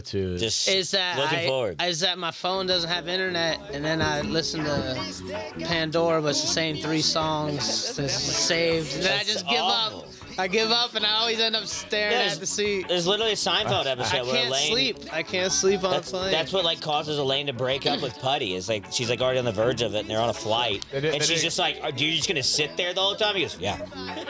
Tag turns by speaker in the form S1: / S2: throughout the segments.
S1: to.
S2: Just
S3: Is that
S2: looking forward.
S3: Is that my phone doesn't have internet, and then I listen to Pandora, but it's the same 3 songs that's saved, and then I just give
S2: awful.
S3: up. I give up, and I always end up staring at the seat.
S2: There's literally a Seinfeld
S3: I
S2: episode where
S3: can't
S2: Elaine.
S3: sleep. I can't sleep on a plane.
S2: That's what like causes Elaine to break up with Putty. It's like she's like already on the verge of it, and they're on a flight, and she's just like, "Are you just gonna sit there the whole time?" He goes, "Yeah,"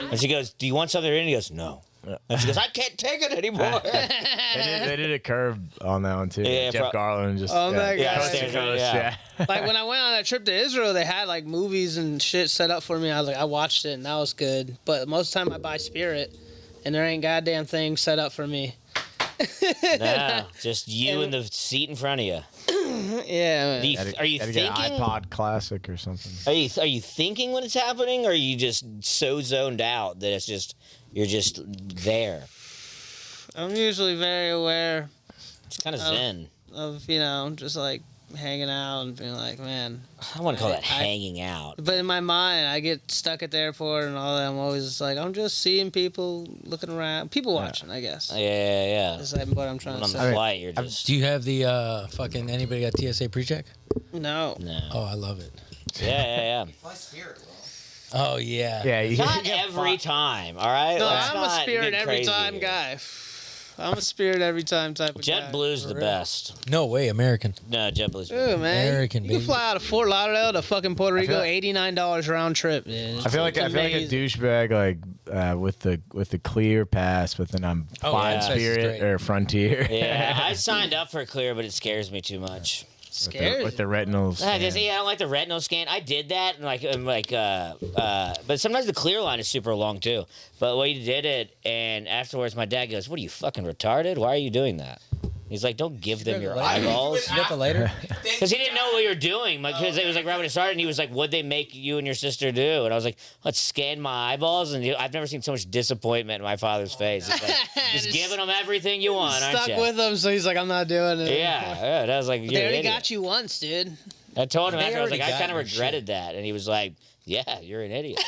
S2: and she goes, "Do you want something to eat?" And he goes, "No." And she goes, "I can't take it anymore."
S1: They did a curve on that one too.
S2: Yeah,
S1: Jeff Garland just.
S3: Oh my
S2: Yeah,
S3: God.
S1: Coast to
S2: stairs,
S1: coast,
S2: yeah.
S3: Like when I went on that trip to Israel, they had like movies and shit set up for me. I was like, I watched it and that was good. But most of the time I buy Spirit, and there ain't goddamn thing set up for me.
S2: No, just you in the seat in front of you.
S3: Yeah.
S2: Are you
S1: Gotta
S2: thinking?
S1: get an iPod Classic or something.
S2: Are you thinking when it's happening, or are you just so zoned out that it's just you're just there?
S3: I'm usually very aware
S2: It's kind of zen.
S3: of, just like hanging out and being like, man.
S2: I want to call that hanging out.
S3: But in my mind, I get stuck at the airport and all that. I'm always just like, I'm just seeing people looking around, people watching, I guess.
S2: Yeah.
S3: That's like what I'm trying
S2: When
S3: to
S2: on the
S3: say.
S2: flight, you're just
S4: Do you have the fucking anybody got TSA pre-check?
S3: No.
S2: no.
S4: Oh, I love it.
S2: Yeah.
S5: Fly Spirit, bro.
S4: Oh yeah.
S1: Yeah, you
S2: Not every time, all right?
S3: No,
S2: Let's
S3: I'm a
S2: not
S3: Spirit
S2: get
S3: every
S2: crazy
S3: time
S2: here.
S3: guy. I'm a Spirit every time type of guy.
S2: JetBlue's the best.
S4: No way, American.
S2: No, JetBlue's.
S3: Ooh, man.
S4: American,
S3: you can
S4: baby.
S3: fly out of Fort Lauderdale to fucking Puerto Rico,
S1: like-
S3: $89 round trip. Dude.
S1: I feel like a
S3: amazing.
S1: douchebag with the clear pass, but then I'm
S4: Oh,
S1: flying
S4: yeah. That's
S1: Spirit
S4: great.
S1: or Frontier.
S2: Yeah, I signed up for Clear, but it scares me too much.
S3: Scared.
S1: with the retinals.
S2: I don't like the retinal scan. I did that, and but sometimes the Clear line is super long too. But we did it, and afterwards, my dad goes, "What are you fucking retarded? Why are you doing that?" He's like, "Don't give them your eyeballs."
S4: You got the lighter?
S2: Because he didn't know what you were doing. Because it was like right when it started, and he was like, "What'd they make you and your sister do?" And I was like, "Let's scan my eyeballs." And I've never seen so much disappointment in my father's face. It's like, just giving them everything you want, aren't
S3: Stuck
S2: you?
S3: with him, so he's like, I'm not doing it.
S2: Yeah. And I was like,
S3: They
S2: "You're an
S3: already
S2: idiot."
S3: got you once, dude.
S2: I told him
S4: They
S2: after, I was
S4: already
S2: like, I
S4: got
S2: kind of
S4: your
S2: regretted that. And he was like, "Yeah, you're an idiot."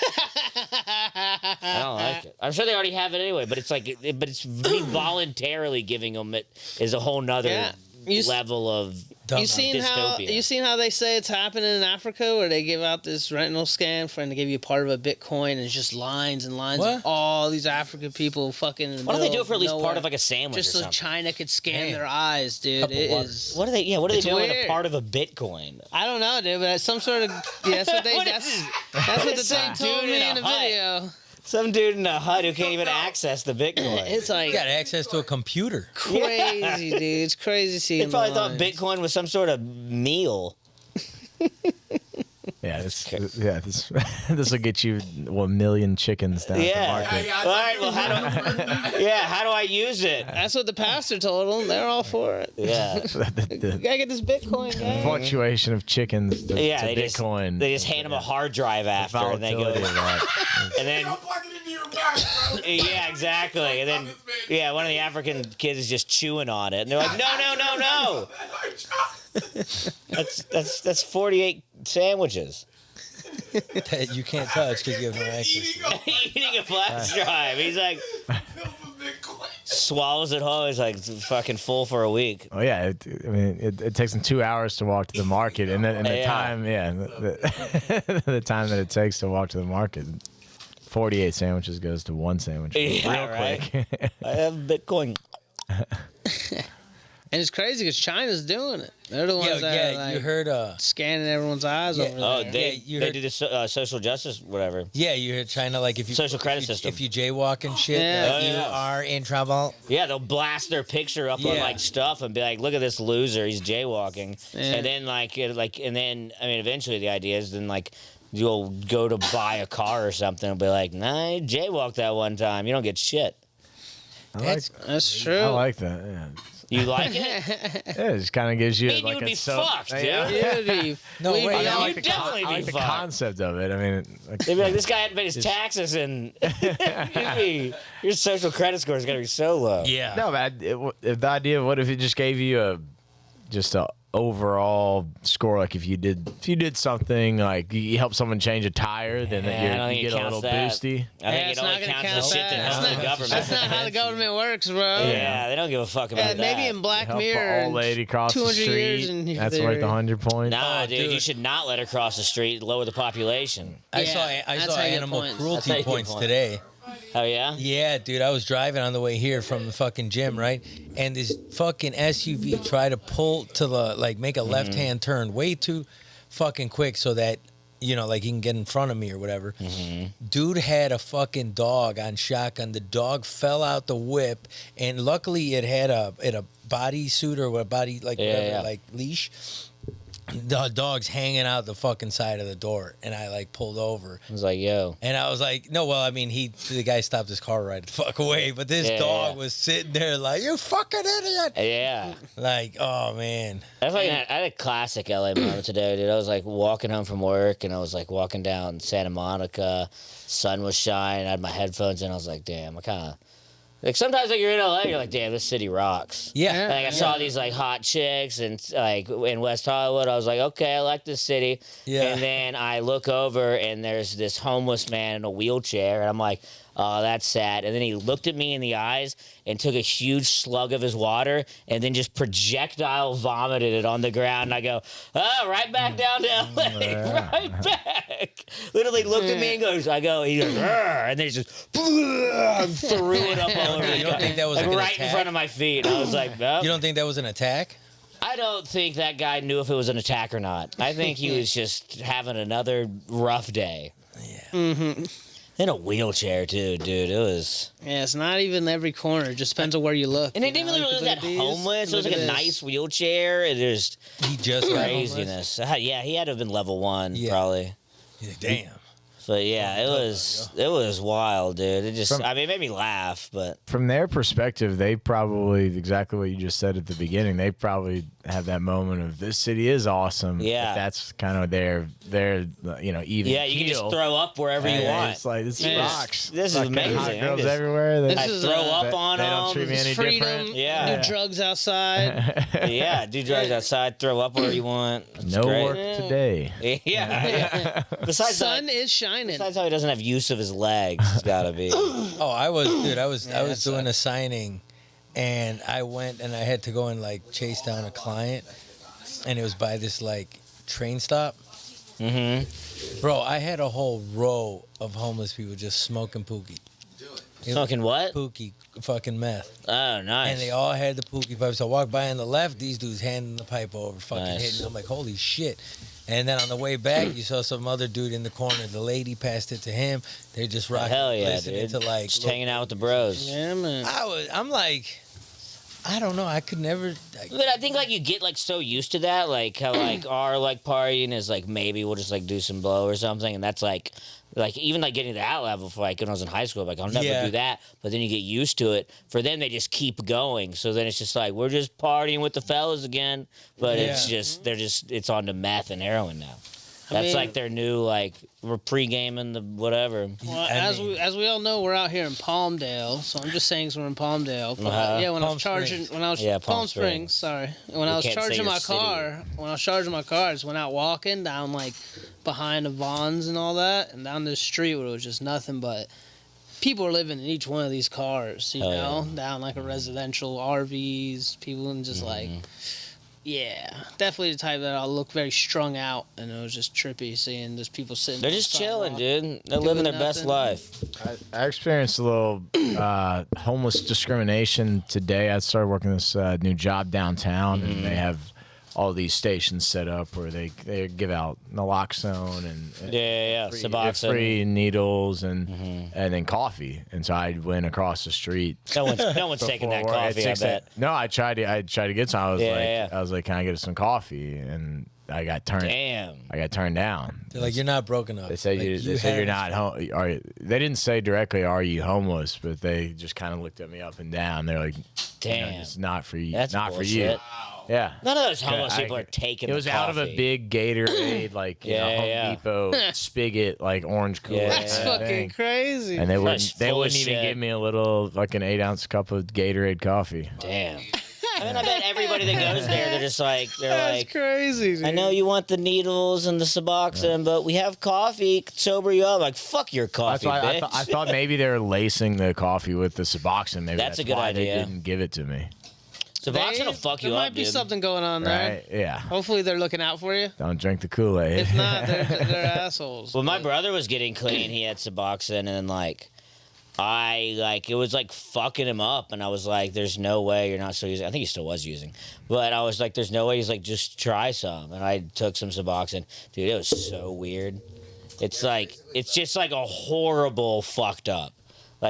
S2: I don't like it. I'm sure they already have it anyway, but it's like, but it's me voluntarily giving them it is a whole nother
S3: Yeah. You s-
S2: level of
S3: You seen how they say it's happening in Africa, where they give out this retinal scan for and they give you part of a Bitcoin, and it's just lines and lines of
S4: What?
S3: all these African people fucking. In the
S2: Why don't they do
S3: middle
S2: it for at least
S3: of
S2: part of
S3: nowhere,
S2: like a sandwich
S3: just
S2: or
S3: so
S2: something?
S3: China could scan
S4: Damn.
S3: their eyes, dude?
S4: Couple
S3: It
S4: water.
S3: is.
S2: What are they? Yeah, what are they
S3: It's
S2: doing with a
S3: weird.
S2: part of a Bitcoin?
S3: I don't know, dude, but it's some sort of. Yeah, that's what they.
S2: What
S3: that's,
S2: is-
S3: that's what the
S2: Some
S3: thing told
S2: dude
S3: me
S2: in
S3: in
S2: a
S3: the
S2: hut.
S3: video.
S2: Some dude in a hut who can't even access the Bitcoin.
S3: It's like
S4: You got access to a computer.
S3: crazy, dude. It's crazy seeing.
S2: They probably
S3: the
S2: thought
S3: lines.
S2: Bitcoin was some sort of meal.
S1: Yeah, this this will get you 1 million chickens down at the
S2: Yeah.
S1: market.
S2: All right. Well, how do I use it?
S3: That's what the pastor told them. They're all for it.
S2: Yeah.
S3: You gotta get this Bitcoin, guy.
S1: Fluctuation of chickens to,
S2: Yeah.
S1: to Bitcoin.
S2: They just hand them a hard drive
S1: The
S2: after, and they go.
S1: volatility of that.
S2: And then
S5: Plug it into your back, bro.
S2: yeah, exactly. And then yeah, one of the African kids is just chewing on it, and they're like, no. That's 48 sandwiches.
S4: That you can't touch because you have no access.
S2: Eating a flash drive. He's like swallows it whole. He's like fucking full for a week.
S1: Oh yeah, it takes them 2 hours to walk to the market, and the
S2: Yeah.
S1: time, the time that it takes to walk to the market, 48 sandwiches goes to one sandwich
S2: Yeah,
S1: real
S2: right.
S1: quick.
S2: I have Bitcoin.
S3: And it's crazy because China's doing it. They're the ones that are, like,
S4: you heard
S3: scanning everyone's eyes over
S2: Oh,
S3: there.
S2: they
S4: Yeah, you
S2: they
S4: heard-
S2: do the social justice whatever.
S4: Yeah, you heard China like if you
S2: Social credit
S4: if you,
S2: system.
S4: If you jaywalk and shit,
S3: Yeah.
S4: like,
S2: Oh,
S4: you
S2: yeah.
S4: are in trouble.
S2: Yeah, they'll blast their picture up on
S4: Yeah.
S2: like stuff and be like, "Look at this loser, he's jaywalking."
S3: Yeah.
S2: And then and then I mean, eventually the idea is then like you'll go to buy a car or something and be like, "Nah, I jaywalked that one time. You don't get shit."
S3: That's true.
S1: I like that. Yeah,
S2: You like it?
S1: yeah, it just kind of gives you
S2: I mean,
S1: like
S2: you'd
S1: a
S2: be fucked, dude.
S1: Yeah.
S3: You'd be-
S4: No
S3: we'd
S4: way.
S3: be
S4: I
S3: all-
S2: You'd definitely
S1: I
S2: be
S1: like the
S2: fucked.
S1: concept of it. I mean,
S2: They'd be like, "This guy hadn't paid his taxes, and your social credit score is gonna be so low."
S4: Yeah.
S1: no, but if the idea, what if it just gave you just overall score? Like if you did something like you help someone change a tire, then
S2: I don't
S1: you
S2: think
S1: get
S2: it
S1: a little
S2: counts that.
S1: boosty.
S2: I think
S3: it's
S2: it
S3: not
S2: only
S3: gonna
S2: counts
S3: count
S2: the shit that
S3: that.
S2: helps the government.
S3: That's not how the government works, bro.
S2: Yeah, they don't give a fuck about that.
S3: Maybe in Black
S1: Help
S3: Mirror.
S1: an old lady cross the
S3: 200 years
S1: street.
S3: and
S1: That's
S3: they're-
S1: worth 100 points.
S2: Nah,
S4: Oh,
S2: dude, you
S4: dude.
S2: should not let her cross the street. Lower the population.
S4: I
S3: Yeah,
S4: saw
S3: that's how you get
S4: animal
S3: points.
S2: That's how
S4: cruelty
S2: you get
S4: points
S2: points.
S4: today.
S2: Oh yeah.
S4: Yeah, dude, I was driving on the way here from the fucking gym, right? And this fucking SUV tried to pull to the make a left-hand turn way too fucking quick so that like he can get in front of me or whatever. Dude had a fucking dog on shotgun. The dog fell out the whip, and luckily it had a bodysuit or a body whatever leash. The dog's hanging out the fucking side of the door, and I pulled over.
S2: I was like, yo.
S4: And I was like, no, well, I mean, the guy stopped his car right the fuck away, but this dog was sitting there like, you fucking idiot.
S2: Yeah.
S4: Like, oh, man.
S2: That's like I had a classic LA moment today, dude. I was like walking home from work, and I was like walking down Santa Monica. Sun was shining. I had my headphones in. I was like, damn, I kind of like sometimes like you're in LA, you're like, damn, this city rocks.
S4: Yeah.
S2: Like I saw these like hot chicks and like in West Hollywood. I was like, okay, I like this city.
S4: Yeah.
S2: And then I look over and there's this homeless man in a wheelchair, and I'm like, oh, that's sad. And then he looked at me in the eyes and took a huge slug of his water and then just projectile vomited it on the ground. And I go, oh, right back down to LA, right back. Literally looked at me and goes, he goes, "Arr," and then he just threw it up all over.
S4: You don't think that was
S2: like
S4: like an
S2: right in
S4: attack?
S2: front of my feet? I was like, no.
S4: You don't think that was an attack?
S2: I don't think that guy knew if it was an attack or not. I think he was just having another rough day.
S4: Yeah.
S2: In a wheelchair, too, dude. It was.
S3: Yeah, it's not even every corner. It just depends on where you look.
S2: And it
S3: you
S2: didn't
S3: know?
S2: really
S3: Like,
S2: look
S3: look
S2: that
S3: at these,
S2: homeless. It was
S3: look
S2: like a
S3: at this.
S2: nice wheelchair. It was
S4: He just got homeless?
S2: craziness. Yeah, he had to have been level 1,
S4: Yeah.
S2: probably.
S4: He's like, damn.
S2: But yeah, it was wild, dude. It just,
S1: From-
S2: I mean, it made me laugh, but
S1: From their perspective, they probably exactly what you just said at the beginning. They probably have that moment of this city is awesome.
S2: Yeah.
S1: If that's kind of their even.
S2: yeah, you can just
S1: keel.
S2: throw up wherever you
S1: And
S2: want.
S1: It's like this
S3: Yeah.
S1: rocks.
S2: This is
S1: Fucking
S2: amazing.
S1: Hot
S2: I
S1: girls
S2: just-
S1: everywhere. They,
S3: This
S2: I
S3: is,
S2: throw
S3: uh,
S2: up on
S1: they
S2: them.
S1: don't treat me any
S3: Freedom.
S1: different.
S2: Yeah.
S3: Do drugs outside.
S2: Yeah, do drugs outside, throw up wherever you want. It's
S1: no
S2: great.
S1: work today.
S2: Yeah. Besides
S3: Sun
S2: that,
S3: is shining.
S2: besides how he doesn't have use of his legs, it's gotta be.
S4: Oh, I was
S3: that
S4: doing a
S3: sucks.
S4: signing, and I went and I had to go and chase down a client, and it was by this train stop.
S2: Mm-hmm.
S4: Bro, I had a whole row of homeless people just smoking pookie.
S2: Smoking what?
S4: Pookie, fucking meth.
S2: Oh, nice.
S4: And they all had the pookie pipes. So I walked by on the left, these dudes handing the pipe over, fucking
S2: Nice.
S4: hitting. I'm like, holy shit. And then on the way back, you saw some other dude in the corner. The lady passed it to him. They're just rocking,
S2: Hell yeah,
S4: listening
S2: dude.
S4: to
S2: Just hanging out with the bros.
S3: Yeah, man.
S4: I'm like, I don't know. I could never.
S2: But I think you get so used to that, how our partying is maybe we'll just do some blow or something, and that's even getting to that level for when I was in high school, I'll never
S4: Yeah.
S2: do that. But then you get used to it. For them, they just keep going. So then it's just we're just partying with the fellas again, but it's
S4: Yeah.
S2: just it's on to meth and heroin now. That's
S3: mean-
S2: their new we're pre-gaming the whatever.
S3: Well,
S4: I mean-
S3: as we all know, we're out here in Palmdale, so I'm just saying 'cause we're in Palmdale. But
S2: Uh-huh.
S3: yeah, when I
S4: Palm
S3: was charging,
S4: Springs.
S3: when I was
S2: Yeah,
S3: Palm
S2: Palm
S3: Springs,
S2: Springs.
S3: sorry, when I
S2: We
S3: was
S2: can't say
S3: charging
S2: your
S3: my
S2: city.
S3: car, I just went out walking down behind the Vons and all that, and down this street where it was just nothing but people were living in each one of these cars, you
S2: Oh,
S3: know, down a residential RVs, people and just yeah, definitely the type that I'll look very strung out, and it was just trippy seeing just people sitting.
S2: They're
S3: on the
S2: just chilling,
S3: sidewalk.
S2: dude. They're living their best
S3: nothing.
S2: life.
S1: I experienced a little homeless discrimination today. I started working this new job downtown, and they have all these stations set up where they give out naloxone and
S2: Yeah.
S1: free,
S2: Suboxone.
S1: free needles and then coffee. And so I went across the street.
S2: No one's taking that
S1: before work at
S2: coffee, I
S1: 6
S2: bet.
S1: No, I tried to get some.
S2: Yeah.
S1: I was like, can I get some coffee? And I got turned.
S2: Damn.
S1: I got turned down.
S4: They're like, you're not broken up.
S1: They say they say you're not home. They didn't say directly, "Are you homeless?" But they just kind of looked at me up and down. They're like,
S2: Damn.
S1: it's not for you.
S2: That's
S1: not for you."
S2: bullshit.
S1: Yeah.
S2: None of those homeless
S1: I-
S2: people are taking
S1: It was
S2: the
S1: out of a
S2: coffee.
S1: big Gatorade, Home
S2: Yeah.
S1: Depot spigot, orange cooler.
S2: Yeah.
S3: That's
S1: kind of
S3: fucking
S1: thing.
S3: crazy.
S1: And they
S2: Probably
S1: wouldn't
S2: full of
S1: even
S2: shit.
S1: give me a little 8-ounce cup of Gatorade coffee.
S2: Damn. I mean, I bet everybody that goes there, they're just like,
S3: That's crazy, dude.
S2: I know you want the needles and the Suboxone, but we have coffee, sober you up. Like, fuck your
S1: That's
S2: coffee,
S1: why
S2: bitch.
S1: I thought maybe they were lacing the coffee with the Suboxone. Maybe
S2: That's
S1: that's
S2: a good
S1: why
S2: idea.
S1: They didn't give it to me.
S2: Suboxone will fuck you
S3: there
S2: up,
S3: might be
S2: dude.
S3: something going on there.
S1: Right? Yeah.
S3: Hopefully they're looking out for you.
S1: Don't drink the Kool-Aid.
S3: If not, they're assholes.
S2: When my brother was getting clean, he had Suboxone, and then it was like fucking him up, and I was like, "There's no way you're not still using." I think he still was using, but I was like, "There's no way." He's like, "Just try some," and I took some Suboxone. Dude, it was so weird. It's just like a horrible fucked up.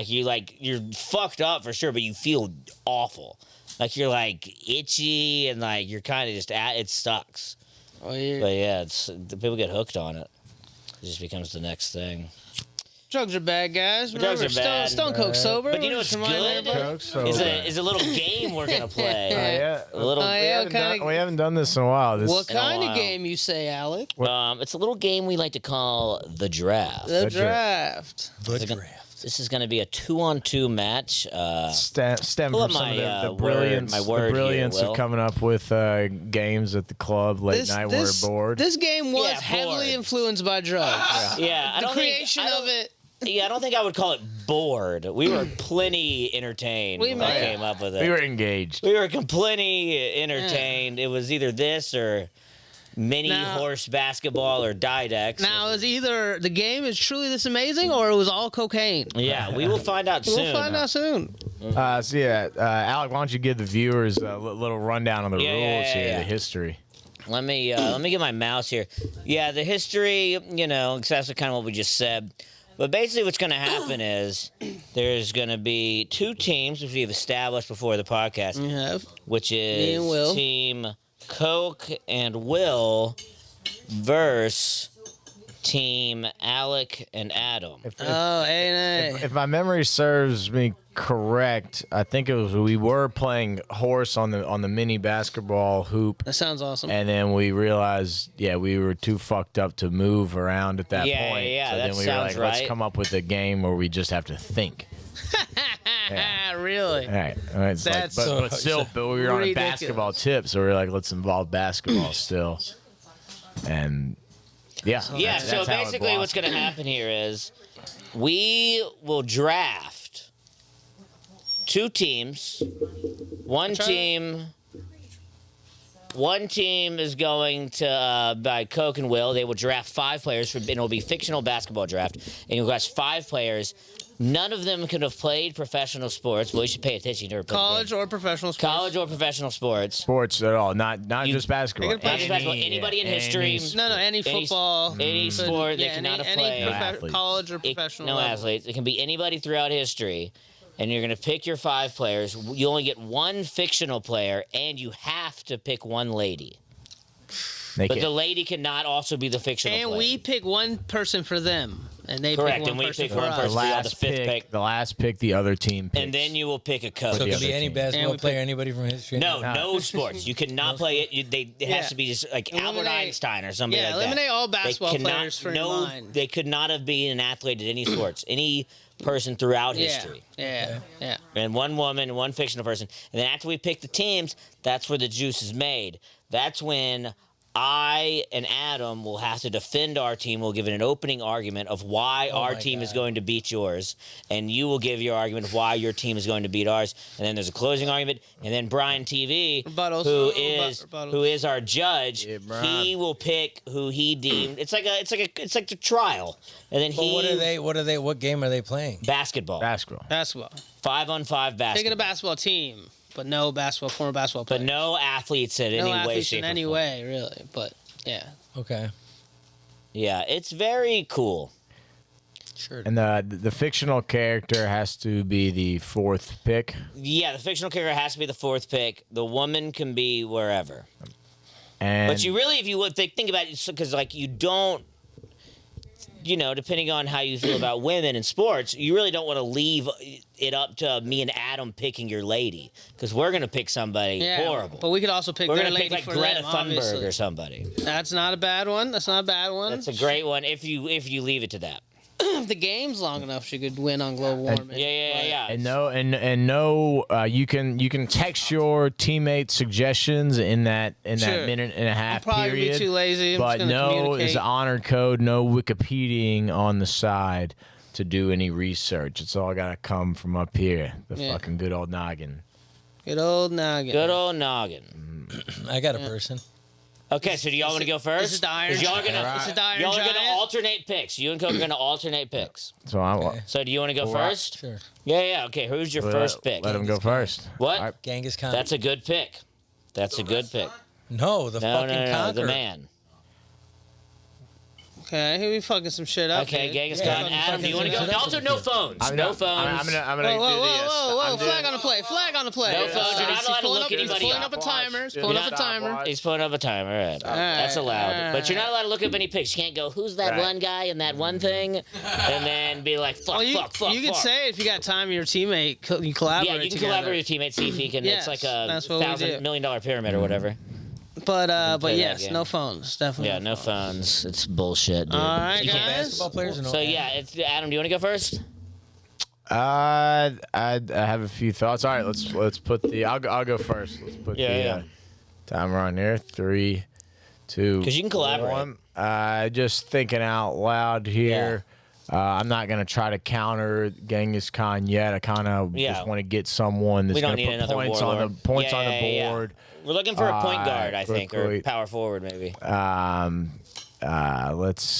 S2: You're fucked up for sure, but you feel awful. Like you're like itchy and like you're kind of just it sucks.
S3: Weird.
S2: But yeah, people get hooked on it. It just becomes the next thing.
S3: Drugs are bad, guys.
S2: Drugs
S3: Remember,
S2: are bad.
S3: Stone Cold sober.
S2: But you know what's
S3: Just remind
S2: good?
S3: everybody.
S1: Coke soda.
S2: Is a little game we're gonna play.
S1: Yeah.
S2: A little.
S3: Oh,
S1: We
S3: yeah,
S1: haven't,
S3: kinda-
S1: done, we haven't done this in a while. This,
S3: What
S2: in a
S3: kind of
S2: while.
S3: game you say, Alec?
S2: It's a little game we like to call the draft.
S3: The
S1: Good
S3: draft.
S4: But
S2: gonna- This is going to be a 2-on-2 match.
S1: stem
S2: Pull
S1: from
S2: up
S1: some
S2: my,
S1: of the
S2: word-
S1: brilliance,
S2: my word
S1: the brilliance
S2: here, Will.
S1: of coming up with games at the club late night when we're bored.
S3: This game was
S2: Yeah,
S3: heavily
S2: bored.
S3: influenced by drugs.
S2: Yeah, I
S3: The
S2: don't
S3: creation
S2: think,
S3: of it.
S2: Yeah, I don't think I would call it bored. We were plenty entertained
S3: We
S2: when I
S3: might-
S2: came up with it.
S1: we were engaged.
S2: We were plenty entertained. It was either this or mini
S3: Now-
S2: horse basketball or Didex.
S3: Now, is either the game is truly this amazing or it was all cocaine?
S2: Yeah, we will find out soon.
S3: We'll find out soon.
S1: So yeah, Alec, why don't you give the viewers a little rundown on the
S2: Yeah,
S1: rules
S2: yeah,
S1: here,
S2: yeah.
S1: the history.
S2: Let me get my mouse here. Yeah, the history, that's kind of what we just said. But basically what's going to happen is there's going to be two teams, which we've established before the podcast,
S3: You have.
S2: which
S3: Me and
S2: is
S3: Will.
S2: Team Coke and Will versus Team Alec and Adam.
S3: Oh, A.
S1: If my memory serves me correct, I think it was we were playing horse on the mini basketball hoop,
S3: That sounds awesome.
S1: and then we realized, we were too fucked up to move around at that
S2: Yeah,
S1: point.
S2: yeah,
S1: so
S2: that
S1: then we were
S2: sounds
S1: like, let's
S2: right.
S1: come up with a game where we just have to think.
S3: Really?
S1: All right. It's like,
S3: That's
S1: but we were on a
S3: ridiculous.
S1: basketball tip, so we were like, let's involve basketball still. And yeah,
S2: Yeah,
S1: that's
S2: so
S1: how it
S2: basically what's
S1: blossomed.
S2: going to happen here is we will draft two teams. One team is going to by Coke and Will. They will draft 5 players, and it will be fictional basketball draft. And you'll draft 5 players. None of them could have played professional sports. Well, you should pay attention. You never played the
S3: College
S2: game.
S3: or professional sports?
S2: College or professional sports.
S1: sports at all, not
S2: You-
S1: just basketball.
S3: They can play
S2: Not just basketball. Anybody in history.
S3: No, any football.
S2: Any sport they
S3: yeah,
S2: cannot have
S3: any
S2: played.
S1: No athletes.
S3: college or
S2: It-
S3: professional.
S2: no
S3: level.
S2: athletes. It can be anybody throughout history, and you're going to pick your 5 players. You only get 1 fictional player, and you have to pick 1 lady.
S1: They
S2: But
S1: can-
S2: the lady cannot also be the fictional
S3: And
S2: player.
S3: we pick one person for them, and they
S2: Correct,
S3: pick one
S2: and we
S3: person
S2: pick
S3: for
S2: one
S3: us.
S1: the
S2: person. We are the
S1: last
S2: 5th pick.
S1: the last pick, the other team picks.
S2: And then you will pick a coach.
S4: So it
S1: the
S4: could be
S1: other
S4: any
S1: team.
S4: basketball
S3: we
S4: player,
S3: pick-
S4: anybody from history.
S2: No sports. You cannot play it. It has to be just like Albert
S3: Eliminate-
S2: Einstein or somebody
S3: Yeah,
S2: like that.
S3: eliminate all
S2: They
S3: basketball
S2: cannot-
S3: players for
S2: no,
S3: mine.
S2: They could not have been an athlete at any sports. Any person throughout history.
S3: Yeah.
S2: And 1 woman, 1 fictional person. And then after we pick the teams, that's where the juice is made. That's when I and Adam will have to defend our team. We'll give it an opening argument of why our
S4: my
S2: team is
S4: God.
S2: going to beat yours, and you will give your argument of why your team is going to beat ours. And then there's a closing argument, and then Brian TV,
S3: Rebuttals.
S2: who is our judge,
S1: Yeah, Brian.
S2: he will pick who he deemed. It's like the trial, and then
S4: But what game are they playing?
S2: basketball,
S1: basketball.
S3: Basketball.
S2: 5-on-5 basketball.
S3: Picking a basketball team, but no former basketball
S2: But
S3: players.
S2: no athletes in
S3: no
S2: any way,
S3: athletes
S2: shape,
S3: in
S2: or
S3: any
S2: form.
S3: way, really. But yeah.
S4: Okay.
S2: Yeah, it's very cool.
S4: Sure.
S1: And the fictional character has to be the 4th pick.
S2: Yeah, the fictional character has to be the 4th pick. The woman can be wherever.
S1: And
S2: But you really, if you would think about it, because like you don't, depending on how you feel about women in sports, you really don't want to leave it up to me and Adam picking your lady, because we're gonna pick somebody
S3: Yeah.
S2: horrible.
S3: But we could also pick
S2: We're
S3: their
S2: gonna
S3: lady
S2: pick like
S3: for
S2: Greta
S3: them,
S2: Thunberg
S3: obviously.
S2: or somebody.
S3: That's not a bad one. That's not a bad one.
S2: That's a great one if you leave it to that.
S3: if the game's long enough, she could win on global warming.
S2: Yeah.
S1: And no, you can text your teammates suggestions in that
S3: Sure.
S1: minute and a half
S3: Probably
S1: period.
S3: be too lazy. I'm
S1: But
S3: just gonna
S1: no is
S3: communicate.
S1: honor code. No Wikipediaing on the side to do any research. It's all gotta come from up here. The
S3: Yeah.
S1: fucking good old noggin.
S3: Good old noggin.
S2: Good old noggin.
S4: I got a person.
S2: Okay, so do y'all want to go first?
S3: This is the Iron
S2: 'Cause y'all are
S3: Giant.
S2: gonna,
S3: This is the Iron
S2: y'all are
S3: Giant.
S2: gonna alternate picks. You and Coke are gonna alternate picks.
S1: So I
S4: Okay.
S2: So do you want to go
S1: Well,
S2: first?
S4: Sure.
S2: Yeah. Okay, who's your first pick?
S1: Let him go first.
S2: What?
S1: All right.
S4: Genghis Khan.
S2: That's a good pick. That's a good pick.
S4: No, the
S2: No,
S4: fucking
S2: no, the
S4: conqueror.
S2: man.
S3: Okay, who we fucking some shit up?
S2: Okay,
S3: dude.
S2: Genghis
S4: Yeah,
S2: Khan.
S4: fucking
S2: Adam, do you want to go?
S4: fucking
S2: Also, no phones.
S1: I'm
S2: No
S1: gonna-
S2: phones.
S1: I'm gonna
S3: Whoa, whoa,
S1: do
S3: whoa,
S1: this.
S3: whoa, whoa!
S1: I'm
S3: Flag
S1: doing-
S3: on the play. Flag on the play.
S2: No phones. You're not
S3: He's
S2: allowed to
S3: pulling
S2: look
S3: up- he's
S2: anybody
S3: pulling
S2: up.
S3: up a timer. He's
S1: Yeah,
S3: pulling up a
S1: stopwatch.
S3: timer.
S2: He's pulling up a timer. All right. That's allowed. But you're not allowed to look up any picks. You can't go, who's that
S1: Right.
S2: one guy and that one thing? And then be like, fuck,
S3: Well, you
S2: fuck, fuck,
S3: you can
S2: fuck.
S3: say if you got time with your teammate, you collaborate
S2: Yeah, you can
S3: together.
S2: collaborate with your teammates, see if he can.
S3: Yes,
S2: it's like a
S3: that's what we do.
S2: $1,000 million pyramid or whatever.
S3: But
S2: play that
S3: yes,
S2: game.
S3: no phones. Definitely.
S2: Yeah, no phones. It's bullshit, dude.
S3: All right,
S2: You can't-
S3: guys.
S4: Basketball players or no?
S2: So yeah, it's Adam. Do you want to go first?
S1: I have a few thoughts. All right, let's put the. I'll go first. Let's put
S2: Yeah,
S1: the
S2: yeah.
S1: timer on here. 3, 2.
S2: 'Cause you can collaborate.
S1: 1. Just thinking out loud here. I'm not gonna try to counter Genghis Khan yet. I kind of
S2: Yeah.
S1: just want to get someone that's
S2: We don't
S1: gonna
S2: need
S1: put
S2: another
S1: points
S2: warlord.
S1: on the
S2: Yeah.
S1: board.
S2: We're looking for a point guard, I think, or
S1: quickly.
S2: power forward maybe.
S1: Let's.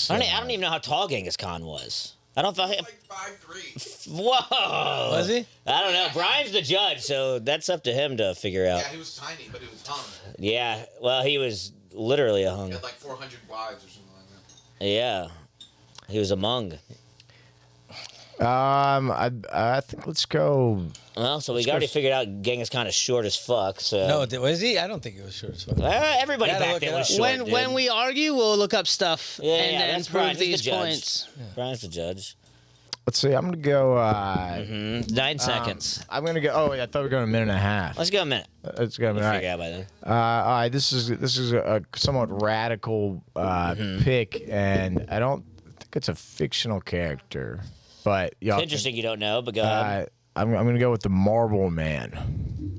S2: I don't even know how tall Genghis Khan was. I don't think.
S5: Like 5'3".
S2: Whoa.
S4: Was he?
S2: I don't know. Brian's the judge, so that's up to him to figure out.
S5: Yeah, he was tiny, but he was hung.
S2: Yeah. Well, he was literally a hung.
S5: He had like 400 wives or something like that.
S2: Yeah. He was a mung.
S1: I think let's go.
S2: Well, so we already figured out Genghis Khan is short as fuck. So
S4: No, was he? I don't think it was short as fuck.
S2: everybody
S4: Gotta
S2: back
S4: look
S2: then
S4: it
S2: was
S4: up.
S2: short.
S3: When we argue, we'll look up stuff
S2: Yeah,
S3: and
S2: yeah,
S3: then
S2: that's Brian.
S3: prove
S2: He's the
S3: these
S2: judge.
S3: points.
S2: Brian's the judge.
S1: Let's see. I'm gonna go.
S2: 9 seconds.
S1: I'm gonna go. Oh, yeah, I thought we were going a minute and a half.
S2: Let's go a minute.
S1: Let's go. All
S2: We'll
S1: right.
S2: figure it out by then.
S1: All right. This is a somewhat radical pick, and I don't think it's a fictional character, but y'all.
S2: It's interesting you don't know, but go ahead.
S1: I'm gonna go with the Marble Man.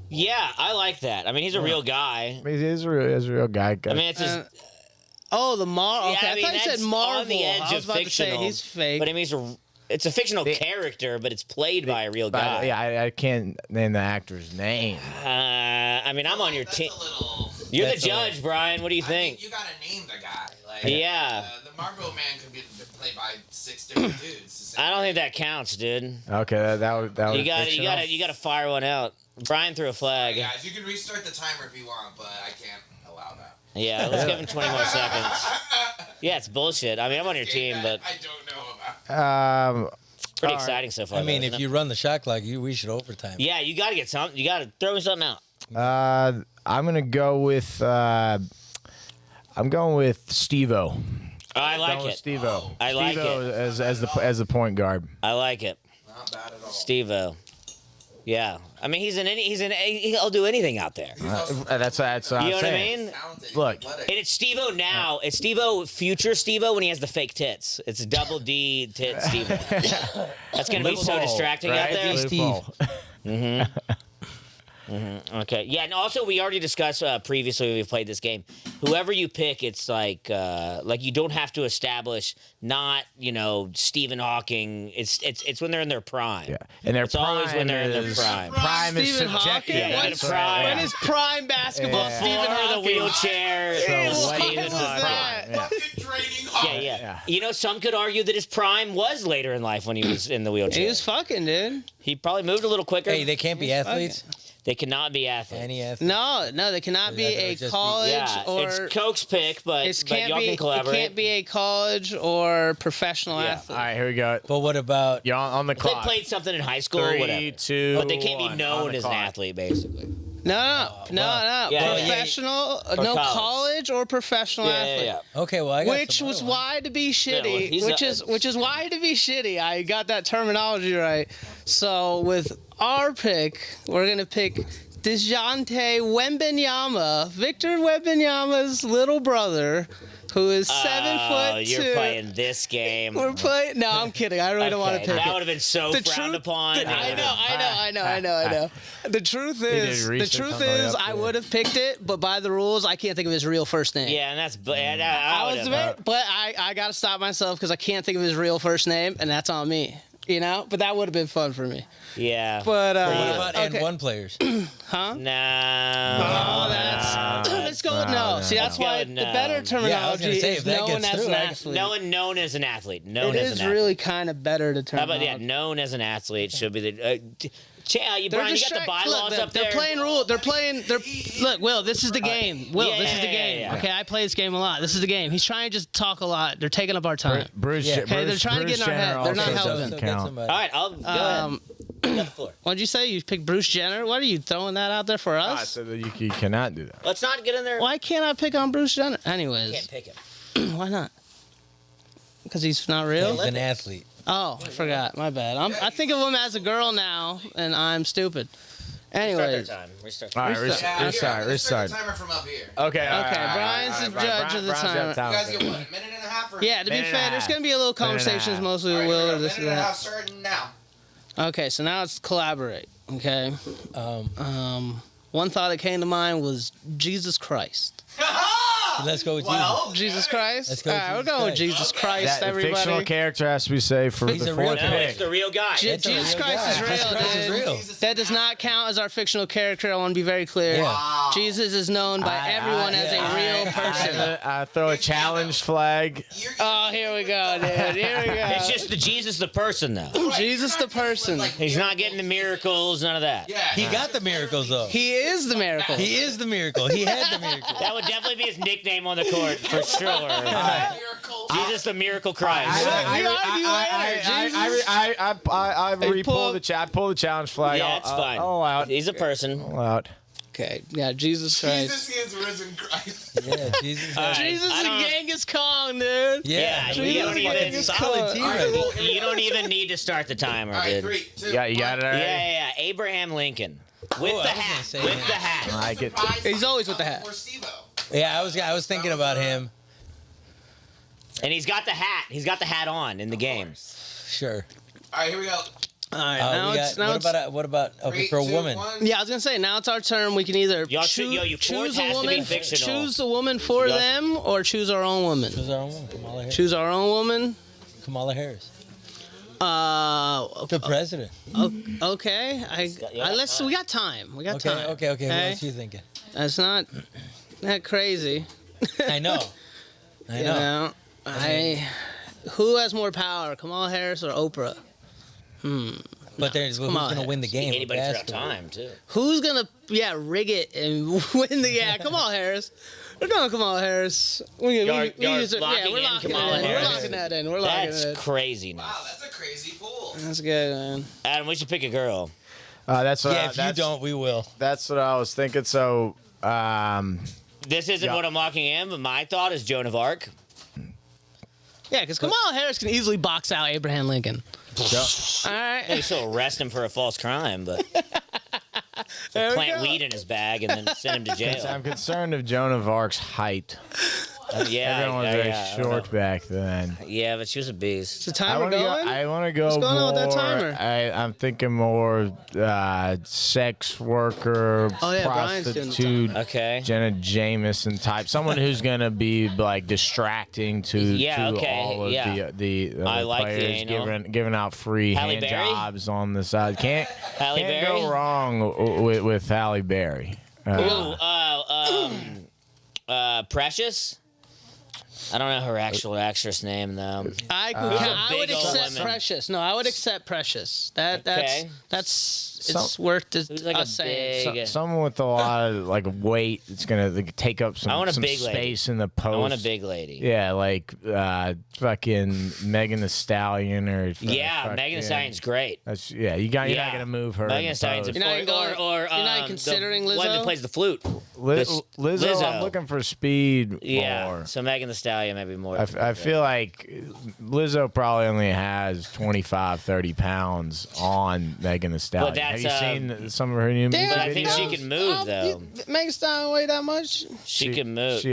S2: Yeah, I like that. I mean, he's a real guy.
S1: I mean, he's a real guy.
S2: I mean, it's just.
S3: Oh, the Marvel. Okay,
S2: Yeah, I mean,
S3: I thought you said
S2: that's
S3: Marvel.
S2: on the edge
S3: I was
S2: of
S3: about to say
S2: fictional.
S3: he's fake.
S2: But I mean, it's a fictional character, but it's played by a real guy.
S1: Yeah, I can't name the actor's name.
S2: I mean, I'm on your
S5: That's
S2: team.
S5: a little.
S2: You're the
S4: That's a
S2: judge, Brian. What do you
S5: I
S2: think?
S5: think you gotta name the guy. Like,
S2: Yeah.
S5: The Marvel Man could be played by 6 different dudes.
S2: I don't think that counts, dude.
S1: Okay, that was
S2: You got to fire one out. Brian threw a flag.
S5: Guys, you can restart the timer if you want, but I can't allow that.
S2: Yeah, let's give him 20 more seconds. Yeah, it's bullshit. I mean, I'm on your team, but
S5: I don't know about.
S2: pretty
S1: All right.
S2: exciting so far.
S4: I mean,
S2: though,
S4: if
S2: isn't
S4: you run the shot clock, we should overtime.
S2: it? Yeah, you got to get something. You got to throw me something out.
S1: I'm gonna go with. I'm going with Steve-O.
S2: I like
S1: Going with
S2: it.
S1: Steve-O.
S2: I like
S1: Steve-O
S2: it.
S1: as the point guard.
S2: I like it.
S5: Not bad at all.
S2: Steve-O. Yeah. I mean, he'll do anything out there.
S1: That's what
S2: You know
S1: I'm
S2: what I
S1: saying.
S2: mean?
S5: Talented,
S1: Look.
S5: athletic.
S2: And it's Steve-O now. It's Steve-O, future Steve-O when he has the fake tits. It's double D tit Steve-O. That's going to be so
S1: Loophole,
S2: distracting out
S1: right?
S2: there.
S1: Loophole.
S2: Okay. Yeah, and also we already discussed previously we've played this game. Whoever you pick, it's like you don't have to establish not, Stephen Hawking. It's when they're in their prime.
S1: Yeah, and their
S2: It's always when they're in their
S1: is-
S2: prime.
S1: Prime is
S3: Stephen
S1: subjective.
S3: Hawking?
S2: Yeah,
S3: When
S2: that's right.
S3: When is prime basketball
S1: Yeah.
S3: Stephen
S2: Before the
S3: Hawking?
S2: wheelchair.
S1: So
S3: what
S2: Stephen
S3: was
S2: Hawking.
S3: that?
S1: Yeah.
S5: Fucking draining
S2: Yeah,
S5: hard.
S2: yeah,
S1: Yeah.
S2: Some could argue that his prime was later in life when he was in the wheelchair.
S3: He was fucking, dude.
S2: He probably moved a little quicker.
S4: Hey, they can't be athletes.
S2: They cannot be athletes.
S4: Any athlete.
S3: No, they cannot be
S4: That would
S3: a
S4: just be-
S3: college
S2: Yeah,
S3: or
S2: it's Coke's pick, but
S3: it
S2: y'all can
S3: it
S2: collaborate.
S3: can't be a college or professional
S2: Yeah.
S3: athlete.
S1: All right, here we go.
S4: But what about?
S1: You're on the
S2: They
S1: clock.
S2: played something in high school,
S1: 3,
S2: whatever.
S1: 2,
S2: But they can't be
S1: 1, on
S2: known
S1: the
S2: as an
S1: clock.
S2: athlete, basically.
S3: No,
S2: Yeah, yeah.
S3: professional,
S2: Or
S3: no
S2: college.
S3: college or professional
S2: Yeah,
S3: athlete.
S2: yeah, yeah.
S4: Okay, well I got
S3: Which
S4: some
S3: was
S4: other ones.
S3: why to be
S2: well,
S3: shitty,
S2: he's
S3: which is why to be shitty. I got that terminology right. So with our pick, we're gonna pick DeJounte Wembenyama, Victor Wembanyama's little brother, who is 7'2".
S2: You're playing this game.
S3: We're playing. No, I'm kidding. I really don't want to pick
S2: That
S3: it.
S2: would have been so frowned upon.
S3: I know. The truth is, I would have picked it, but by the rules, I can't think of his real first name.
S2: Yeah, and that's.
S3: But I got to stop myself because I can't think of his real first name, and that's on me. You know, but that would have been fun for me.
S2: Yeah.
S3: But
S4: What about
S3: okay.
S4: N1 players?
S3: Huh?
S2: No.
S3: Oh, let's go with no. See, that's
S2: Let's go
S3: why
S2: with
S3: the
S2: no.
S3: better
S4: Yeah, I was
S3: terminology
S4: gonna say,
S3: is
S4: if that
S3: known
S4: gets
S3: as
S4: through,
S3: an
S4: I-
S3: athlete.
S2: Known as an athlete.
S3: It
S2: Known as
S3: is
S2: an athlete.
S3: really kind of better to
S2: How about
S3: terminology.
S2: known as an athlete should be the. Brian, you got the
S3: distract-
S2: bylaws
S3: look,
S2: up there.
S3: They're playing rule. They're playing. Look, Will. This is the game. Will, this is the game.
S2: yeah.
S3: Okay, I play this game a lot. This is the game. He's trying to just talk a lot. They're taking up our time.
S1: Bruce,
S4: Yeah.
S3: Okay, they're trying to get in our head. They're not
S1: Jenner also
S3: helping.
S1: doesn't count.
S2: All right, I'll go ahead. You got the floor.
S3: What'd you say? You picked Bruce Jenner? What are you throwing that out there for
S1: I
S3: us?
S1: said that you cannot do that.
S2: Let's not get in there.
S3: Why can't I pick on Bruce Jenner?
S2: Can't
S3: Anyways,
S2: pick him.
S3: why not? Because he's not real.
S4: He's an athlete.
S3: Oh, I forgot. My bad. I think of him as a girl now, and I'm stupid.
S2: Restart
S3: Anyways.
S2: their time. Restart.
S1: All right,
S3: Restart.
S1: restart.
S5: Restart the timer from up here.
S1: Okay,
S3: Brian's the judge of the
S1: Brian's got
S3: timer.
S5: You guys get what, a minute and a half? Or
S3: Yeah, to be
S1: Minute and a
S3: fair, there's
S1: half.
S3: going to be a little
S1: Minute and a
S3: conversations
S1: half.
S3: mostly
S5: All
S3: with
S5: right,
S3: Will
S5: here
S3: or
S5: we go.
S3: this or
S5: Minute and a half
S3: that.
S5: starting now.
S3: Okay, so now it's collaborate. Okay. One thought that came to mind was Jesus Christ.
S4: Let's go with
S5: Well,
S3: Jesus Christ?
S4: Let's go
S3: All
S4: with
S3: right, we're
S4: Jesus
S3: going with
S4: Christ.
S3: Jesus
S5: Okay.
S3: Christ,
S1: That fictional
S3: everybody.
S1: character has to be saved for
S4: He's
S1: the
S4: a real
S1: fourth
S2: No,
S1: pick.
S2: it's the real guy.
S4: It's a
S3: Jesus
S4: real
S3: Christ
S4: guy.
S3: is real,
S4: Jesus Christ is
S3: dude.
S4: real.
S3: That does not count as our fictional character. I want to be very clear.
S4: Yeah.
S5: Wow.
S3: Jesus is known by everyone as a real person.
S1: I throw a challenge flag.
S5: You're-
S3: Oh, here we go, dude. Here we go.
S2: It's just the Jesus the person though.
S5: Right,
S3: Jesus
S5: you're
S3: the
S5: not
S3: person.
S5: doing, like,
S2: He's not getting the miracles, none of that.
S5: Yeah.
S4: He got the miracles though.
S3: He is the miracle.
S4: He is the miracle. He had the miracle.
S2: That would definitely be his nickname on the court for sure.
S5: Miracle.
S2: Jesus the miracle Christ.
S3: We argue later,
S1: I
S3: Hey, pull-
S1: pull the challenge flag.
S2: Yeah, it's fine.
S1: I'll allow it.
S2: He's a person.
S1: I'll allow it.
S3: Okay, yeah, Jesus Christ.
S5: Jesus is risen Christ.
S4: Yeah, Jesus.
S2: All right.
S3: Jesus
S2: I don't-
S3: is Genghis Kong, dude.
S2: Yeah, you
S3: Jesus
S2: don't even.
S3: Genghis
S4: solid
S3: Kong.
S4: team
S5: All
S4: right
S5: right,
S4: there.
S5: well, here we
S2: You
S5: go.
S2: don't even need to start the timer,
S5: All right,
S2: dude.
S5: 3, 2,
S1: Yeah, you got it
S2: Yeah,
S1: already?
S2: yeah, yeah. Abraham Lincoln with
S4: Oh,
S2: the
S4: I was gonna
S2: hat.
S4: say
S2: With
S4: that.
S2: the hat.
S1: I get-
S3: He's always with the hat.
S5: Before Steve-O.
S4: Yeah, I was thinking about him.
S2: And he's got the hat. He's got the hat on in the game.
S4: Sure.
S5: All right, here we go.
S3: All right, now it's
S4: what about okay
S5: 3,
S4: for a
S5: 2,
S4: woman?
S5: 1.
S3: yeah. I was gonna say now it's our turn. We can either
S2: Y'all should- yo, your fourth
S3: choose a
S2: has to be
S3: woman,
S2: fictional.
S3: choose a woman for
S2: Y'all-
S3: them, or choose our own woman.
S4: Choose our own woman. Kamala Harris.
S3: Choose our own woman.
S4: Kamala Harris.
S3: Uh,
S4: The president.
S3: okay.
S2: yeah,
S3: Let's. We got time. We got
S4: Okay,
S3: time.
S4: okay. What else you thinking?
S3: That's not that crazy.
S4: I know. I
S3: You
S4: know.
S3: know, who has more power, Kamala Harris or Oprah?
S4: But there's who's
S3: Kamala
S4: gonna win the game?
S2: Anybody
S4: of
S2: for
S4: basketball?
S2: time too.
S3: Who's gonna rig it and win the Kamala Harris. We're going Kamala Harris. We
S2: Y'all
S3: use it.
S2: locking
S3: Yeah, we're
S2: in
S3: locking
S2: Kamala
S3: that in. We're
S2: Harris.
S3: locking that in. We're locking
S2: That's
S3: it in.
S2: craziness.
S5: Wow, that's a crazy pool.
S3: That's good, man.
S2: Adam, we should pick a girl.
S1: That's what
S4: Yeah, if you don't, we will.
S1: That's what I was thinking. So,
S2: This isn't
S1: Yeah.
S2: what I'm locking in, but my thought is Joan of Arc.
S3: Yeah, because Kamala Harris can easily box out Abraham Lincoln. All
S2: They
S3: right.
S2: still arrest him for a false crime, but
S3: There we
S2: plant
S3: go.
S2: weed in his bag and then send him to jail.
S1: I'm concerned of Joan of Arc's height.
S2: Yeah,
S1: Everyone was
S2: yeah,
S1: very
S2: yeah, I don't
S1: short
S2: know.
S1: back then.
S2: Yeah, but she was a beast.
S3: Is the timer going?
S1: I want to go
S3: What's going
S1: more.
S3: on with that timer?
S1: I'm thinking more sex worker,
S3: Oh, yeah, Brian's doing the
S1: prostitute,
S2: Okay.
S1: Jenna Jameson type. Someone who's gonna be like distracting to
S2: Yeah, okay,
S1: all of
S2: yeah.
S1: the
S2: I like the
S1: players,
S2: anal.
S1: giving out free
S2: Halle
S1: hand
S2: Berry?
S1: jobs on the side. Can't
S2: Halle
S1: can't
S2: Berry?
S1: go wrong with Halle Berry.
S2: Precious. I don't know her actual actress name though.
S3: I would
S2: big old
S3: accept
S2: women.
S3: Precious. No, I would accept Precious.
S2: Okay.
S3: That's
S1: So-
S3: it's worth
S2: Who's like a
S3: us saying.
S2: big-
S1: Someone with a lot of like weight. It's gonna like, take up
S2: I want a
S1: some
S2: big lady.
S1: space in the post.
S2: I want a big lady.
S1: Yeah, like fucking Megan Thee Stallion or
S2: Yeah,
S1: fucking-
S2: Megan Thee Stallion's great.
S1: That's you're not
S2: Yeah.
S1: gonna move her.
S2: Megan
S1: in
S2: Thee
S1: the
S2: Stallion's a
S1: post.
S3: You're not
S2: or
S3: you're not
S2: the
S3: considering
S2: one that
S3: Lizzo?
S2: plays the flute.
S1: Lizzo,
S2: Lizzo.
S1: I'm looking for speed
S2: Yeah.
S1: more.
S2: So Megan Thee Stallion. Stallion maybe more.
S1: I feel like Lizzo probably only has 25, 30 pounds on Megan Thee Stallion.
S2: that's,
S1: Have you seen some of her new music
S2: But I think she
S1: videos?
S2: can move though.
S3: Megan Thee Stallion weigh that much?
S2: She can move.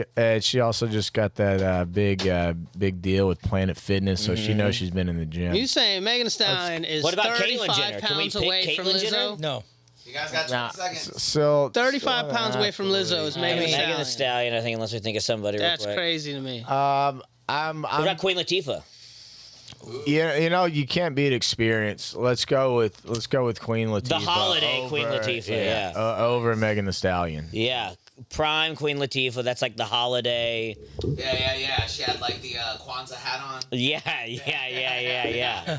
S1: She also just got that big deal with Planet Fitness, so she knows she's been in the gym.
S3: You saying Megan Thee Stallion is
S2: What about Caitlyn
S3: 35
S2: Jenner? Can we
S3: pounds
S2: pick
S3: away from
S2: Caitlyn
S3: Lizzo?
S2: Jenner?
S4: No.
S5: You guys got 20 seconds.
S1: So
S3: 35 pounds away from Lizzo is Megan Thee
S2: Megan
S3: Stallion.
S2: Thee Stallion, I think, unless we think of somebody real
S3: That's
S2: quick.
S3: crazy to me.
S1: I'm
S2: What about Queen Latifah?
S1: you know you can't beat experience. Let's go with Queen Latifah.
S2: The holiday Queen Latifah, yeah.
S1: Over Megan Thee Stallion.
S2: Yeah. Prime Queen Latifah. That's like the holiday.
S5: Yeah. She had like the Kwanzaa hat on.
S2: Yeah.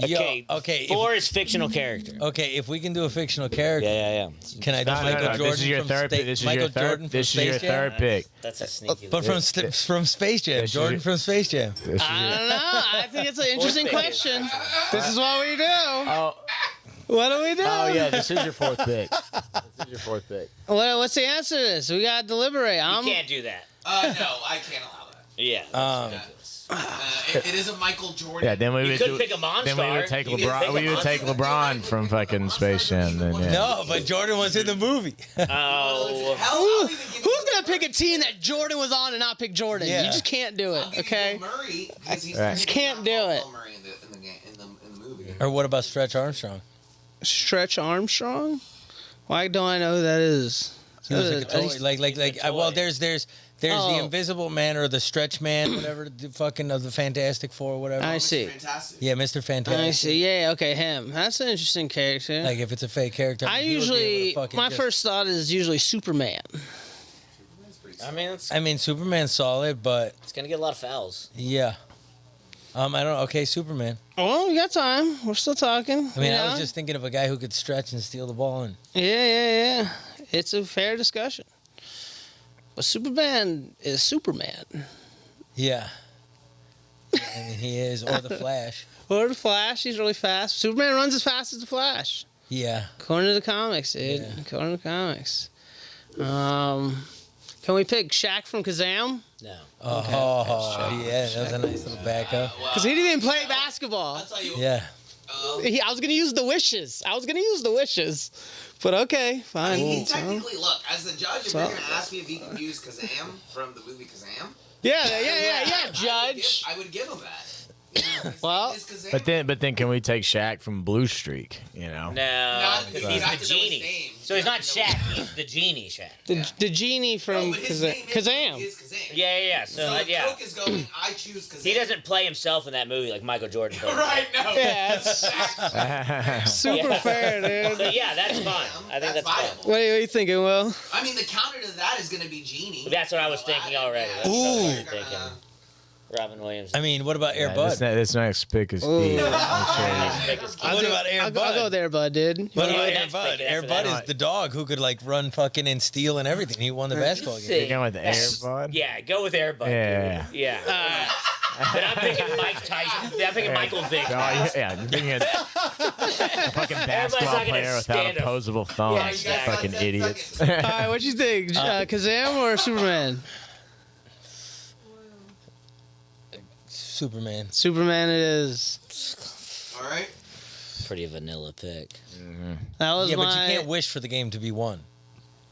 S2: Okay.
S4: Okay.
S2: 4 is fictional character.
S4: Okay, if we can do a fictional character,
S2: Yeah.
S4: can I do
S1: No,
S4: Michael Jordan
S1: This is your
S4: from
S1: third. This is
S4: Michael
S1: your
S4: Jordan
S1: third.
S4: from
S1: This is your
S4: Space Jam?
S1: third pick.
S2: That's a sneaky.
S4: But from Space Jam,
S1: This is
S4: Jordan
S1: your-
S4: from Space Jam.
S1: This is
S3: I
S1: your-
S3: don't know. I think it's an interesting
S2: pick.
S3: question. This is what we do.
S1: Oh,
S3: What do we do?
S1: oh yeah, this is your fourth pick. This is your fourth pick.
S3: What's the answer to this? We gotta deliberate.
S2: You
S3: I'm
S2: can't do that.
S5: No, I can't allow that.
S2: Yeah.
S5: It is a Michael Jordan.
S1: Yeah, then we
S2: You
S1: would
S2: could
S1: do.
S2: pick a Monster.
S1: Then we would take
S2: You could
S1: LeBron.
S2: pick a
S1: We would take
S2: Monster.
S1: LeBron from fucking Space Jam. Then yeah.
S4: No, but Jordan was in the movie.
S2: Oh.
S5: Hell, I'll even give
S3: Who's gonna pick a team that Jordan was on and not pick Jordan?
S4: Yeah.
S3: You just can't do it.
S5: I'll give
S3: Okay.
S5: you Bill Murray because he's
S1: Right.
S5: he's
S3: Can't
S5: not
S3: do
S5: Bill
S3: it.
S5: Murray in the movie.
S4: Or what about Stretch Armstrong?
S3: Stretch Armstrong. Why don't I know who that is?
S4: He was like a toy. Like well, there's the
S3: Oh.
S4: Invisible Man or the Stretch Man, whatever, the fucking of the Fantastic Four, whatever.
S3: I see.
S5: Fantastic.
S4: Yeah, Mr. Fantastic.
S3: I see. Yeah. Okay. Him. That's an interesting character.
S4: Like if it's a fake character,
S3: I
S4: he would be able to
S3: usually
S4: fucking
S3: my
S4: just-
S3: first thought is usually Superman.
S2: I mean,
S4: I mean, Superman's solid, but
S2: it's gonna get a lot of fouls.
S4: yeah. I don't know. Okay, Superman.
S3: Well, we got time. We're still talking.
S4: I mean,
S3: you
S4: I
S3: know?
S4: was just thinking of a guy who could stretch and steal the ball. And
S3: Yeah. It's a fair discussion. But Superman is Superman.
S4: yeah. I mean, he is, or the Flash.
S3: Or the Flash, he's really fast. Superman runs as fast as the Flash.
S4: Yeah.
S3: According to the comics, dude.
S4: Yeah.
S3: According to the comics. Can we pick Shaq from Kazam?
S2: No.
S4: Oh, yeah. That was a nice little backup.
S3: Because he didn't even play basketball.
S5: I'll tell you.
S4: Yeah.
S3: I was gonna use the wishes. But okay,
S5: I
S3: fine.
S5: mean, he technically, look, as the judge, if
S3: So-
S5: you're going to ask me if he can use Kazam from the movie Kazam,
S3: Yeah, Judge.
S5: I would give him that. His
S3: Well,
S5: name is Kazam.
S1: But then can we take Shaq from Blue Streak? You know.
S2: No,
S5: Not-
S2: because
S5: you
S2: he's
S5: have
S2: the
S5: to know his
S2: genie.
S5: name.
S2: So he's
S5: You
S2: not
S5: have to know
S2: Shaq. He's the genie Shaq.
S3: The genie from
S5: No, but his name is
S3: Kazam.
S5: Kazam.
S2: Yeah. So,
S5: So if
S2: yeah,
S5: Coke is going, I choose Kazam.
S2: he doesn't play himself in that movie like Michael Jordan played.
S5: Right, no.
S3: Yeah, it's super
S2: Yeah.
S3: fair,
S2: So
S3: dude.
S2: yeah, that's fine. I think that's fine.
S5: viable.
S3: What are you thinking, Will?
S5: I mean, the counter to that is going to be Genie.
S2: That's what I was thinking already. That's what I was thinking. Robin Williams.
S4: I mean, what about Air
S1: Yeah,
S4: Bud?
S1: this next pick is Steve.
S4: What about Air
S3: I'll
S4: Bud?
S3: go there, bud, dude.
S4: What
S2: Yeah,
S4: about Air
S2: next
S4: Bud?
S2: pick,
S4: Air
S2: after
S4: Bud
S2: that.
S4: is the dog who could like run fucking and steal and everything. He won the basketball game.
S1: You're going with Air Bud?
S2: Yeah, go with Air Bud.
S1: Yeah.
S2: Dude. Yeah. But I'm picking Mike Tyson. I'm picking Michael Vick.
S1: Oh, yeah, you're thinking a fucking basketball
S2: not gonna
S1: player without
S2: stand up.
S1: opposable thumbs.
S2: Yeah, exactly.
S1: Fucking idiots.
S3: All right, what you think? Kazam or Superman?
S4: Superman.
S3: Superman it is.
S5: All right.
S2: Pretty vanilla pick.
S3: That was
S4: Yeah,
S3: my.
S4: but you can't wish for the game to be won.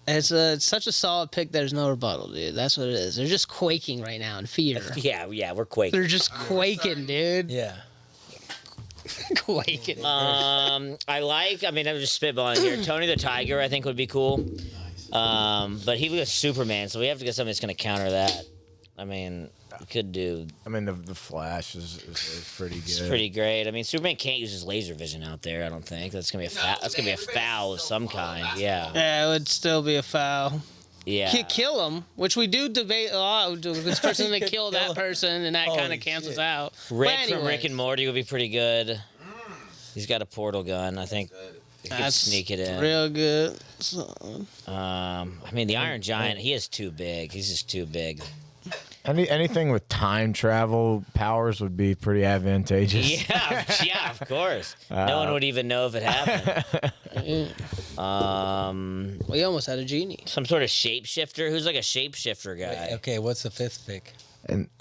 S3: It's such a solid pick. There's no rebuttal, dude. That's what it is. They're just quaking right now in fear.
S2: Yeah, we're quaking.
S3: They're just quaking, dude.
S4: Yeah.
S3: Quaking.
S2: I mean, I'm just spitballing here. Tony the Tiger, I think, would be cool. But he was Superman, so we have to get something that's going to counter that. I mean, we could do.
S1: I mean, the Flash is pretty good.
S2: It's pretty great. I mean, Superman can't use his laser vision out there. I don't think that's gonna be a that's gonna be a foul of some kind. Yeah,
S3: Yeah, it would still be a foul.
S2: yeah.
S3: Kill him, which we do debate a lot. This person to kill that
S4: him.
S3: person, and that kind
S4: Holy
S3: of cancels
S4: shit.
S3: out.
S2: Rick
S3: But
S2: from Rick
S3: anyways,
S2: and Morty would be pretty good. He's got a portal gun. I think he could
S3: that's
S2: sneak it in.
S3: real good.
S2: I mean, the Iron Giant. He is too big. He's just too big.
S1: Anything with time travel powers would be pretty advantageous.
S2: Yeah, of course. No one would even know if it happened.
S3: We almost had a genie.
S2: Some sort of shapeshifter. Who's like a shapeshifter guy?
S4: Okay, what's the fifth pick?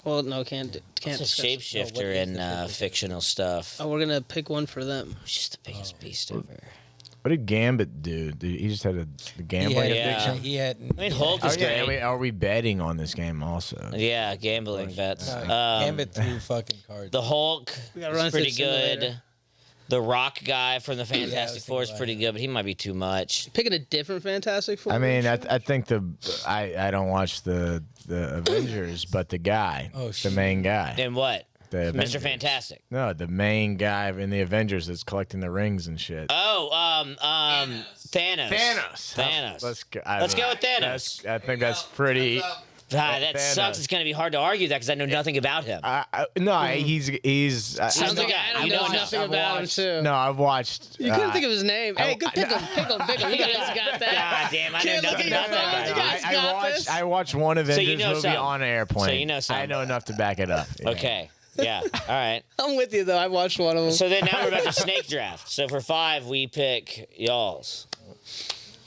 S3: Well, no, can't
S2: It's a
S3: discuss.
S2: shapeshifter in fictional stuff.
S3: Oh, we're gonna pick one for them.
S2: He's just the biggest beast ever.
S1: What did Gambit do? He just had the gambling
S2: Yeah.
S1: addiction.
S4: He had.
S2: I mean, Hulk is great.
S1: Are we betting on this game also?
S2: Yeah, gambling bets.
S4: Gambit threw fucking cards.
S2: The Hulk
S3: gotta run
S2: is
S3: through
S2: pretty
S3: the
S2: good.
S3: simulator.
S2: The Rock guy from the Fantastic
S4: was
S2: Four is
S4: thinking
S2: pretty
S4: about
S2: good, but he might be too much.
S3: Picking a different Fantastic Four.
S1: I mean,
S3: version?
S1: I think I don't watch the Avengers, but the guy,
S4: Oh,
S1: the
S4: shit.
S1: main guy,
S2: And what?
S1: the
S2: Mr.
S1: Avengers.
S2: Fantastic.
S1: No, the main guy in the Avengers that's collecting the rings and shit.
S2: Oh, Thanos.
S1: Thanos.
S2: Let's
S1: go.
S2: go with Thanos.
S1: I think that's pretty.
S2: That
S1: Thanos.
S2: sucks. It's going to be hard to argue that because I know nothing about him.
S1: He's.
S3: Sounds like I know nothing about him too.
S1: No, I've watched.
S3: You couldn't think of his name. Hey,
S1: I-
S3: good pick him. You guys got that.
S2: God damn, I know
S3: Can't look
S2: nothing
S3: at
S2: about
S3: your
S2: that
S3: phones. You
S2: guy.
S3: guys got this.
S1: I watched one Avengers
S2: you know
S1: movie
S2: something.
S1: on an airplane.
S2: So you know
S1: I
S2: something.
S1: know enough to back it up. Yeah.
S2: Okay. Yeah. All right.
S3: I'm with you though. I watched one of them.
S2: So then now we're about to snake draft. So for 5, we pick y'all's.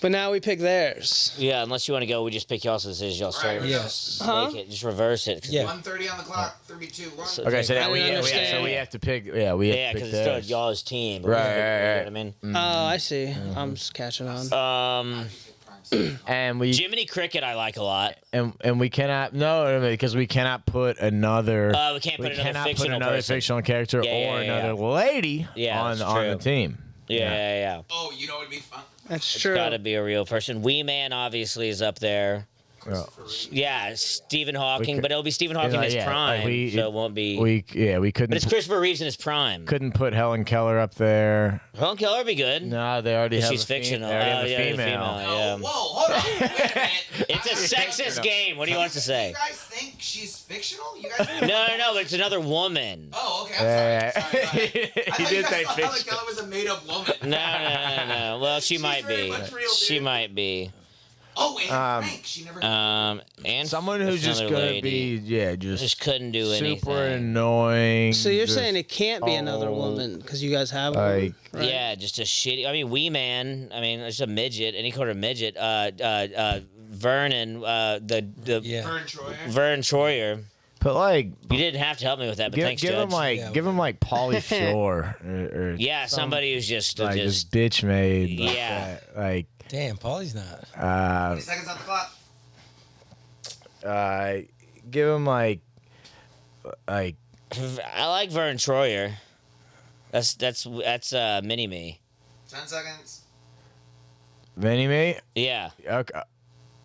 S3: But now we pick theirs.
S2: Yeah, unless you want to go, we just pick y'all's as is. Y'all start.
S5: Right.
S4: Yes.
S3: Huh?
S2: Make it, just reverse it. 'cause
S4: Yeah.
S5: 1:30 on the clock. 32. 1.
S1: Okay, so
S3: I
S1: now
S3: didn't understand.
S1: so we have to pick. Yeah, we have
S2: Yeah,
S1: to
S2: because
S1: pick
S2: it's still
S1: theirs.
S2: y'all's team.
S1: Right,
S2: You know
S1: right,
S2: what I mean?
S3: Oh, I see. I'm just catching on.
S1: And we
S2: Jiminy Cricket, I like a lot.
S1: and we cannot because we cannot put another.
S2: We can't put another
S1: cannot put
S2: fictional
S1: another
S2: person.
S1: fictional character
S2: Yeah,
S1: or
S2: yeah,
S1: another lady
S2: Yeah,
S1: on
S2: that's
S1: the
S2: true.
S1: team.
S2: Yeah.
S5: Oh, you know what would be fun?
S3: That's
S2: It's
S3: true.
S2: got to be a real person. Wee Man obviously is up there. Yeah, Stephen Hawking,
S1: could-
S2: but it'll be Stephen Hawking in his prime, so it won't be.
S1: We couldn't.
S2: But it's Christopher Reeves in his prime.
S1: couldn't put Helen Keller up there.
S2: Helen Keller would be good.
S1: No, they already have.
S2: She's
S1: a fem-
S2: fictional.
S1: They already have
S2: Oh,
S1: a
S2: yeah, the
S1: female.
S2: female.
S5: Oh,
S2: Yeah.
S5: whoa, hold on. Wait a minute.
S2: It's a sexist game. What do you want us to say?
S5: You guys think she's fictional? You guys?
S2: No, but it's another woman.
S5: Oh, okay. I'm sorry.
S1: He
S5: I thought
S1: did
S5: you guys
S1: say
S5: thought Helen
S1: fictional.
S5: Keller was a made-up woman.
S2: No. Well, she might
S5: very
S2: be.
S5: much real,
S2: She
S5: dude.
S2: might be.
S5: Oh, Anne Frank. She never.
S2: And
S1: Someone who's just
S2: another
S1: gonna
S2: lady.
S1: be
S2: Just couldn't do anything.
S1: super annoying.
S3: So you're
S1: just
S3: saying it can't be another
S1: all,
S3: woman because you guys have
S1: like-
S3: one, right?
S2: Yeah, just a shitty. I mean, Wee Man. I mean, it's a midget. Any kind of midget. Vernon.
S4: Yeah.
S5: Vern Troyer.
S2: Vern Troyer.
S1: But like,
S2: You didn't have to help me with that, but thanks,
S1: give him
S2: Judge.
S1: like Pauly Shore or
S2: Yeah, somebody who's just
S1: like just bitch made. Like
S2: Yeah.
S1: that. Like
S4: Damn, Paulie's not.
S5: 20 seconds on the clock.
S1: give him like
S2: I like Vern Troyer. That's Mini Me.
S5: 10 seconds.
S1: Vinny Me.
S2: Yeah,
S1: Okay.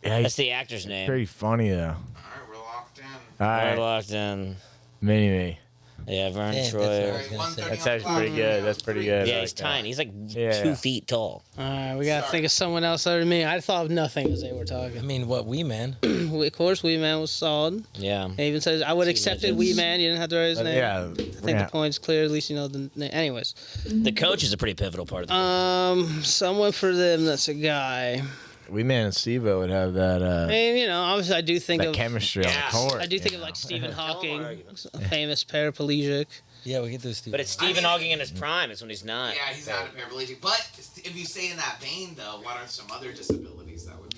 S1: Yeah,
S2: that's
S1: he's
S2: the actor's name.
S1: pretty funny though.
S5: All right, we're locked in.
S1: All
S2: We're
S1: right,
S2: locked in.
S1: Mini Me.
S2: Yeah, Vern
S4: Damn, that's
S2: Troyer.
S4: what I was
S5: All right,
S4: gonna
S5: 1:30
S4: say.
S5: on
S1: That's
S5: the
S1: actually
S5: clock.
S1: pretty good. That's pretty good.
S2: Yeah,
S1: I
S2: he's
S1: like that.
S2: tiny. He's like
S1: Yeah.
S2: 2 feet tall.
S3: All right, we gotta think of someone else other than me. I thought of nothing as they were
S4: I
S3: talking.
S4: mean, what Wee Man?
S3: Of course, Wee Man was solid.
S2: Yeah.
S3: He even says I would
S2: Two
S3: accepted
S2: midgets.
S3: Wee Man. You didn't have to write his name.
S1: Yeah,
S3: I think the point's clear. At least you know the name. Anyways,
S2: The coach is a pretty pivotal part of the
S3: someone for them that's a guy.
S1: We Man and Steve-O would have that
S3: I mean, you know, obviously I do think
S1: that
S3: of
S1: chemistry
S2: Yeah.
S1: on the court.
S3: I do think
S1: you
S3: of
S1: know?
S3: like Stephen Hawking,
S2: arguments.
S3: a famous paraplegic.
S4: Yeah, we can do Steve.
S2: But it's Stephen Hawking in his prime. It's when he's not.
S5: Yeah, he's not a paraplegic. But if you say in that vein, though, what are some other disabilities that would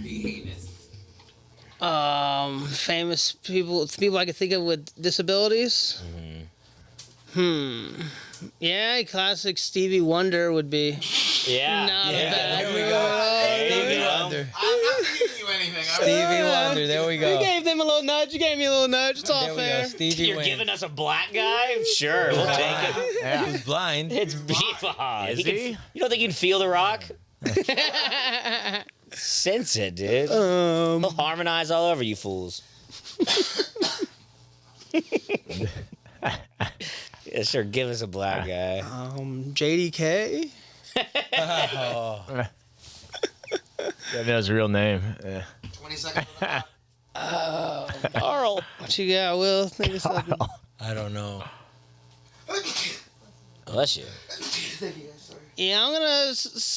S5: be heinous?
S3: Famous people I could think of with disabilities. Yeah, classic Stevie Wonder would be
S2: Yeah.
S3: not
S4: Yeah,
S3: a bad
S4: there we
S3: move
S4: go.
S3: at all.
S2: There you
S4: Stevie
S2: go.
S4: Wonder.
S5: I'm not giving you anything.
S4: Stevie Wonder. There we
S3: You
S4: go.
S3: gave them a little nudge. You gave me a little nudge. It's all
S4: There we go.
S3: fair.
S4: Stevie
S2: You're
S4: wins.
S2: giving us a black guy? Sure, we'll take it.
S1: Yeah.
S4: Who's blind?
S2: It's Beefah.
S1: Is he?
S2: You don't think he'd feel the rock? Sense it, dude. He'll harmonize all over you fools. Yeah, sure, give us a black guy.
S3: JDK.
S4: Oh,
S1: That was his real name. Yeah.
S5: 20 seconds on the clock.
S2: Carl.
S3: What you got, Will? Think of something.
S4: I don't know.
S2: Bless you.
S5: Thank you guys, sorry.
S3: Yeah, I'm gonna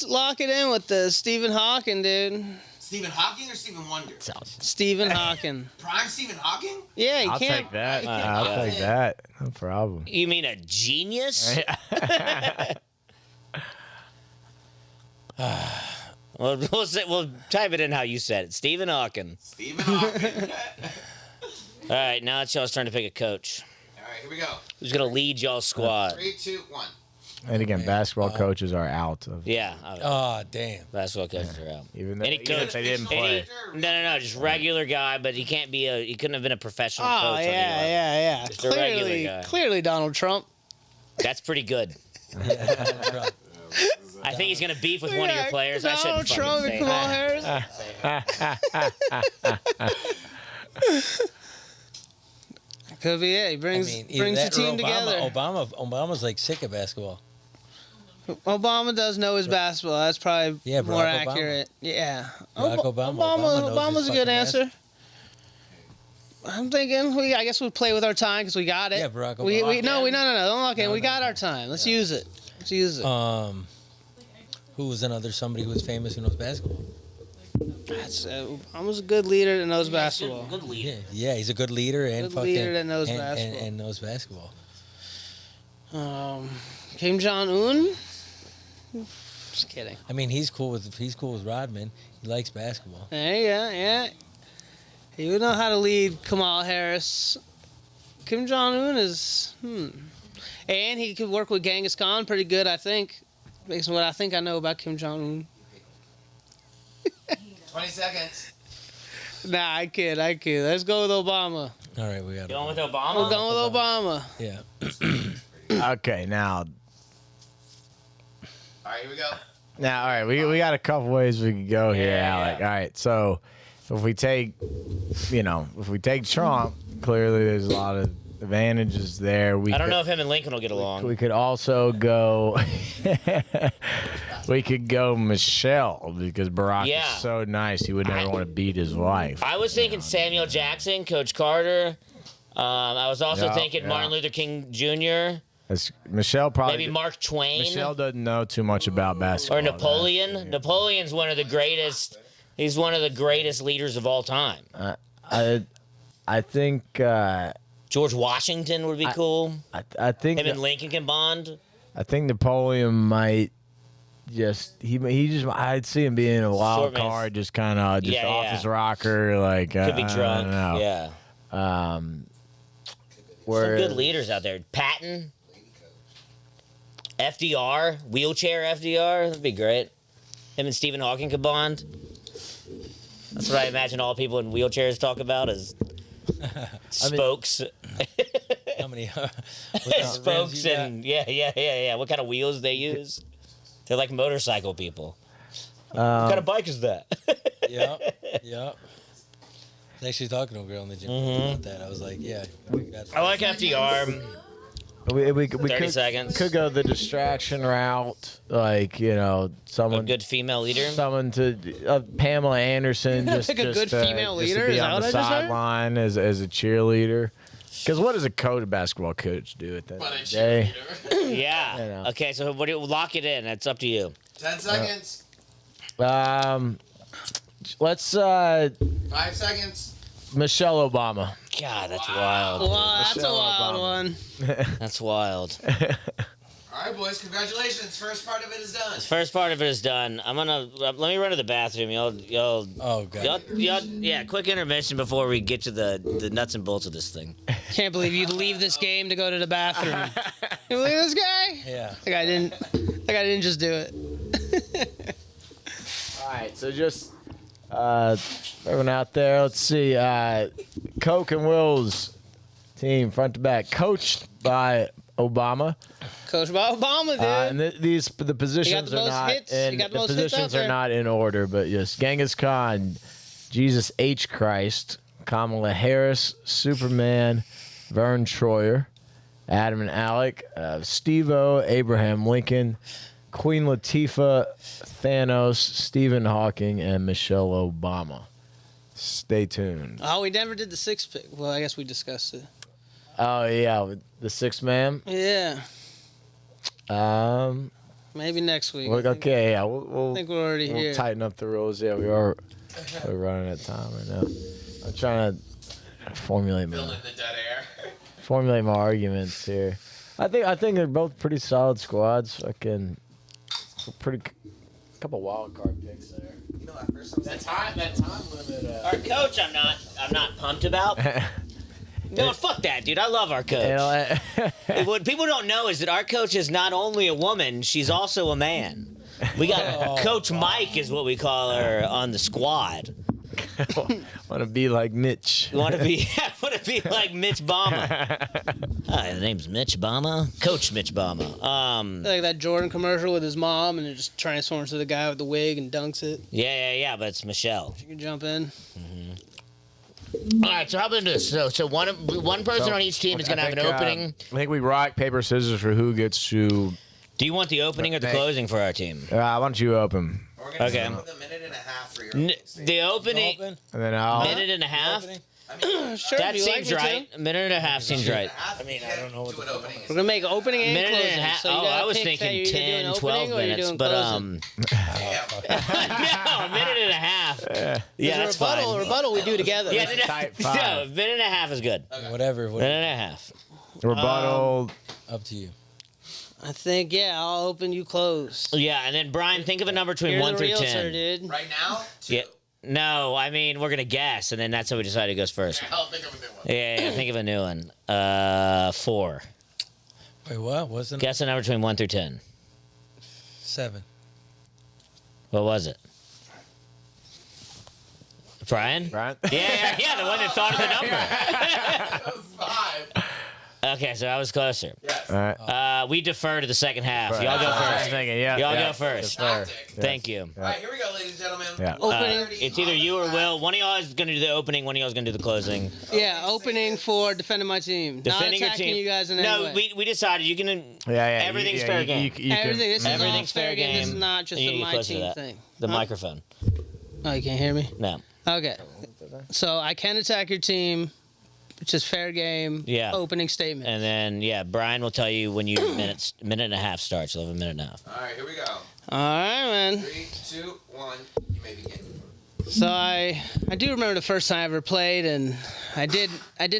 S3: lock it in with the Stephen Hawking, dude.
S5: Stephen Hawking or Stephen Wonder?
S3: Stephen Hawking.
S5: Prime Stephen Hawking?
S3: Yeah, you
S1: I'll
S3: can't.
S1: take that.
S3: you can't-
S1: I'll take that. No problem.
S2: You mean a genius? We'll type it in how you said it. Stephen Hawking.
S5: Stephen Hawking.
S2: All right, now it's y'all's turn to pick a coach.
S5: All right, here we go.
S2: Who's gonna lead y'all's squad?
S5: 3, 2, 1.
S1: And again, basketball coaches are out of.
S2: Yeah,
S4: Oh, damn.
S2: basketball coaches are out.
S1: Even,
S2: Any
S1: even if
S2: coach,
S1: they didn't play.
S2: no, just regular guy, but he can't be he couldn't have been a professional
S3: Oh
S2: coach.
S3: yeah.
S2: Just a regular guy.
S3: Clearly Donald Trump.
S2: That's pretty good. I think he's gonna beef with one of your players. I
S3: Donald
S2: shouldn't
S3: Trump
S2: fucking
S3: and
S2: say
S3: Kamala
S2: that.
S3: Harris. Could be it. He brings
S4: either
S3: the
S4: that or
S3: team together.
S4: Obama's like sick of basketball.
S3: Obama does know his basketball. That's probably
S4: Yeah,
S3: more
S4: Barack Obama.
S3: accurate. Yeah.
S4: Barack Obama. Obama knows
S3: Obama's
S4: his
S3: a good
S4: fucking
S3: answer. I'm thinking I guess we play with our time because we got it.
S4: Yeah, Barack
S3: We
S4: Obama.
S3: no, don't lock in.
S4: No,
S3: We
S4: no,
S3: got
S4: no.
S3: our time. Let's use it. Let's use it.
S4: Who was another somebody who was famous who knows basketball?
S3: Obama's a good leader that knows basketball.
S2: Good leader.
S4: Yeah, he's a good leader and
S3: Good
S4: fucking
S3: leader that knows
S4: and,
S3: basketball.
S4: and knows basketball.
S3: Kim Jong Un. Just kidding.
S4: I mean, he's cool with Rodman. He likes basketball.
S3: Yeah. He would know how to lead Kamala Harris. Kim Jong Un is and he could work with Genghis Khan pretty good, I think. Based on what I think I know about Kim Jong Un.
S5: 20 seconds.
S3: Nah, I kid. Let's go with Obama.
S4: All right, we got
S2: Going
S4: it.
S2: with Obama?
S3: We're going with Obama.
S4: Yeah.
S1: Okay, now,
S5: All right, here we go.
S1: all right, we got a couple ways we could go here,
S2: Yeah.
S1: Alec. All right, so if we take Trump, clearly there's a lot of advantages there.
S2: I don't know if him and Lincoln will get along.
S1: We could also go. We could go Michelle because Barack
S2: Yeah.
S1: is so nice. He would never want to beat his wife.
S2: I was thinking Samuel Jackson, Coach Carter. I was also
S1: Yeah,
S2: thinking
S1: yeah.
S2: Martin Luther King Jr.
S1: Michelle probably.
S2: Maybe Mark Twain.
S1: Michelle doesn't know too much about basketball.
S2: Or Napoleon. Napoleon's one of the greatest. He's one of the greatest leaders of all time.
S1: I think.
S2: George Washington would be cool.
S1: I think.
S2: Him and Lincoln can bond.
S1: I think Napoleon might. I'd see him being a wild
S2: Short man.
S1: card, just kind of
S2: Yeah,
S1: off
S2: yeah.
S1: his rocker, like
S2: Could be
S1: I
S2: drunk.
S1: don't know.
S2: Yeah. Some
S1: Where
S2: good leaders out there. Patton. FDR. Wheelchair FDR. That'd be great. Him and Stephen Hawking could bond. That's what I imagine all people in wheelchairs talk about is spokes.
S4: How many?
S2: Spokes and yeah. What kind of wheels they use? They're like motorcycle people. What kind of bike is that?
S4: Yeah. I was actually talking to a girl in the gym about that. I was like, yeah.
S2: I like FDR.
S1: we
S2: 30 seconds.
S1: could go the distraction route, like
S2: A
S1: someone
S2: good female leader.
S1: someone to Pamela Anderson. Just
S3: pick a good
S1: to-
S3: female
S1: just to
S3: leader?
S1: be
S3: Is
S1: on
S3: that
S1: the
S3: what I just heard?
S1: sideline as a cheerleader. Because what does a basketball coach do at the end
S5: But
S1: of
S5: a
S1: the day?
S5: cheerleader.
S2: Yeah.
S1: You know.
S2: Okay, so what do you lock it in? It's up to you.
S5: 10 seconds.
S1: Let's
S5: 5 seconds.
S1: Michelle Obama.
S2: God, that's wild.
S3: Wow, that's a
S1: Michelle
S3: wild
S1: Obama.
S3: one.
S2: That's wild.
S5: All right, boys. Congratulations. First part of it is done.
S2: First part of it is done. I'm gonna let me run to the bathroom. Y'all.
S4: Oh god.
S2: Yeah. Quick intermission before we get to the nuts and bolts of this thing.
S3: Can't believe you'd leave this game to go to the bathroom. You believe this guy?
S4: Yeah.
S3: That guy didn't just do it.
S1: All right, so just everyone out there, let's see. Coke and Will's team, front to back, coached by Obama.
S3: Coach Obama, dude.
S1: And the positions
S3: the
S1: are
S3: most
S1: not
S3: hits. He
S1: in
S3: got the
S1: the
S3: most hits
S1: positions
S3: out
S1: are
S3: there.
S1: not in order, but yes, Genghis Khan, Jesus H. Christ, Kamala Harris, Superman, Vern Troyer, Adam and Alec, Steve-O, Abraham Lincoln, Queen Latifah, Thanos, Stephen Hawking, and Michelle Obama. Stay tuned.
S3: Oh, we never did the six pick. Well, I guess we discussed it.
S1: Oh yeah, with the sixth man.
S3: Yeah, maybe next week.
S1: Well, okay, yeah,
S3: I
S1: we'll
S3: think we're already
S1: we'll
S3: here.
S1: tighten up the rules. Yeah, we're running out of time right now. I'm trying to formulate
S5: Fill
S1: my
S5: in the dead air.
S1: arguments here. I think they're both pretty solid squads. Fucking pretty couple wild card picks there.
S5: You know, at first I was
S1: That time limit.
S2: Our coach, I'm not pumped about. No, fuck that, dude. I love our coach. What people don't know is that our coach is not only a woman, she's also a man. We got Coach Mike is what we call her on the squad.
S1: Want to be like Mitch.
S2: Want to be like Mitch Bama. Hi, the name's Mitch Bama. Coach Mitch Bama.
S3: Like that Jordan commercial with his mom, and it just transforms to the guy with the wig and dunks it.
S2: Yeah, but it's Michelle.
S3: You can jump in.
S2: All right, so how about this? So one person on each team is going to have an opening.
S1: I think we rock, paper, scissors for who gets to.
S2: Do you want the opening or the closing for our team?
S1: Why don't you open?
S5: We're gonna
S2: Okay.
S5: start with a minute and a half for your
S2: N-
S5: opening statement.
S2: the opening,
S4: Open?
S1: And then I'll.
S2: minute and a half?
S5: I mean,
S3: Sure,
S2: That
S3: do you
S2: seems
S3: like me
S2: right.
S3: to?
S2: A minute and a half seems right.
S5: I mean, I don't know what an opening is.
S3: We're gonna make opening and
S2: Minute
S3: closing.
S2: and a half.
S3: So you
S2: Oh,
S3: gotta
S2: I was
S3: pick that
S2: thinking
S3: you're either
S2: 10,
S3: doing
S2: 12
S3: opening or you're
S2: minutes,
S3: doing
S2: but
S3: closing.
S2: no, a minute and a half. Yeah, that's
S3: rebuttal,
S2: fine.
S3: Rebuttal we do together.
S2: Yeah,
S1: Type
S2: no,
S1: five.
S2: a minute and a half is good.
S4: Whatever.
S2: Minute and a half.
S1: Rebuttal.
S4: Up to you.
S3: I think, I'll open, you close.
S2: Yeah, and then Brian, think of a number between
S3: You're
S2: 1
S3: the
S2: through
S3: realtor,
S2: 10.
S3: dude.
S5: Right now, 2.
S2: Yeah. No, I mean we're gonna guess, and then that's how we decide who goes first.
S5: I'll think of a new one.
S2: Yeah, think of a new one. 4.
S4: Wait, what? Wasn't
S2: Guess a number between 1 through 10.
S4: 7?
S2: What was it? Brian?
S1: Right?
S2: Yeah, the one that thought of the number.
S5: That was 5.
S2: Okay, so I was closer.
S5: Yes.
S1: All right.
S2: We defer to the second half.
S1: Right.
S2: Y'all go
S1: I was
S2: first.
S1: thinking, yeah.
S2: Y'all
S1: yeah.
S2: go first.
S5: Tactic.
S2: Thank you.
S5: All right, here we go, ladies and gentlemen.
S1: Yeah.
S3: Opening.
S2: It's either you or Will. One of y'all is going to do the opening. One of y'all is going to do the closing.
S3: Yeah, opening for defending my team.
S2: Defending
S3: Not
S2: your
S3: attacking
S2: team.
S3: you guys in any
S2: No,
S3: way.
S2: we decided you can.
S1: Yeah.
S2: Everything's fair game.
S1: You can,
S3: Everything. This is all
S2: Everything's
S3: fair
S2: fair
S3: game. This is
S2: game.
S3: not just
S2: You
S3: a
S2: need to get
S3: my
S2: closer to
S3: team
S2: that.
S3: thing.
S2: The
S3: Huh?
S2: microphone.
S3: Oh, you can't hear me?
S2: No.
S3: Okay. So I can attack your team. It's just fair game.
S2: Yeah.
S3: Opening statement.
S2: And then Brian will tell you when your minute and a half starts. You'll have a minute and a half.
S5: All right, here we go.
S3: All right, man.
S5: 3, 2, 1. You may begin.
S3: So I do remember the first time I ever played, and I did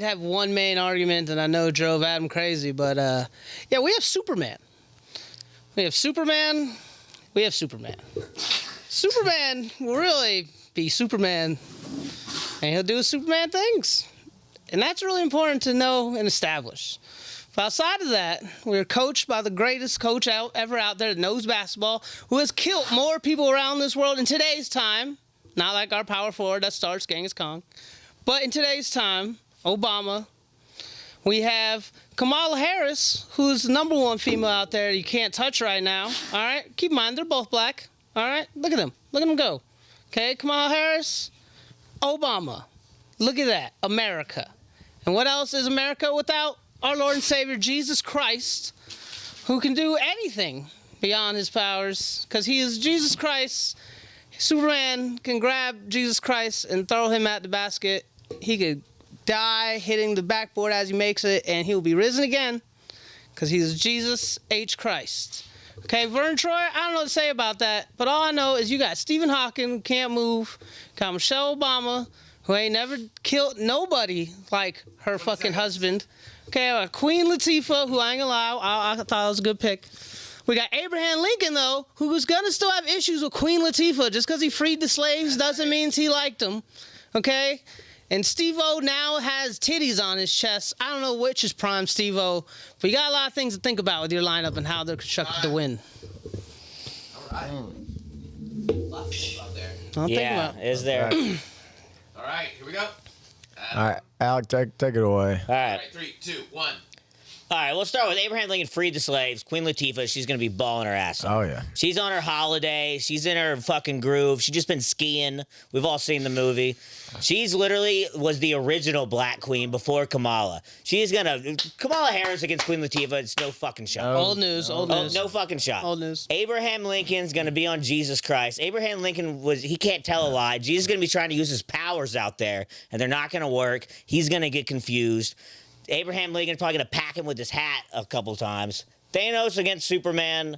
S3: have one main argument that I know drove Adam crazy, but yeah, we have Superman. We have Superman. Superman will really be Superman, and he'll do Superman things, and that's really important to know and establish. But outside of that, we're coached by the greatest coach ever out there that knows basketball, who has killed more people around this world in today's time. Not like our power forward that starts Genghis Khan. But in today's time, Obama, we have Kamala Harris, who's the number 1 female out there you can't touch right now. All right? Keep in mind, they're both black. All right? Look at them. Look at them go. Okay? Kamala Harris, Obama. Look at that. America. And what else is America without our Lord and Savior, Jesus Christ, who can do anything beyond his powers? Because he is Jesus Christ. Superman can grab Jesus Christ and throw him at the basket. He could die hitting the backboard as he makes it, and he'll be risen again because he's Jesus H. Christ. Okay, Vern Troy, I don't know what to say about that, but all I know is you got Stephen Hawking, who can't move, got Michelle Obama, who ain't never killed nobody like her fucking husband. Okay, Queen Latifah, who I ain't gonna lie, I thought it was a good pick. We got Abraham Lincoln, though, who's gonna still have issues with Queen Latifah. Just because he freed the slaves doesn't mean he liked them, okay? And Steve-O now has titties on his chest. I don't know which is prime Steve-O, but you got a lot of things to think about with your lineup and how they're constructed to win.
S5: All right. Lots to think about there.
S3: I'll think about.
S2: Is there?
S5: All right, here we go.
S1: All right, Alec, take it away.
S2: All
S5: All
S2: right.
S5: right, 3, 2, 1.
S2: All right, we'll start with Abraham Lincoln freed the slaves. Queen Latifah, she's going to be balling her ass off.
S1: Oh yeah.
S2: She's on her holiday. She's in her fucking groove. She's just been skiing. We've all seen the movie. She's literally was the original black queen before Kamala. She's gonna Kamala Harris against Queen Latifah. It's no fucking shot.
S3: Old news, old
S2: Oh,
S3: news.
S2: no fucking shot.
S3: Old news.
S2: Abraham Lincoln's gonna be on Jesus Christ. Abraham Lincoln he can't tell a lie. Jesus is gonna be trying to use his powers out there, and they're not gonna work. He's gonna get confused. Abraham Lincoln's probably gonna pack him with his hat a couple times. Thanos against Superman.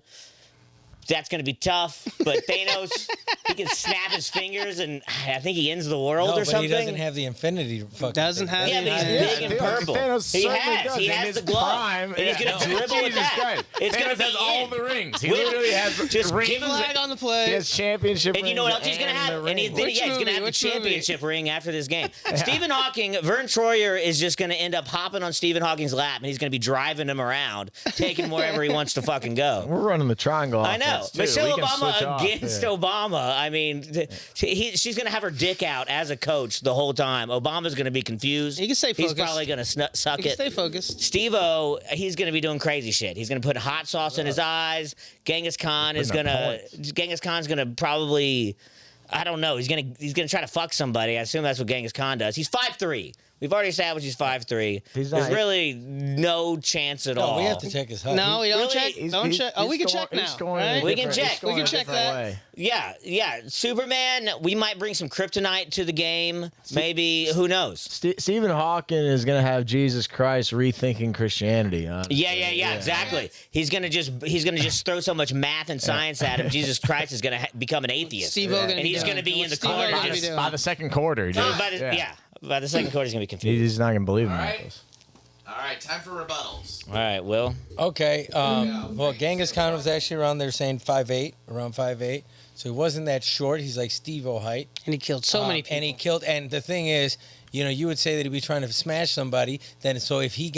S2: That's going to be tough, but Thanos, he can snap his fingers, and I think he ends the world
S4: No,
S2: or
S4: but
S2: something.
S4: he doesn't have the infinity fucking
S3: Doesn't
S4: thing.
S3: have
S2: Yeah, but he's
S3: Yeah,
S2: big and purple.
S1: Thanos
S2: He
S1: certainly
S2: has.
S1: does.
S2: He
S1: In
S2: has
S1: his
S2: the glove.
S1: prime,
S2: And he's going to dribble with
S1: Jesus
S2: that.
S1: Christ.
S2: It's going
S1: Thanos
S2: to be
S1: has all
S2: in.
S1: the rings. He
S2: Win.
S1: literally has
S2: Just
S1: rings.
S2: give him
S3: Flag on the play.
S1: He has championship
S2: And you know what else
S1: rings
S2: he's going to
S1: and
S2: have?
S1: the
S2: And he's
S1: rings.
S2: going to have the
S3: Which movie?
S2: championship ring after this game. Stephen Hawking, Vern Troyer is just going to end up hopping on Stephen Hawking's lap, and he's going to be driving him around, taking him wherever he wants to fucking go.
S1: We're running the triangle.
S2: I know.
S1: offense, too.
S2: Michelle
S1: We can
S2: Obama
S1: switch off,
S2: against
S1: yeah.
S2: Obama. I mean, she's going to have her dick out as a coach the whole time. Obama's going to be confused.
S3: He can stay
S2: He's
S3: focused.
S2: probably going to suck
S3: You can
S2: it.
S3: stay focused.
S2: Steve-O, he's going to be doing crazy shit. He's going to put hot sauce in his eyes. Genghis Khan is going
S1: Putting
S2: to
S1: up
S2: Genghis Khan's going to probably I don't know. He's going to try to fuck somebody. I assume that's what Genghis Khan does. He's 5'3". We've already established he's 5'3".
S1: He's
S2: There's
S1: not-
S2: really no chance at
S4: No,
S2: all.
S4: we have to check his height.
S3: No, we don't
S2: Really?
S3: check. Don't check. Oh, we can check now. Right?
S2: We can check.
S3: We can check that.
S2: Yeah. Superman, we might bring some kryptonite to the game. Maybe, who knows?
S1: Stephen Hawking is going to have Jesus Christ rethinking Christianity. Honestly.
S2: Yeah, exactly. He's gonna just throw so much math and science at him. Jesus Christ is gonna become an atheist,
S3: Steve-O gonna
S2: and
S3: be
S2: he's
S3: doing?
S2: gonna be in
S3: What's
S2: the
S3: Steve-O
S2: corner.
S3: gonna be
S2: just-
S3: doing?
S1: By the second quarter, dude.
S2: By the second quarter, he's gonna be confused.
S1: He's not going to believe in
S5: All
S1: that.
S5: right. All right, time for rebuttals.
S2: All right, Will.
S4: Okay. Well, Genghis Khan was actually around there saying 5'8", around 5'8". So he wasn't that short. He's like Steve-O height.
S3: And he killed so many people.
S4: And he killed. And the thing is, you would say that he'd be trying to smash somebody. Then so if he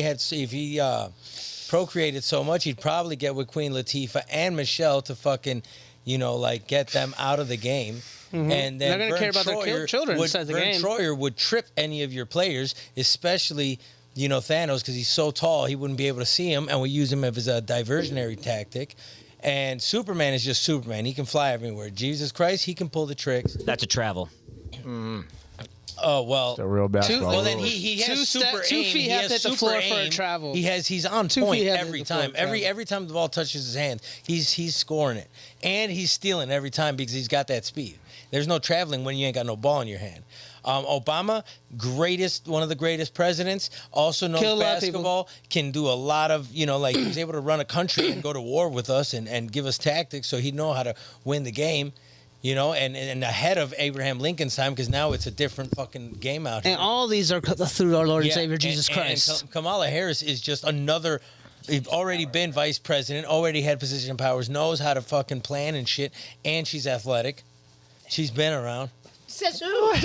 S4: procreated so much, he'd probably get with Queen Latifah and Michelle to fucking, get them out of the game. And then
S3: They're gonna
S4: Vern
S3: care about their
S4: Troyer
S3: children
S4: would,
S3: inside the
S4: Vern
S3: game.
S4: Troyer would trip any of your players, especially Thanos, because he's so tall he wouldn't be able to see him, and we use him as a diversionary tactic. And Superman is just Superman. He can fly everywhere. Jesus Christ, he can pull the tricks.
S2: That's a travel.
S4: Oh well.
S1: It's a real basketball.
S4: Well, then
S1: rule.
S4: he has super
S3: 2
S4: aim.
S3: feet
S4: He
S3: have
S4: has
S3: to hit the
S4: super
S3: floor for a
S4: aim.
S3: travel.
S4: He's on
S3: 2
S4: point
S3: feet have to
S4: every
S3: hit the floor
S4: time.
S3: for travel.
S4: Every time the ball touches his hand, he's scoring it, and he's stealing every time because he's got that speed. There's no traveling when you ain't got no ball in your hand. Obama, one of the greatest presidents, also knows
S3: Killed a lot of people.
S4: basketball, can do a lot of, he was able to run a country and go to war with us and give us tactics, so he'd know how to win the game. And ahead of Abraham Lincoln's time, because now it's a different fucking game out here.
S3: And all these are through our Lord and
S4: Yeah,
S3: Savior Jesus
S4: and
S3: Christ.
S4: Kamala Harris is just another. He's already been vice president, already had position powers, knows how to fucking plan and shit, and she's athletic. She's been around.
S2: Says who?
S5: 20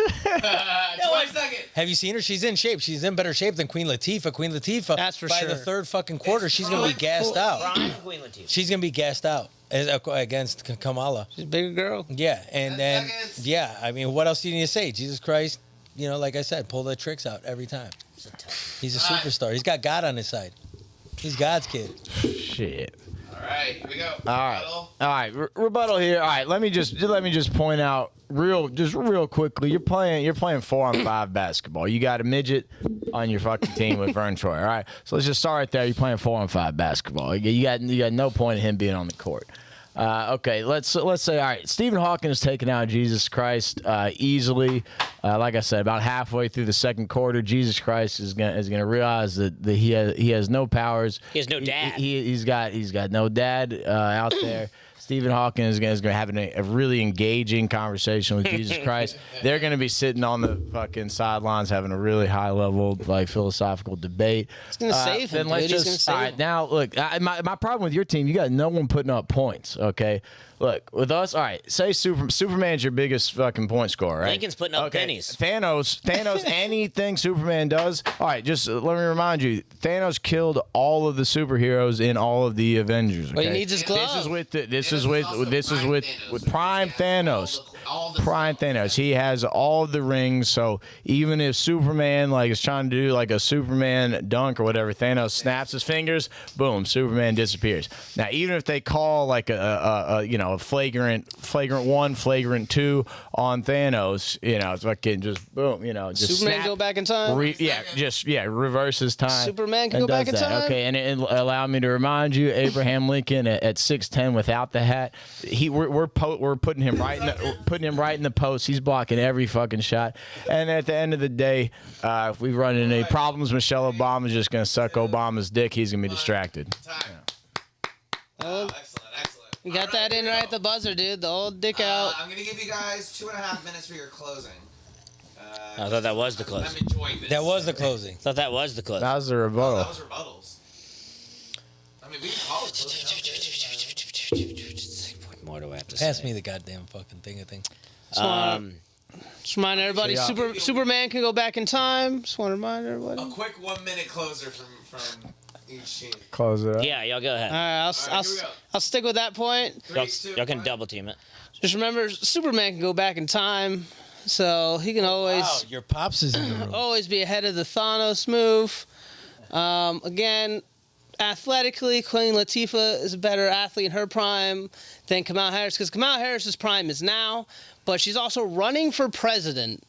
S5: seconds.
S4: Have you seen her? She's in shape. She's in better shape than Queen Latifah. Queen Latifah,
S3: That's for
S4: by
S3: sure.
S4: the third fucking quarter, she's going to be gassed out.
S2: Prime Queen Latifah.
S4: She's going to be gassed out against Kamala.
S3: She's a bigger girl.
S4: Yeah, and
S5: 10
S4: then,
S5: seconds.
S4: yeah, I mean, what else do you need to say? Jesus Christ, like I said, pull the tricks out every time. He's a superstar. He's got God on his side. He's God's kid.
S1: Shit.
S5: All right, here we go.
S1: All right. Rebuttal here. All right, let me just point out real quickly. You're playing 4-on-5 basketball. You got a midget on your fucking team with Vern Troyer. All right, so let's just start right there. You're playing 4-on-5 basketball. You got no point in him being on the court. Okay, let's say, all right, Stephen Hawking is taking out Jesus Christ easily. Like I said, about halfway through the second quarter, Jesus Christ is gonna realize that he has no powers.
S2: He has no dad.
S1: He's got no dad out there. Stephen Hawking is going to have a really engaging conversation with Jesus Christ. They're going to be sitting on the fucking sidelines having a really high level, philosophical debate.
S3: He's gonna save him,
S1: Then let's
S3: dude. He's
S1: just
S3: gonna
S1: all
S3: save
S1: right.
S3: him.
S1: Now, look, my problem with your team, you got no one putting up points. Okay, look with us. All right, say Superman's your biggest fucking point scorer, right?
S2: Lincoln's putting up pennies.
S1: Thanos, anything Superman does. All right, just let me remind you, Thanos killed all of the superheroes in all of the Avengers.
S3: But he
S1: okay?
S3: needs his glove.
S1: This is with Prime Thanos.
S5: All the
S1: Prime Thanos. He has all of the rings, so even if Superman is trying to do a Superman dunk or whatever, Thanos snaps his fingers, boom, Superman disappears. Now, even if they call a flagrant 1, flagrant 2 on Thanos, it's fucking just boom, just
S3: Superman
S1: snap,
S3: go back in time?
S1: reverses time.
S3: Superman can
S1: and
S3: go back
S1: does
S3: in
S1: that.
S3: time?
S1: Okay, and allow me to remind you, Abraham Lincoln at 6'10" without the hat, we're putting him right in the post. He's blocking every fucking shot. And at the end of the day, if we run into any problems, Michelle Obama's just gonna suck Obama's dick. He's gonna be distracted.
S5: time. Excellent.
S3: You got that in right at the buzzer, dude. The old dick out.
S5: I'm gonna give you guys 2.5 minutes for your closing.
S2: I thought that was the
S5: I'm
S2: closing.
S5: enjoying this.
S4: That was the closing.
S2: I thought that was the closing.
S1: That was the
S5: Oh,
S1: rebuttal.
S5: that was rebuttals. I mean, we can call it closing.
S2: What more do I have to
S4: Pass
S2: say?
S4: me the goddamn fucking thing. I think.
S3: Just remind everybody,
S1: So, yeah.
S3: Superman can go back in time. Just want to remind everybody.
S5: A quick 1 minute closer from each team.
S1: Close it up.
S2: Yeah, y'all go ahead.
S3: All right,
S5: All right, here we go.
S3: I'll stick with that point.
S2: Y'all,
S5: 3, 2,
S2: y'all can
S5: 1.
S2: double team it.
S3: Just remember, Superman can go back in time, so he can always
S4: Wow, your pops is in the room.
S3: always be ahead of the Thanos move. Again, athletically, Queen Latifah is a better athlete in her prime than Kamala Harris, because Kamala Harris's prime is now, but she's also running for president.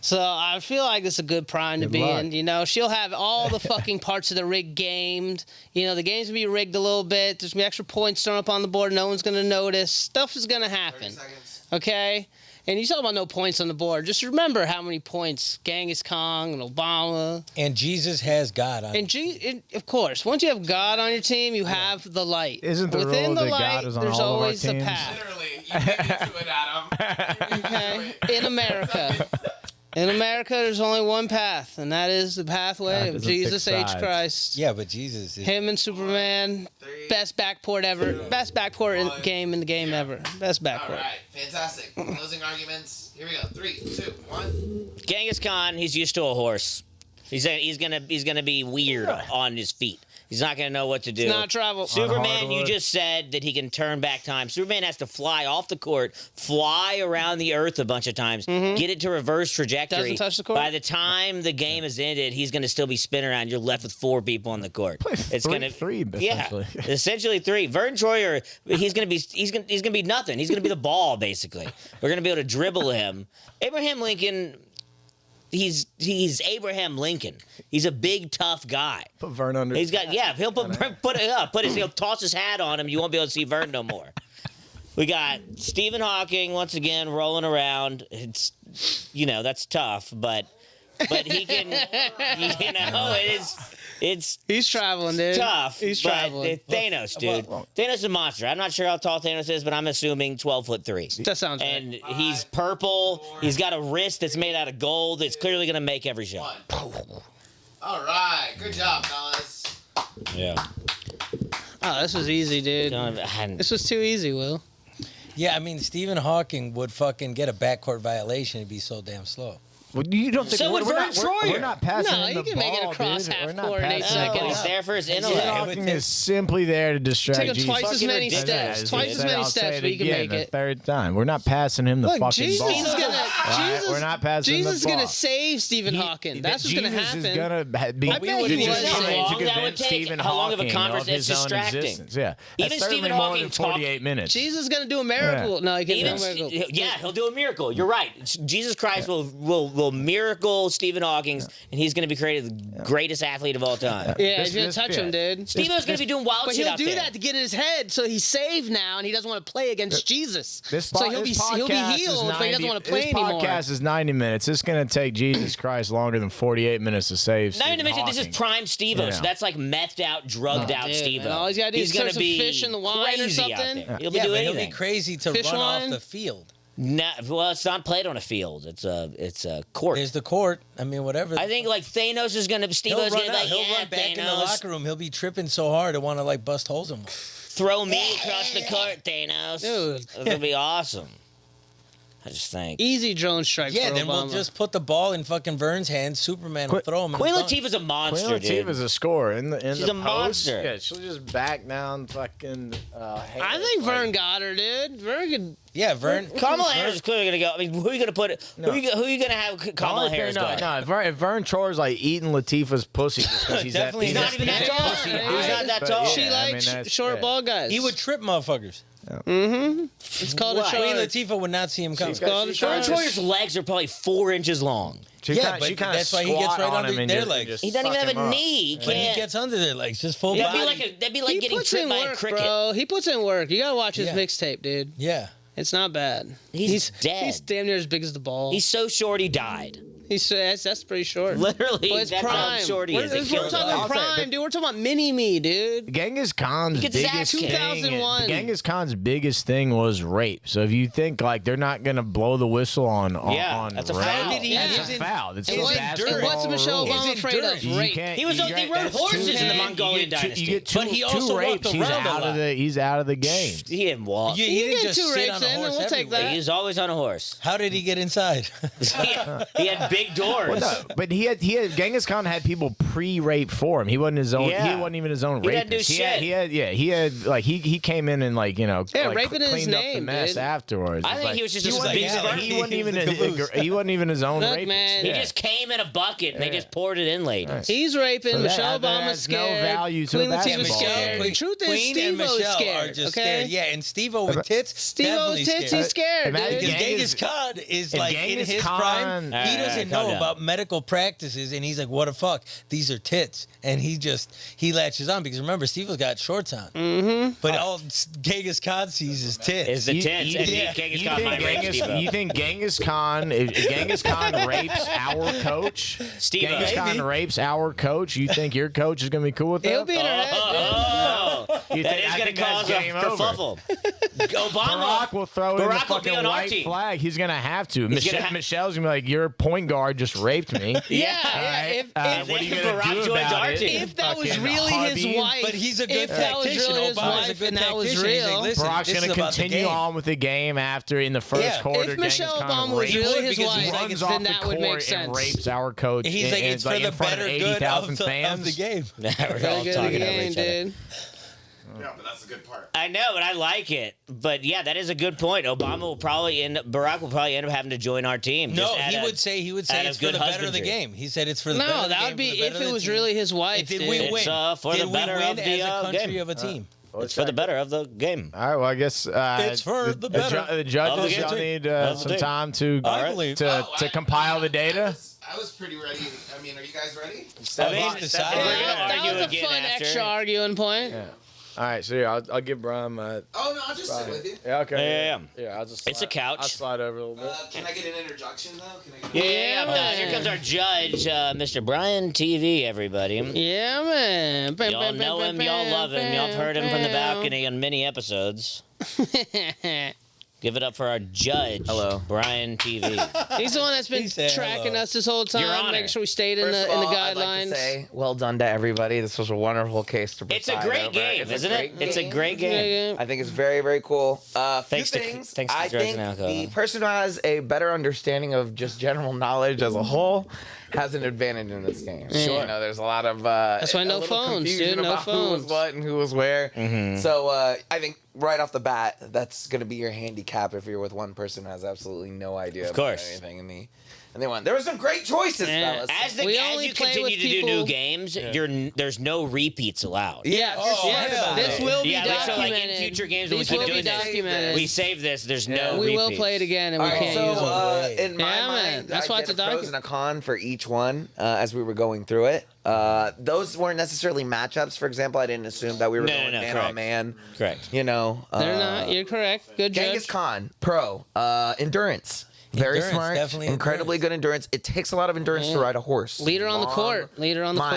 S3: So I feel like it's a good prime to
S1: Good
S3: be
S1: luck.
S3: in. You know, she'll have all the fucking parts of the rig gamed. You know, the game's gonna be rigged a little bit. There's gonna be extra points thrown up on the board. No one's gonna notice. Stuff is gonna
S5: 30
S3: happen.
S5: seconds.
S3: Okay? And you talk about no points on the board. Just remember how many points Genghis Khan and Obama
S4: And Jesus has God on.
S3: and of course, once you have God on your team, you have the light.
S1: Isn't the
S3: Within
S1: rule
S3: the
S1: that
S3: light,
S1: God is on
S3: there's
S1: all of our
S3: always a
S1: teams?
S3: path.
S5: Literally, you beat me to it, Adam. You beat me to
S3: Okay?
S5: it.
S3: In America. In America, there's only one path, and that is the pathway
S1: God
S3: of
S1: doesn't pick
S3: Jesus H.
S1: sides.
S3: Christ.
S4: Yeah, but Jesus is.
S3: Him and Superman,
S5: 3.
S3: best backport ever. Best backport game in the game ever. Best
S5: All
S3: backport.
S5: right, fantastic. Closing arguments. Here we go. 3, 2, 1.
S2: Genghis Khan, he's used to a horse. He's gonna be weird on his feet. He's not gonna know what to do.
S3: It's not travel.
S2: Superman, you
S1: hardwood.
S2: just said that he can turn back time. Superman has to fly off the court, fly around the earth a bunch of times, get it to reverse trajectory.
S3: Doesn't touch the court?
S2: By the time the game is ended, he's going to still be spinning around. You're left with 4 people on the court. It's
S1: three-
S2: going to
S1: three,
S2: yeah,
S1: essentially.
S2: essentially 3. Vern Troyer, he's going to be nothing. He's going to be the ball basically. We're going to be able to dribble him. Abraham Lincoln. He's Abraham Lincoln. He's a big tough guy.
S1: Put Vern under.
S2: He's got he'll he'll toss his hat on him. You won't be able to see Vern no more. We got Stephen Hawking once again rolling around. It's that's tough, but he can it's
S3: He's traveling, dude.
S2: tough.
S3: He's
S2: but
S3: traveling.
S2: Thanos, dude. Thanos is a monster. I'm not sure how tall Thanos is, but I'm assuming 12'3".
S3: That sounds right.
S2: And he's purple. He's got a wrist that's made out of gold. It's clearly gonna make every shot.
S5: 1. All right, good job, fellas.
S2: Yeah.
S3: Oh, this was easy, dude. This was too easy, Will.
S4: Yeah, I mean, Stephen Hawking would fucking get a backcourt violation. It'd be so damn slow.
S1: Well, you don't think
S2: So would
S1: we're
S2: Vern
S1: not, we're
S2: Troyer.
S1: not passing
S3: No,
S1: him
S3: you
S1: the
S3: can make it
S1: ball,
S3: across
S1: dude.
S3: half
S1: We're not
S3: court in 8
S1: passing him the
S3: seconds.
S2: No,
S1: ball.
S2: he's there for his
S1: Stephen
S2: intellect.
S1: Hawking is simply there to distract
S3: Take him
S1: Jesus.
S3: twice as
S2: fucking
S3: many
S2: ridiculous.
S3: steps.
S1: Yeah,
S3: Twice as many
S1: I'll say
S3: steps,
S1: it
S3: but you can
S1: again,
S3: make it.
S1: the third time. We're not passing him the
S3: Look,
S1: fucking
S3: Jesus
S1: ball.
S3: is gonna.
S1: Right,
S3: Jesus,
S1: we're not passing
S3: Jesus
S1: the ball.
S3: gonna save Stephen Hawking. That's what's gonna
S1: Jesus
S3: happen.
S1: is gonna be
S3: I bet he
S1: to
S3: was
S1: just
S3: saved.
S1: trying
S2: How long
S1: to
S2: that would
S1: convince
S2: take?
S1: Stephen
S2: How long of a
S1: Hawking
S2: conference?
S1: of
S2: It's
S1: his own
S2: distracting.
S1: existence. Yeah,
S2: Even
S1: that's certainly
S2: Stephen
S1: more
S2: Hawking
S1: than
S2: talked-
S1: 48 minutes.
S3: Jesus is gonna do a miracle. No, he can't
S2: Even
S3: do a miracle.
S2: yeah, he'll do a miracle. You're right. Jesus Christ will miracle Stephen Hawking, and he's going to be created the greatest athlete of all time.
S3: Yeah,
S1: This-
S3: he's gonna
S1: this-
S3: touch
S1: yeah.
S3: him, dude.
S2: Stephen's going to be doing wild
S3: But
S2: shit
S3: he'll
S2: out
S3: do
S2: there.
S3: that to get in his head, so he's saved now, and he doesn't want to play against Jesus.
S1: This
S3: So he'll be
S1: podcast is
S3: healed, but he doesn't want to play
S1: this
S3: anymore.
S1: podcast is 90 minutes. It's going to take Jesus Christ longer than 48 minutes to save.
S2: Not even to
S1: Stephen
S2: mention, this is
S1: Hawking.
S2: prime Steve-O,
S1: Yeah.
S2: so that's like methed out, drugged out
S3: dude,
S2: Steve-O.
S3: man, all he's gotta do
S2: He's
S3: is
S2: gonna
S3: throw some
S2: be
S3: fish in the wine or
S2: crazy out
S3: something.
S2: there. He'll be
S4: Yeah,
S2: doing
S4: but he'll
S2: anything.
S4: be crazy to
S3: Fish
S4: run
S3: line?
S4: off the field.
S2: Nah, well, it's not played on a field. It's a court.
S4: There's the court. I mean, whatever.
S2: I think like Thanos is gonna,
S4: he'll
S2: Steve-O's
S4: run
S2: gonna be
S4: out.
S2: like,
S4: He'll
S2: yeah,
S4: run back in the
S2: Thanos,
S4: locker room. He'll be tripping so hard to want to like bust holes in him.
S2: throw me across the court, Thanos.
S3: Dude.
S2: It'll be awesome. I just think.
S3: Easy drone strike.
S4: Yeah,
S3: for
S4: then
S3: Obama.
S4: we'll just put the ball in fucking Vern's hands. Superman will throw him.
S2: Queen
S4: and dunk.
S2: Latifah's a monster,
S1: Queen
S2: dude.
S1: Latifah's a scorer in the
S2: She's
S1: the
S2: a
S1: post.
S2: monster.
S1: Yeah, she'll just back down fucking.
S3: I think Vern got her, dude. Vern could.
S4: Yeah, Vern.
S2: Kamala Harris is clearly gonna go. I mean, who are you gonna put? Who are you gonna have Kamala Harris go?
S1: No, if Vern Troyer's like eating Latifah's pussy because he's
S4: Definitely
S2: He's
S4: not
S2: not even that
S3: Yeah,
S2: tall.
S3: yeah,
S2: He's not that tall.
S3: She
S1: Yeah, I
S3: likes
S1: mean, that's-
S3: short
S1: yeah.
S3: ball guys.
S4: He would trip motherfuckers.
S3: It's called a
S2: What?
S4: Queen
S3: charge.
S4: Latifah would not see him coming.
S1: She's got-
S3: called a
S1: she's
S2: Vern
S1: got-
S3: charge.
S2: Troyer's legs are probably 4 inches long.
S1: She
S4: Yeah,
S1: kinda,
S4: but
S1: she kinda
S4: that's why he gets
S1: squat
S4: right
S1: on
S4: under
S1: him and
S4: their
S1: just-
S4: legs.
S1: just
S2: He doesn't even
S1: fuck
S2: have a
S1: him up.
S2: knee. He
S4: When he
S2: can't.
S4: gets under their legs, just full
S2: That'd
S4: body.
S2: be like
S3: He
S2: getting
S3: puts
S2: tripped
S3: in
S2: by a
S3: work,
S2: cricket.
S3: bro. He puts in work. You gotta watch his
S4: Yeah.
S3: mixtape, dude.
S4: Yeah.
S3: It's not bad.
S2: He's dead.
S3: He's damn near as big as the ball.
S2: He's so short he died.
S3: That's pretty short.
S2: Literally,
S3: Well, it's
S2: that's
S3: prime.
S2: how short he is. They
S3: We're
S2: killed
S3: talking
S2: him.
S1: I'll say,
S3: prime,
S1: but-
S3: dude. We're talking about mini-me, dude.
S1: Genghis Khan's
S2: Look at Zach
S1: biggest thing.
S3: 2001.
S1: Genghis Khan's biggest thing was rape. So if you think like they're not gonna blow the whistle on
S2: Yeah,
S1: on
S2: that's a
S1: rape,
S2: foul.
S4: Did he
S1: that's
S4: use
S1: a
S4: in-
S1: foul. It's
S4: and
S1: the
S4: what's-
S1: basketball
S3: And what's Michelle
S1: rule.
S3: Obama
S4: Is
S3: afraid of?
S1: You
S3: Rape.
S1: can't-
S2: He was
S1: you
S2: on- they
S1: got-
S2: rode
S1: that's
S2: horses
S1: two-
S2: in the
S1: you
S2: Mongolian
S1: get two-
S2: dynasty.
S1: You get two,
S4: But he
S1: two
S4: also walked
S1: rapes. He's
S4: around a
S1: out
S4: lot.
S1: of the. He's out of the game.
S2: He didn't walk.
S4: He
S3: You
S4: didn't
S3: get
S4: just
S3: two
S4: sit
S3: rapes
S4: on a
S3: in, and
S4: horse
S3: we'll take
S4: everywhere.
S3: that.
S2: He's always on a horse.
S4: How did he get inside?
S2: he had big doors.
S1: No, but he had Genghis Khan had people pre-rape for him. He wasn't his own.
S2: Yeah.
S1: He wasn't even his own
S2: He
S1: rapist.
S2: didn't do shit.
S1: He had like he came in and like
S3: Yeah,
S1: like,
S3: raping in his
S1: cleaned up the
S3: name,
S1: mess
S3: dude.
S1: afterwards.
S2: I
S1: It's
S2: think
S1: like,
S2: he was just
S4: He
S2: a
S4: was
S2: big
S4: like,
S2: sperm.
S1: he wasn't
S4: he
S1: even
S4: was the caboose.
S1: he wasn't even his own
S3: Look,
S1: rapist.
S3: man.
S2: He
S1: Yeah.
S2: just came in a bucket and they just poured it in ladies.
S3: He's raping.
S1: So that-
S3: Michelle
S1: that
S3: Obama's
S1: adds no
S3: scared.
S1: value to
S3: Queen
S1: a
S3: Latifah's
S1: basketball
S3: scared.
S1: game.
S3: The truth is,
S4: Queen and
S3: Steve-O is
S4: Michelle
S3: scared.
S4: are just
S3: okay?
S4: scared. Yeah, and Steve-O with tits,
S3: Steve-O's
S4: definitely
S3: tits,
S4: scared.
S3: he's scared,
S1: Imagine
S3: dude.
S4: Because Genghis
S1: Genghis-
S4: Khan is
S1: if
S4: like in
S1: Genghis
S4: his
S1: Khan-
S4: prime. He
S2: Alright,
S4: doesn't
S2: calm
S4: know
S2: down.
S4: about medical practices, and he's like, "What the fuck? These are tits," and he latches on because remember, Steve-O's got shorts on. Mm-hmm. But all Genghis Khan sees is tits.
S2: Is the tits. And
S1: yeah.
S2: Genghis
S1: You
S2: Khan
S1: think
S2: might rape
S1: Genghis-
S2: Steve-O.
S1: You think Genghis Khan, if Genghis Khan rapes our coach,
S2: Steve-O.
S1: Genghis Khan
S4: Maybe.
S1: rapes our coach, you think your coach is going to be cool with that?
S3: He'll be in her head.
S2: Oh,
S1: You
S2: that
S1: think-
S2: is
S1: I
S2: going to
S1: think that's
S2: cause a
S1: game over.
S2: kerfuffle. Obama.
S1: Barack will throw in the
S2: Barack will be
S1: fucking
S2: on our
S1: white
S2: team.
S1: flag. He's going to have to.
S2: gonna
S1: Michelle's going to be like, your point guard just raped me.
S3: Yeah,
S1: All right,
S3: if
S1: what are you
S2: if
S1: going to
S2: Barack
S1: do
S2: joins
S1: about
S2: our
S1: it?
S2: team.
S3: if that was
S1: Fucking
S3: really his
S1: hubby?
S3: wife,
S4: But he's a good
S3: if that was
S4: tactician.
S3: really his
S4: Obama's a
S3: wife
S4: good
S3: and that was
S4: tactician. He's like,
S3: real,
S4: listen,
S1: Barack's
S4: this
S1: going
S4: is
S1: to
S4: about the
S1: continue
S4: game.
S1: on with the game after in the first
S4: Yeah.
S1: quarter.
S3: If Michelle
S1: Genghis Khan
S3: Obama was
S1: rapes-
S3: really his
S4: because he's
S3: wife,
S4: like,
S1: runs
S3: then
S1: off the
S3: that would make
S1: court and
S3: sense.
S1: rapes our coach.
S4: He's like,
S1: and
S4: it's for the
S1: in front
S4: better
S1: of
S4: good
S1: 80,000
S4: of the
S1: fans.
S4: game.
S2: We're all
S3: Very good
S2: talking
S3: at the
S2: over
S3: game,
S2: each other.
S3: dude.
S5: Yeah, but that's the good part.
S2: I know, but I like it. But yeah, that is a good point. Barack will probably end up having to join our team.
S4: No,
S2: just
S4: he
S2: out
S4: would
S2: of-
S4: say
S2: out of
S4: it's for
S2: good
S4: the better of the
S2: husbandry.
S4: game. He said it's for the better of
S3: No,
S4: the
S3: that
S4: game,
S3: would be
S4: for the
S3: if
S4: better
S3: it
S4: of
S3: was
S4: the team.
S3: really his wife.
S4: Did
S3: dude.
S4: we
S2: It's,
S4: win?
S2: for
S4: Did
S2: the
S4: we
S2: better
S4: win
S2: of the,
S4: as a country
S2: game.
S4: of a team?
S2: It's for the better of the game.
S1: All right. Well, I guess
S4: It's for the better
S1: the
S2: of
S1: judges.
S2: the
S1: Y'all
S2: game.
S1: need
S2: Of the
S1: some
S2: game.
S1: time to
S4: I believe.
S1: to compile the data.
S5: I was pretty ready. I mean, are you guys ready?
S2: I mean,
S4: He's decided.
S2: we're
S3: Yeah,
S2: gonna
S3: that
S2: argue
S3: was a
S2: again
S3: fun
S2: after.
S3: extra arguing point.
S1: All right. So yeah, I'll give Brian my.
S5: Oh no, I'll just sit with you.
S1: Yeah. Okay.
S2: Yeah.
S1: I'll just.
S2: It's a couch.
S1: I'll slide over a little bit.
S5: Can I get an introduction though? Can I get
S2: Yeah,
S3: man.
S2: here comes our judge, Mr. Brian TV, everybody.
S3: Yeah, man.
S2: Y'all know him, y'all love him, y'all have heard him from the balcony on many episodes. Give it up for our judge,
S6: Hello.
S2: Brian TV.
S3: He's the one that's been
S4: He said
S3: tracking
S4: hello.
S3: us this whole
S2: Your
S3: time,
S2: Honor.
S3: making sure we stayed in
S6: First
S3: the
S6: of
S3: in the
S6: all, I'd
S3: guidelines.
S6: like to say, well done to everybody. This was a wonderful case to
S2: It's a
S6: preside
S2: great
S6: over.
S2: game,
S6: It's a
S2: isn't it?
S6: great
S2: It's a
S6: game.
S2: great game.
S6: I think it's very, very cool.
S2: Thanks
S6: Few
S2: to-
S6: things.
S2: thanks to
S6: I
S2: drugs
S6: think
S2: and alcohol.
S6: the person who has a better understanding of just general knowledge as a whole has an advantage in this game.
S3: Sure.
S6: You know, there's a lot of
S3: That's why
S6: a
S3: no
S6: little
S3: phones,
S6: confusion
S3: dude, no
S6: about who was
S3: phones.
S6: what and who was where.
S2: Mm-hmm.
S6: So I think right off the bat, that's going to be your handicap if you're with one person who has absolutely no idea about
S2: course.
S6: anything and they won. There were some great choices,
S3: Yeah.
S6: fellas.
S2: As
S3: We
S2: as
S3: only
S2: you
S3: play
S2: continue
S3: with
S2: to do
S3: people-
S2: new games, there's no repeats allowed.
S3: Yes,
S4: Oh,
S3: yes.
S4: yeah.
S3: This will be
S2: Yeah, like, so, like, in
S3: documented.
S2: future games when we
S3: These
S2: keep
S3: will be
S2: doing this,
S3: documented.
S2: We save this. There's no
S3: we will
S2: repeats.
S3: play it again, and
S6: All
S3: we
S6: right,
S3: can't
S6: so
S3: use them.
S6: in my
S3: Yeah, man.
S6: mind,
S3: That's
S6: I
S3: why
S6: did
S3: it's a
S6: a pros and a con for each one as we were going through it. Those weren't necessarily matchups. For example, I didn't assume that we were going man
S2: correct.
S6: on man.
S2: Correct.
S6: You know,
S3: They're not. You're correct. Good
S6: Genghis
S3: judge.
S6: Khan, pro, endurance. Very
S4: Endurance,
S6: smart,
S4: definitely
S6: incredibly good endurance. It takes a lot of endurance to ride a horse.
S3: Leader on the
S6: Long
S3: court. Leader on the court.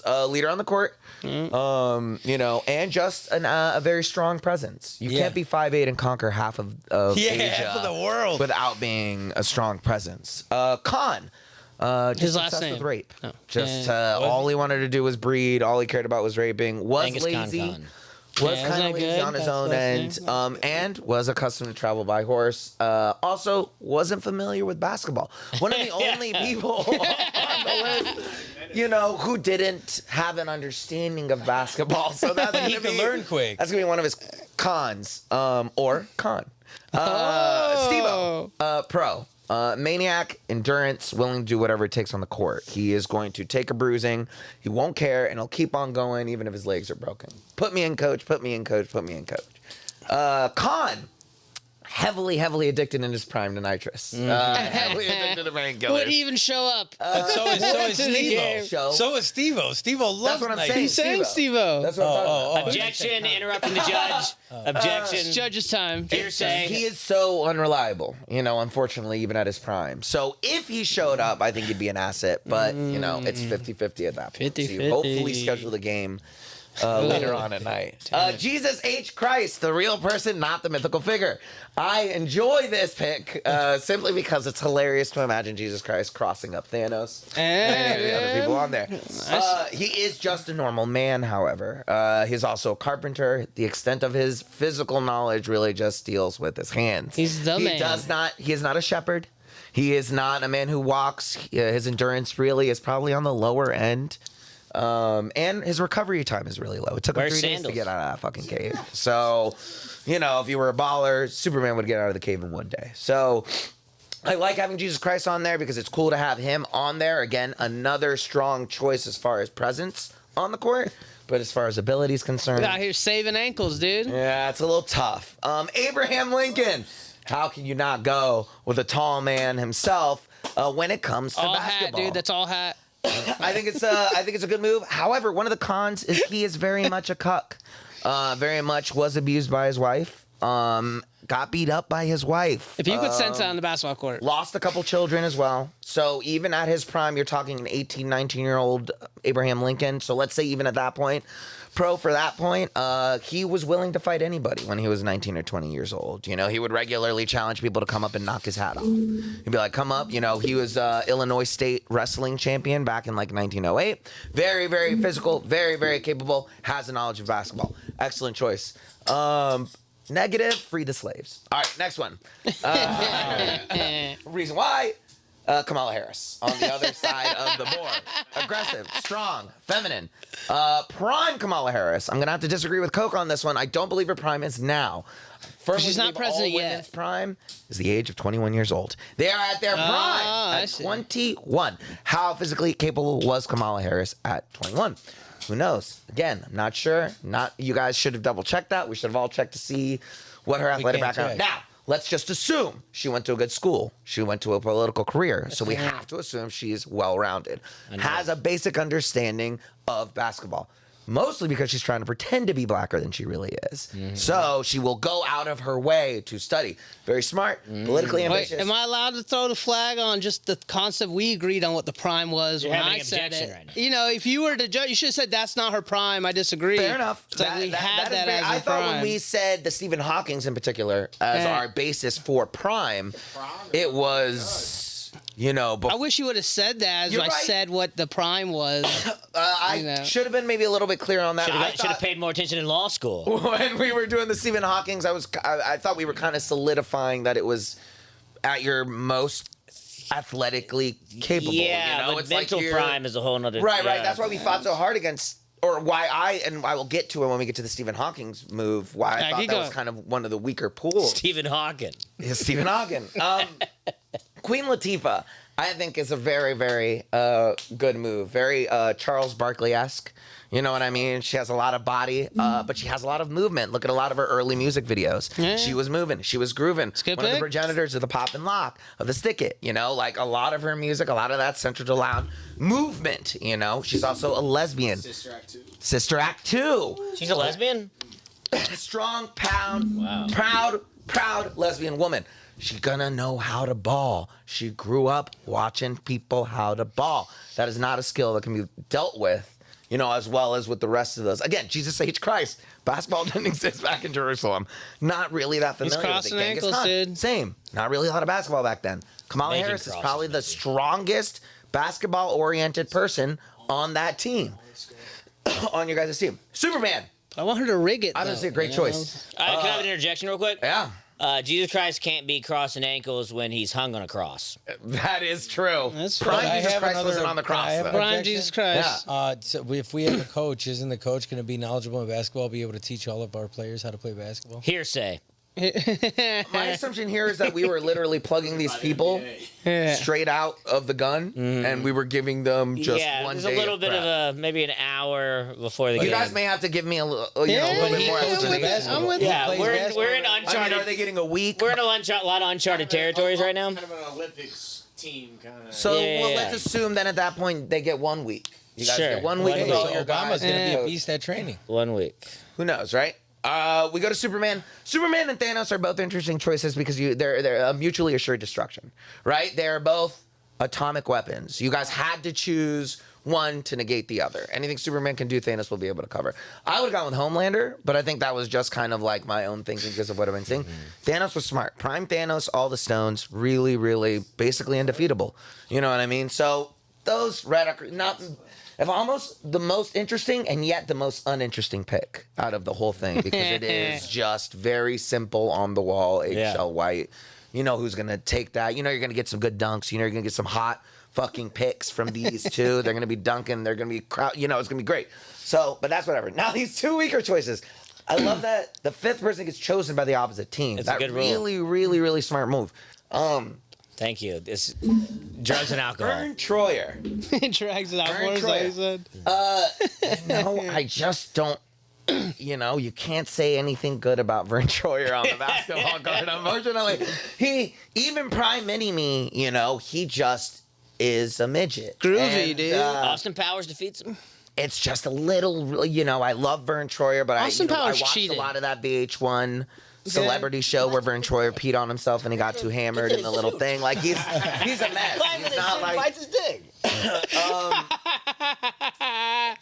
S6: miles. Leader on the court. You know, and just a very strong presence. You
S4: Yeah.
S6: can't be 5'8" and conquer half of
S4: Yeah,
S6: Asia
S4: half of the world.
S6: without being a strong presence. Khan. Just
S3: His last
S6: obsessed
S3: name.
S6: with rape.
S3: Oh.
S6: Just
S3: Yeah.
S6: all he wanted to do was breed. All he cared about was raping. Was
S2: Genghis
S6: lazy.
S2: Khan.
S6: Was
S3: Yeah,
S6: kind
S3: isn't
S6: of
S3: that
S6: lazy
S3: good?
S6: on his
S3: That's
S6: own
S3: the
S6: end,
S3: last
S6: and was accustomed to travel by horse. Also, wasn't familiar with basketball. One of the only people on the list, you know, who didn't have an understanding of basketball. So that's
S4: He
S6: gonna
S4: could
S6: be
S4: learn quick.
S6: That's gonna be one of his cons, or con.
S3: Oh.
S6: Steve-O, pro. Maniac, endurance, willing to do whatever it takes on the court. He is going to take a bruising. He won't care, and he'll keep on going even if his legs are broken. Put me in, coach. Put me in, coach. Put me in, coach. Con. heavily addicted in his prime to nitrous. Heavily addicted to painkillers.
S3: Would even show up.
S4: So is
S3: to the game.
S4: Steve-O. So is Steve-O. Steve-O loves
S6: That's what I'm
S4: nitrous.
S6: saying.
S3: He's saying Steve-O.
S6: That's what I'm talking about.
S2: Objection, interrupting the judge. Objection.
S3: Judge's time.
S2: Hearsay.
S6: He is so unreliable, unfortunately, even at his prime. So if he showed up, I think he'd be an asset. But, it's 50-50 at that point. So you
S3: 50-50.
S6: hopefully schedule the game later on at night. Jesus H. Christ, the real person, not the mythical figure. I enjoy this pick simply because it's hilarious to imagine Jesus Christ crossing up Thanos and any of the other people on there. He is just a normal man, however. He's also a carpenter. The extent of his physical knowledge really just deals with his hands.
S3: He's the man.
S6: He is not a shepherd. He is not a man who walks. His endurance really is probably on the lower end. And his recovery time is really low. It took him 3 days to get out of that fucking cave. So, if you were a baller, Superman would get out of the cave in 1 day. So, I like having Jesus Christ on there because it's cool to have him on there. Again, another strong choice as far as presence on the court. But as far as ability is concerned,
S3: Out here saving ankles, dude.
S6: yeah, it's a little tough. Abraham Lincoln. How can you not go with a tall man himself when it comes to
S3: All
S6: basketball?
S3: hat, dude. That's all hat.
S6: I think it's a good move. However, one of the cons is he is very much a cuck. Very much was abused by his wife. Got beat up by his wife.
S3: If you could sense that on the basketball court.
S6: Lost a couple children as well. So even at his prime, you're talking an 18, 19-year-old Abraham Lincoln. So let's say even at that point, for that point, he was willing to fight anybody when he was 19 or 20 years old. He would regularly challenge people to come up and knock his hat off. He'd be like, come up. He was Illinois State wrestling champion back in 1908. Very, very physical, very, very capable, has a knowledge of basketball. Excellent choice. Negative, free the slaves. All right, next one. Reason why? Kamala Harris on the other side of the board. Aggressive, strong, feminine. Prime Kamala Harris. I'm going to have to disagree with Coke on this one. I don't believe her prime is now. Firmly
S3: She's not
S6: believe all
S3: president yet.
S6: women's prime is the age of 21 years old. They are at their prime
S3: I
S6: at
S3: see.
S6: 21. How physically capable was Kamala Harris at 21? Who knows? Again, I'm not sure. You guys should have double checked that. We should have all checked to see what her athletic
S4: can't
S6: background.
S4: check.
S6: Now, let's just assume she went to a good school. She went to a political career. So we have to assume she's well-rounded. Has a basic understanding of basketball. Mostly because she's trying to pretend to be blacker than she really is. So she will go out of her way to study. Very smart, politically
S3: Wait,
S6: ambitious.
S3: am I allowed to throw the flag on just the concept we agreed on what the prime was
S2: You're
S3: when
S2: having
S3: I
S2: an
S3: said
S2: objection
S3: it?
S2: right now.
S3: If you were to judge, you should have said that's not her prime. I disagree.
S6: Fair enough.
S3: It's like we had
S6: is
S3: that
S6: fair.
S3: as
S6: I
S3: a
S6: thought
S3: prime.
S6: when we said the Stephen Hawking's in particular as
S3: Yeah.
S6: our basis for prime, it was,
S3: I wish you would have said that as
S6: You're
S3: I
S6: right.
S3: said what the prime was.
S6: I should have been maybe a little bit clear on that.
S2: Should
S6: I
S2: have
S6: thought-
S2: paid more attention in law school.
S6: when we were doing the Stephen Hawking's, I thought we were kind of solidifying that it was at your most athletically capable.
S2: Yeah, but
S6: It's
S2: mental
S6: you're-
S2: prime is a whole nother.
S6: Right.
S2: yeah.
S6: That's why we fought so hard against, or why I will get to it when we get to the Stephen Hawking's move. Why I
S3: Yeah,
S6: thought
S3: keep
S6: that was
S3: going.
S6: kind of one of the weaker pools.
S2: Stephen Hawking.
S6: Is Stephen Hawking. Queen Latifah, I think, is a very, very good move. Very Charles Barkley-esque. You know what I mean? She has a lot of body, but she has a lot of movement. Look at a lot of her early music videos.
S3: Yeah.
S6: She was moving. She was grooving.
S3: good
S6: One of the
S3: pick.
S6: progenitors of the pop and lock, of the stick it. Like a lot of her music, a lot of that centered around movement. She's also a lesbian. Sister Act 2.
S2: She's a lesbian.
S6: Strong, proud lesbian woman. She's gonna know how to ball. She grew up watching people how to ball. That is not a skill that can be dealt with, as well as with the rest of those. Again, Jesus H. Christ. Basketball didn't exist back in Jerusalem. Not really that familiar with it.
S3: crossing
S6: Genghis
S3: ankles,
S6: Khan,
S3: dude.
S6: Same. Not really a lot of basketball back then. Kamala
S2: Making
S6: Harris is
S2: crosses,
S6: probably the
S2: maybe.
S6: strongest basketball-oriented person on that team. On your guys' team. Superman.
S3: I want her to rig it.
S6: Obviously a
S3: though,
S6: great
S3: you know?
S6: choice.
S2: Can I have an interjection real quick?
S6: Yeah.
S2: Jesus Christ can't be crossing ankles when he's hung on a cross.
S6: That is true.
S3: That's
S6: Prime
S3: fine.
S6: Jesus Christ wasn't on the
S4: can I
S6: cross,
S4: have
S6: though.
S4: an
S3: Prime
S4: objection?
S3: Jesus Christ.
S4: So if we have a coach, isn't the coach going to be knowledgeable in basketball, be able to teach all of our players how to play basketball?
S2: Hearsay.
S6: My assumption here is that we were literally plugging these people straight out of the gun, and we were giving them just one
S2: there's
S6: day
S2: a little
S6: of
S2: bit
S6: prep.
S2: of maybe an hour before the game.
S6: You guys may have to give me a little,
S4: but
S6: little bit more
S4: he plays
S6: explanation.
S4: basketball.
S3: I'm with
S4: He
S2: Yeah,
S4: plays
S2: we're
S4: basketball.
S2: in
S6: I mean,
S2: uncharted.
S6: are they getting a week?
S2: We're in a lot of uncharted territories right now.
S1: Kind of an Olympics team, kind of.
S6: So
S2: Yeah.
S6: let's assume then at that point they get 1 week. You guys
S2: Sure.
S6: get 1 week.
S2: One
S6: with
S2: week.
S6: all
S4: So
S6: your guys.
S4: Obama's gonna be a
S6: So
S4: beast at training.
S2: 1 week.
S6: who knows, right? We go to Superman. Superman and Thanos are both interesting choices because they're a mutually assured destruction, right? They're both atomic weapons. You guys had to choose one to negate the other. Anything Superman can do, Thanos will be able to cover. I would have gone with Homelander, but I think that was just kind of like my own thinking because of what I've been seeing. Thanos was smart. Prime Thanos, all the stones, really, really, basically undefeatable. You know what I mean? So those if almost the most interesting and yet the most uninteresting pick out of the whole thing because it is just very simple on the wall, eggshell white. You know who's gonna take that. You know you're gonna get some good dunks. You know you're gonna get some hot fucking picks from these two. They're gonna be dunking. They're gonna be crowd. You know it's gonna be great. So, but that's whatever. Now these 2 weaker choices. I love that the fifth person gets chosen by the opposite team.
S2: It's a
S6: that
S2: good rule.
S6: really, really, really smart move.
S2: Thank you. This drugs and alcohol.
S6: Vern Troyer.
S3: Drags it out
S6: Vern
S3: more, is that what he said?
S6: No, I just don't. You know, you can't say anything good about Vern Troyer on the basketball court. Unfortunately, even Prime Mini Me, you know, he just is a midget.
S3: Groovy, dude.
S2: Austin Powers defeats him.
S6: It's just a little, you know, I love Vern Troyer, but
S3: Austin
S6: I
S3: Powers
S6: watched
S3: cheated.
S6: a lot of that VH1 celebrity show where Vern Troyer peed on himself and he got too hammered in the little thing. Like he's a mess. He's not like
S2: his dick.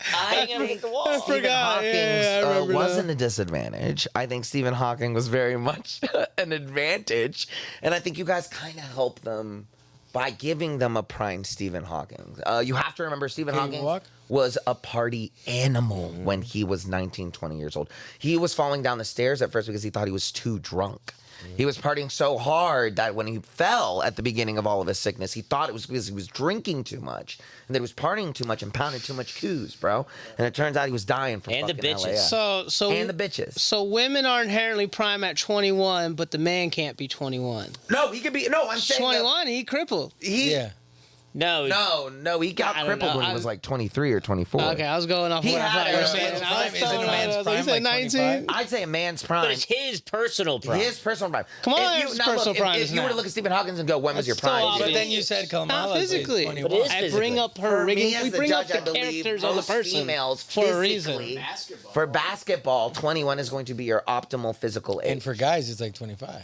S3: I forgot.
S6: Hawking
S3: Yeah, I remember
S6: wasn't a disadvantage. I think Stephen Hawking was very much an advantage, and I think you guys kind of helped them by giving them a prime Stephen Hawking. You have to remember Stephen
S4: Can he
S6: Hawking
S4: walk?
S6: was a party animal when he was 19, 20 years old. He was falling down the stairs at first because he thought he was too drunk. He was partying so hard that when he fell at the beginning of all of his sickness, he thought it was because he was drinking too much and that he was partying too much and pounding too much cues, bro. And it turns out he was dying from
S2: And the
S6: fucking
S2: bitches.
S6: LAX.
S3: So
S6: And the bitches.
S3: So women are inherently prime at 21, but the man can't be 21.
S6: No, he could be. No, I'm saying
S3: 21, he crippled.
S6: He.
S4: Yeah.
S2: No.
S6: No, he got
S3: I don't
S6: crippled
S3: know.
S6: when he was like 23 or 24.
S3: Okay, I was going off
S6: He
S3: what I
S6: had
S3: thought you were
S6: a
S3: saying.
S6: man's
S3: I
S4: prime.
S3: was
S4: Is it a
S3: throwing
S4: man's
S3: out-
S4: prime,
S3: you said
S4: like
S3: 19?
S4: 25?
S6: I'd say a man's
S2: But
S6: prime.
S2: it's his personal prime.
S6: His personal prime.
S3: Kamala
S6: If
S3: Harris'
S6: now
S3: personal
S6: look,
S3: prime
S6: if
S3: is
S6: you were to
S3: now.
S6: look at Stephen Hawkins and go, when was your
S3: That's so
S6: prime?
S3: obvious.
S4: But then you said Kamala.
S3: Not physically.
S2: But it
S3: I
S2: is
S3: bring
S2: physically.
S3: up her
S6: For me
S3: rigging.
S6: as
S3: We
S6: the
S3: bring up
S6: judge, I
S3: the
S6: believe
S3: characters of the
S6: most
S3: person
S6: females
S3: for a reason.
S6: physically- For basketball, 21 is going to be your optimal physical age.
S4: And for guys, it's like 25.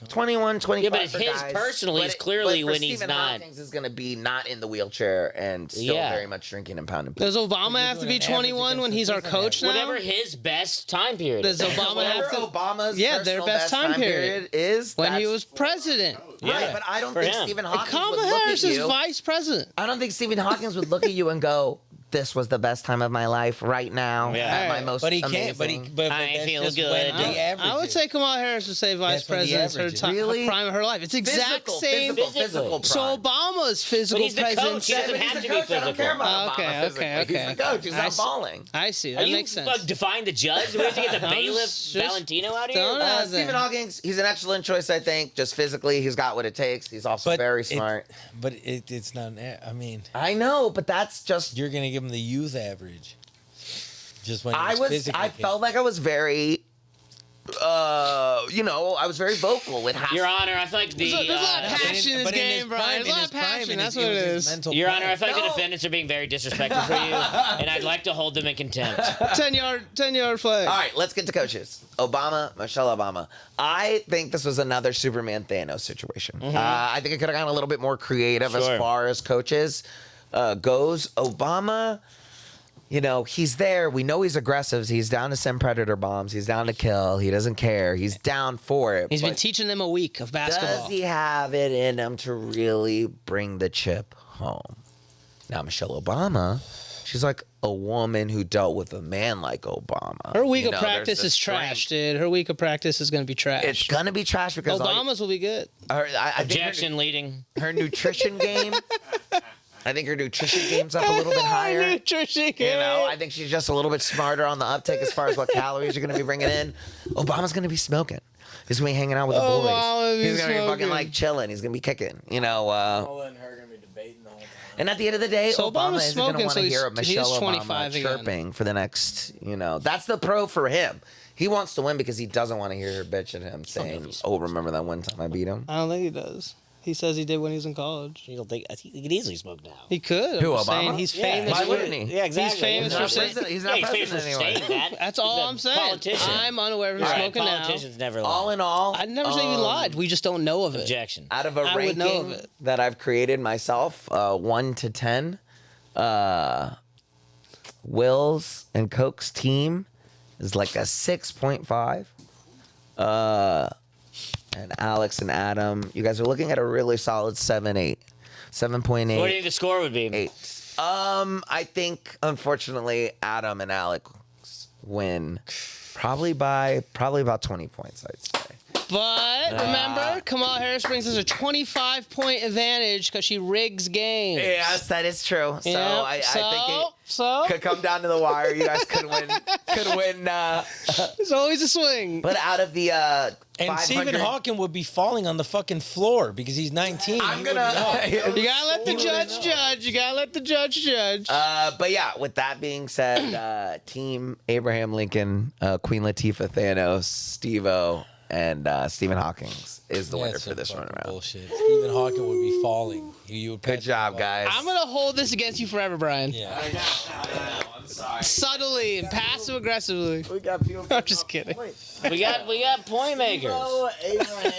S6: 21, 25
S2: Yeah, but it's
S6: for
S2: his
S6: guys.
S2: personally
S6: But
S2: is clearly
S6: but for
S2: when he's
S6: Stephen
S2: not-
S6: Hawkins is going to be not in the wheelchair and still
S2: Yeah.
S6: very much drinking and pounding.
S3: Does Obama have to be
S4: doing an average
S3: 21 when
S4: against
S3: he's
S4: the
S3: our
S4: different
S3: coach now?
S2: Whatever his best time period
S3: Does
S2: is.
S3: Obama
S6: Whatever
S3: have to?
S6: Obama's
S3: Yeah, their
S6: personal
S3: best time period
S6: is
S3: When he
S6: that's-
S3: was president.
S6: right.
S2: Yeah.
S6: But I don't
S2: For
S6: think
S2: him.
S6: Stephen Hawkins would
S3: Kamala
S6: look
S3: Harris
S6: at
S3: is
S6: you.
S3: vice president.
S6: I don't think Stephen Hawkins would look at you and go, "This was the best time of my life right now.
S2: Yeah.
S6: At my
S3: Right.
S6: most
S4: But he can't. But he.
S6: amazing."
S4: But
S2: I ain't
S4: that's
S2: feeling
S4: just
S2: good.
S4: when the average
S3: I would
S4: is.
S3: say Kamala Harris would say vice
S4: That's when the
S3: president is her
S4: average is.
S3: time,
S6: Really?
S3: prime of her life. It's exact same.
S6: physical prime.
S3: So Obama's physical
S2: But he's the coach.
S3: presence.
S2: He doesn't
S6: But he's
S2: have
S6: the
S2: to be
S6: coach. I don't care
S2: physical.
S6: about
S3: Okay,
S6: Obama
S3: okay,
S6: physically.
S3: okay.
S6: He's the coach. He's
S3: I
S6: not
S3: see.
S6: balling.
S3: I see.
S2: Are
S3: That
S2: you
S3: makes sense.
S2: define the judge? Do we have to get the
S3: I'm
S2: bailiff
S3: just
S2: Valentino out
S3: throwing
S2: here?
S3: it out
S6: Stephen
S3: there.
S6: Hawkins, he's an excellent choice, I think. Just physically, he's got what it takes. He's also
S4: But
S6: very
S4: it-
S6: smart.
S4: But it's not. I mean,
S6: I know, but that's just.
S4: you're gonna give him the youth average. Just when
S6: I
S4: he's
S6: was.
S4: physically
S6: I felt like I was very. I was very vocal with how.
S2: Your Honor, I feel like the.
S3: There's a lot of
S4: But
S3: passion in this
S4: but
S3: game, bro. There's a lot of passion. That's what it is.
S2: Your Honor, I feel like the
S6: No.
S2: defendants are being very disrespectful for you, and I'd like to hold them in contempt.
S3: 10-yard flag.
S6: All right, let's get to coaches. Michelle Obama. I think this was another Superman Thanos situation. I think it could have gone a little bit more creative as
S2: Sure.
S6: far as coaches goes. Obama, you know, he's there. We know he's aggressive. He's down to send predator bombs. He's down to kill. He doesn't care. He's down for it.
S3: He's been
S6: But
S3: teaching them a week of basketball.
S6: does he have it in him to really bring the chip home? Now, Michelle Obama, she's like a woman who dealt with a man like Obama.
S3: Her week
S6: You
S3: of
S6: know,
S3: practice
S6: there's
S3: is
S6: the
S3: trash,
S6: strength.
S3: dude. Her week of practice is going to be trash.
S6: It's gonna be trash because
S3: Obama's will be good.
S6: I think
S2: Objection leading.
S6: her nutrition game. I think her nutrition game's up a little bit higher.
S3: Nutrition
S6: You know, I think she's just a little bit smarter on the uptake as far as what calories are going to be bringing in. Obama's going to be smoking. He's going to be hanging out with the boys.
S3: Obama be
S6: He's going to be fucking
S3: smoking.
S6: like chilling. He's going to be kicking. You know,
S1: Nola and her are gonna be debating the whole time.
S6: and at the end of the day,
S3: So
S6: Obama
S3: Obama's
S6: isn't going to
S3: smoking,
S6: want
S3: so
S6: to hear
S3: he's
S6: Michelle
S3: 25
S6: Obama
S3: again.
S6: chirping for the next, you know. That's the pro for him. He wants to win because he doesn't want to hear her bitch at him saying, "Oh, remember that one time I beat him?"
S3: I don't think he does. He says he did when he was in college.
S2: You don't think he could easily smoke now?
S3: He could.
S6: Who,
S3: I'm just saying
S6: Obama?
S3: he's
S2: Yeah.
S3: famous.
S6: Why
S3: for-
S6: wouldn't he?
S2: Yeah, exactly.
S3: He's famous
S6: He's
S3: for
S6: not
S3: saying.
S6: president. He's not
S2: He's famous for
S6: president anymore.
S2: saying that.
S3: That's all
S2: He's a
S3: I'm saying.
S2: Politician.
S3: I'm unaware of him
S2: All right,
S3: smoking now.
S2: politicians never lie.
S6: All in all,
S3: I'd never say he lied. We just don't know of it.
S2: Objection.
S6: out of a
S3: I would know
S6: ranking
S3: of it.
S6: that I've created myself, 1 to 10, Will's and Coke's team is like a 6.5. And Alex and Adam, you guys are looking at a really solid 7.8. 7.8.
S2: What do you think the score would be?
S6: 8. I think unfortunately Adam and Alex win probably by about 20 points, I'd say.
S3: But remember, Kamala Harris brings us a 25-point advantage because she rigs games.
S6: Yes, that is true. So
S3: Yep.
S6: I think
S3: So
S6: it could come down to the wire. You guys could win.
S3: it's always a swing.
S6: But out of the
S4: And
S6: 500,
S4: Stephen Hawking would be falling on the fucking floor because he's 19.
S6: I'm
S4: He
S6: gonna.
S3: You gotta let the judge judge. You gotta let the judge judge.
S6: But yeah, with that being said, Team Abraham Lincoln, Queen Latifah, Thanos, Steve-O, and Stephen Hawking is the winner
S4: That's
S6: for
S4: some
S6: this
S4: fucking
S6: run around.
S4: Bullshit. Stephen Hawking would be falling. You would
S6: Good
S4: pass
S6: job,
S4: him
S6: guys.
S3: I'm gonna hold this against you forever, Brian.
S4: Yeah.
S5: I know. I'm sorry.
S3: Subtly and passive aggressively.
S1: We got people.
S3: I'm just kidding.
S2: We got point makers.
S1: Abraham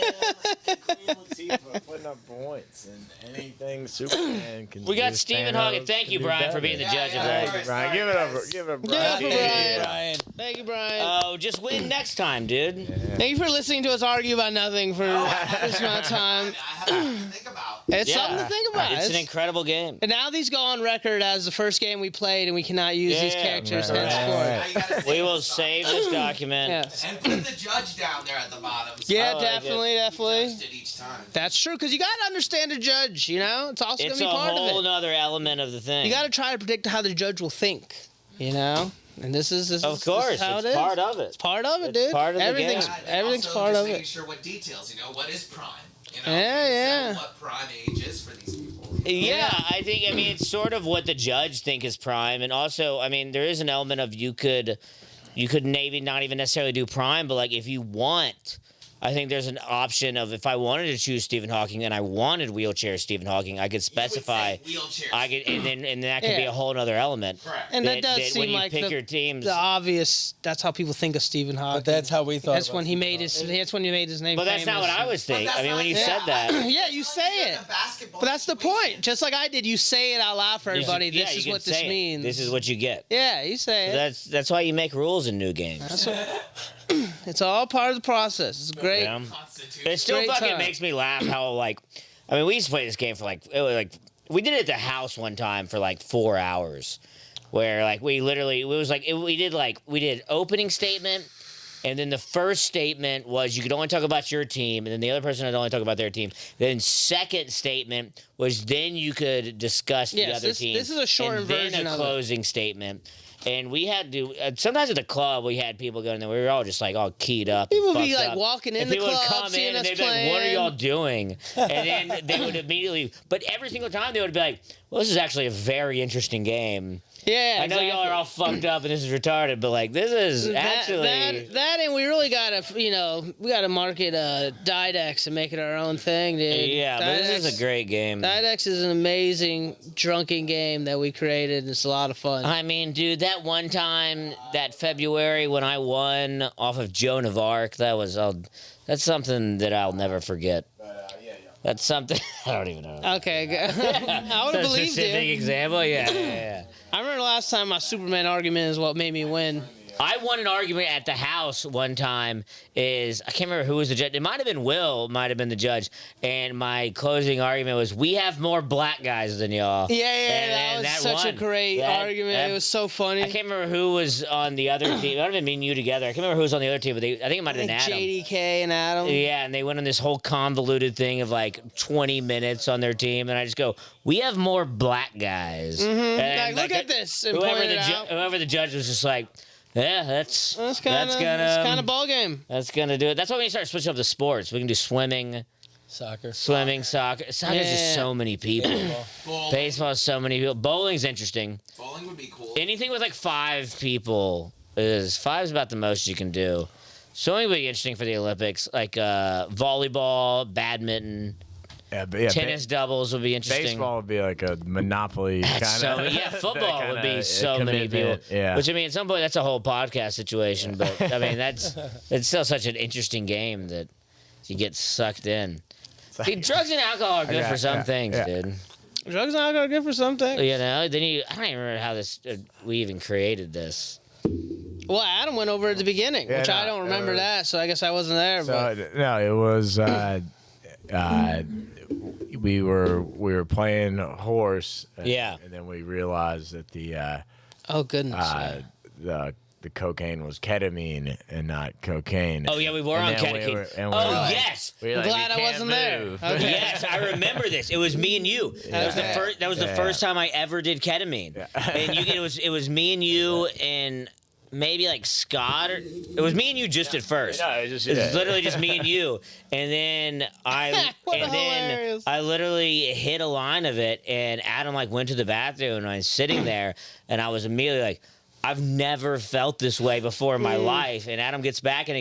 S1: and Queen Latifah putting up points and anything Superman can.
S2: We got
S1: do,
S2: Stephen
S1: Thanos
S2: Hawking. Thank
S1: can
S2: you,
S1: do
S2: Brian, for
S1: better.
S2: being the judge of
S5: yeah,
S2: that.
S5: yeah.
S1: Thank you, Brian. Give it up. Give it, Brian.
S3: Give it up for Brian.
S4: Brian.
S3: Thank you, Brian.
S2: Oh, just win next time, dude.
S3: Thank you for listening to us argue about nothing for this amount of time.
S5: I have something to think about.
S3: It's
S2: Yeah.
S3: something to think about.
S2: It's an incredible game.
S3: And now these go on record as the first game we played, and we cannot use these
S2: Yeah,
S3: characters
S1: right,
S3: henceforth.
S1: right.
S5: Now you gotta
S2: We
S5: save
S2: will
S5: us some.
S2: save this document.
S3: Yes.
S5: And put the judge down there at the bottom. So
S3: Yeah,
S2: like
S3: definitely,
S5: he
S3: definitely.
S5: judged it each time.
S3: That's true, because you got to understand a judge, you know? It's also going
S2: It's
S3: to
S2: a
S3: be part
S2: whole
S3: of it.
S2: other element of the thing.
S3: You got to try to predict how the judge will think, you know? And this is
S2: Of course,
S3: how
S2: it's
S3: it is.
S2: part of it.
S3: It's part of it,
S2: It's
S3: dude.
S2: part of the
S3: everything's
S2: game.
S5: Yeah, and
S3: everything's
S5: also
S3: part
S5: just
S3: of
S5: making
S3: it.
S5: sure what details, what is prime? You know,
S3: Yeah, yeah.
S5: What prime age is for these people.
S2: Yeah, I mean, it's sort of what the judge think is prime, and also, I mean, there is an element of you could maybe not even necessarily do prime, but like if you want, I think there's an option of if I wanted to choose Stephen Hawking and I wanted wheelchair Stephen Hawking, I could specify.
S5: Wheelchairs.
S2: I could, and then that could be
S3: Yeah.
S2: a whole other element.
S5: Correct.
S3: And that does
S2: when
S3: seem
S2: you
S3: like
S2: pick your
S3: the
S2: teams.
S3: obvious. That's how people think of Stephen Hawking.
S4: But that's how we thought.
S3: That's
S4: about
S3: when he
S4: Stephen
S3: made his. That's when he made his name.
S2: But that's not what
S3: famous.
S2: I was thinking.
S5: that's
S2: I mean, when you
S5: not-
S2: said that,
S3: Yeah, you say it. But that's the point. Just like I did, you say it out loud for everybody.
S2: yeah,
S3: This
S2: you
S3: is
S2: could
S3: what this
S2: say it.
S3: means.
S2: This is what you get.
S3: Yeah, you say it.
S2: That's why you make rules in new games.
S3: That's what, it's all part of the process. It's great.
S2: Yeah.
S5: Constitution.
S2: It still
S3: Great
S2: fucking
S3: time.
S2: makes me laugh how like, I mean, we used to play this game for we did it at the house one time for like 4 hours, where like we did opening statement, and then the first statement was you could only talk about your team, and then the other person would only talk about their team. Then second statement was then you could discuss the
S3: Yes,
S2: other
S3: this-
S2: team.
S3: this is a shortened
S2: and then
S3: version
S2: a
S3: of it.
S2: closing statement. And we had to sometimes at the club we had people going there. We were all just like all keyed up. and
S3: People would be,
S2: fucked
S3: like,
S2: up.
S3: walking in
S2: And
S3: the
S2: people would
S3: club,
S2: come
S3: seeing
S2: in and
S3: us
S2: they'd be like, "What are
S3: playing."
S2: y'all doing?" And then they would immediately. But every single time they would be like, "Well, this is actually a very interesting game.
S3: Yeah,
S2: I know y'all are all fucked up and this is retarded, but like this is actually."
S3: that and we really gotta we gotta market Didex and make it our own thing, dude.
S2: Yeah, but this is a great game.
S3: Didex is an amazing drunken game that we created. It's a lot of fun.
S2: I mean, dude, that one time, that February when I won off of Joan of Arc, that's something that I'll never forget. That's something I don't even know.
S3: Okay, I would have believed
S2: Specific
S3: you.
S2: example, yeah.
S3: I remember the last time my Superman argument is what made me win.
S2: I won an argument at the house one time. I can't remember who was the judge. It might have been Will. Might have been the judge. And my closing argument was, "We have more black guys than y'all."
S3: Yeah,
S2: And
S3: that was such
S2: won.
S3: a great argument. It was so funny.
S2: I can't remember who was on the other team. It might have been me and you together. I can't remember who was on the other team, but I think it might have been Adam.
S3: JDK and Adam.
S2: Yeah, and they went on this whole convoluted thing of like 20 minutes on their team, and I just go, "We have more black guys." And
S3: Like, look at this. And point it out.
S2: whoever the judge was just like, "Yeah, that's
S3: kind of ball game.
S2: That's gonna do it." That's why we start switching up the sports. We can do swimming,
S4: Soccer.
S2: soccer. Soccer's just so many people. Baseball is so many people. Bowling's interesting.
S5: Bowling would be cool.
S2: Anything with like 5 people five's about the most you can do. Swimming would be interesting for the Olympics, like volleyball, badminton, tennis doubles would be interesting.
S1: Baseball would be like a monopoly kind of.
S2: Yeah, football would be so many people.
S1: Yeah.
S2: Which I mean, at some point that's a whole podcast situation. But I mean, it's still such an interesting game that you get sucked in. See, drugs and alcohol are good for some things, dude.
S3: Drugs and alcohol are good for something.
S2: You know, then I don't even remember how we even created this.
S3: Well, Adam went over at the beginning, which I don't remember that, so I guess I wasn't there. But
S1: No, it was we were playing horse. And then we realized that
S3: oh goodness.
S1: the cocaine was ketamine and not cocaine.
S2: Oh yeah, we were on ketamine. Yes.
S1: We were
S3: I'm glad I wasn't there. Okay.
S2: Yes, I remember this. It was me and you. That was the first time I ever did ketamine. And it was me and you and maybe like Scott. It was me and you just at first.
S1: No,
S2: it was literally just me and you. And then I literally hit a line of it, and Adam like went to the bathroom, and I was sitting there, and I was immediately like, I've never felt this way before in my life. And Adam gets back and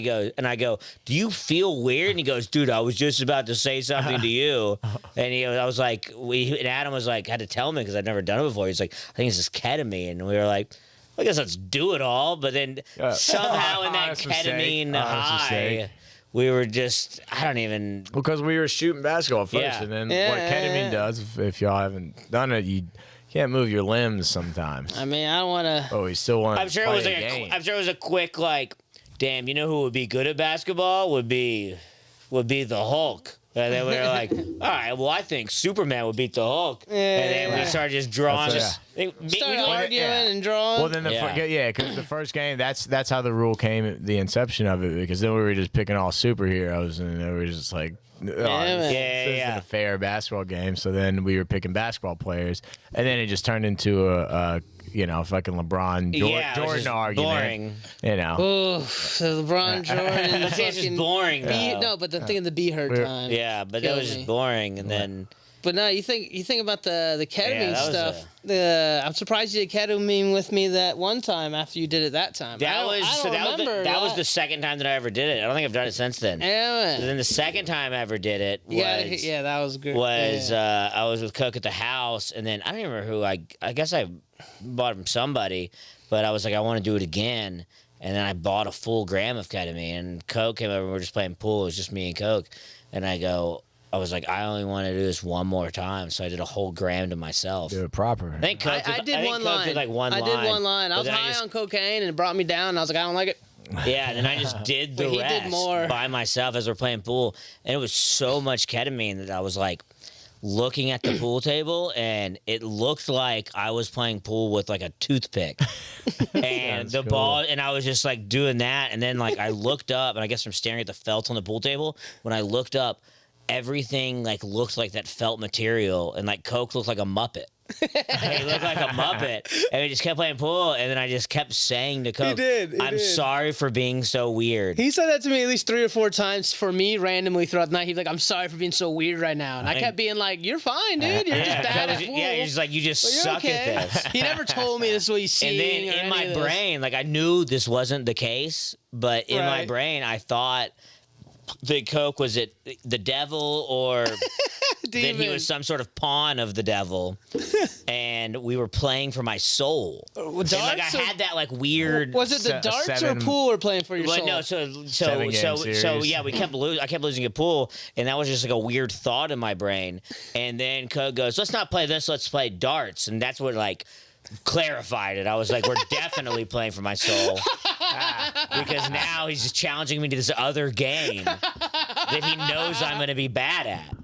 S2: I go, "Do you feel weird?" And he goes, "Dude, I was just about to say something to you." And I was like, and Adam was like, had to tell me because I'd never done it before. He's like, "I think it's just ketamine." And we were like, I guess let's do it all. But then somehow in that ketamine high, we were just, I don't even.
S1: Because we were shooting basketball first.
S2: Yeah.
S1: And then what ketamine does, if y'all haven't done it, you can't move your limbs sometimes.
S3: I mean, I don't want to.
S1: Oh, you still want to
S2: I'm sure it was a quick like, damn, you know who would be good at basketball? Would be the Hulk. And then we were like, all right, well, I think Superman would beat the Hulk. And then we started just drawing.
S3: Started arguing and drawing.
S1: Well, then because the first game, that's how the rule came, the inception of it, because then we were just picking all superheroes, and they were just like, this isn't a fair basketball game. So then we were picking basketball players, and then it just turned into a fucking LeBron Jordan argument.
S2: Boring.
S1: You know.
S3: Oh, so LeBron Jordan.
S2: It's just boring.
S3: No, but the thing of the B hurt time.
S2: Yeah, but that was just boring, and then.
S3: But no, you think about the ketamine
S2: that
S3: stuff. I'm surprised you did ketamine with me that one time after you did it that time.
S2: That was the second time that I ever did it. I don't think I've done it since then.
S3: Yeah.
S2: So then the second time I ever did it was
S3: that was good.
S2: I was with Coke at the house, and then I don't even remember who. I guess I bought it from somebody, but I was like, I want to do it again. And then I bought a full gram of ketamine, and Coke came over, and we were just playing pool. It was just me and Coke. And I was like, I only want to do this one more time, so I did a whole gram to myself.
S1: Do it proper.
S2: I think Coke
S3: I did one line.
S2: Did like one line.
S3: I did one line. I was high on cocaine, and it brought me down, and I was like, I don't like it.
S2: Yeah, and then I just did the rest
S3: did more.
S2: by myself as we're playing pool. And it was so much ketamine that I was like looking at the pool table, and it looked like I was playing pool with like a toothpick. And the ball, and I was just like doing that. And then like I looked up, and I guess from staring at the felt on the pool table, when I looked up, everything like looked like that felt material, and like Coke looked like a Muppet. He looked like a Muppet, and we just kept playing pool. And then I just kept saying to Coke, "I'm sorry for being so weird."
S3: He said that to me at least 3 or 4 times for me randomly throughout the night. He'd be like, "I'm sorry for being so weird right now," and I kept being like, "You're fine, dude. You're just bad at pool."
S2: Yeah, he's like, "You just suck at this."
S3: He never told me this is what he's seeing.
S2: And then in my brain, like I knew this wasn't the case, but in my brain, I thought that Coke was the devil, or that he was some sort of pawn of the devil, and we were playing for my soul. And, like I had that like weird.
S3: Was it the darts or pool or playing for your soul?
S2: No, so yeah, we kept losing. I kept losing at pool, and that was just like a weird thought in my brain. And then Coke goes, "Let's not play this. Let's play darts." And that's what like clarified it. I was like, we're definitely playing for my soul. because now he's just challenging me to this other game that he knows I'm going to be bad at.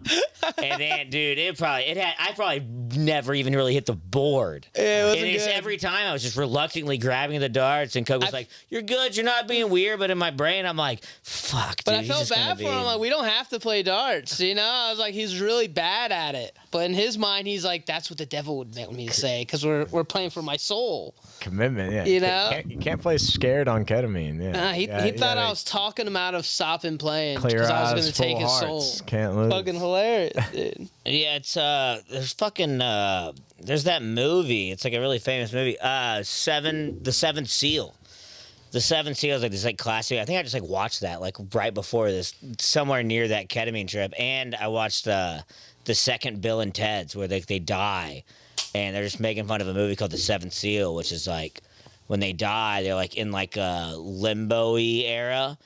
S2: And then, dude, I probably never even really hit the board.
S3: Yeah, it wasn't
S2: and it's
S3: good.
S2: every time I was just reluctantly grabbing the darts, and Coke was like, "You're good, you're not being weird." But in my brain, I'm like, "Fuck, dude."
S3: But I
S2: he's
S3: felt
S2: just gonna
S3: bad for
S2: be-
S3: him. Like, we don't have to play darts, you know? I was like, he's really bad at it. But in his mind, he's like, that's what the devil would want me to say because we're playing for my soul.
S1: Commitment, yeah.
S3: You know?
S1: You can't play scared on ketamine. Yeah.
S3: He
S1: Yeah,
S3: thought
S1: yeah,
S3: I was talking him out of stopping playing
S1: clear
S3: because I was
S1: eyes,
S3: going to take
S1: full
S3: his
S1: hearts.
S3: soul.
S1: Can't lose.
S3: Fucking hilarious, dude.
S2: Yeah, it's there's fucking there's that movie. It's like a really famous movie. The Seventh Seal. The Seventh Seal is like this like classic. I think I just like watched that like right before this, somewhere near that ketamine trip, and I watched the second Bill and Ted's where they die, and they're just making fun of a movie called The Seventh Seal, which is like when they die, they're like in like a limbo-y era.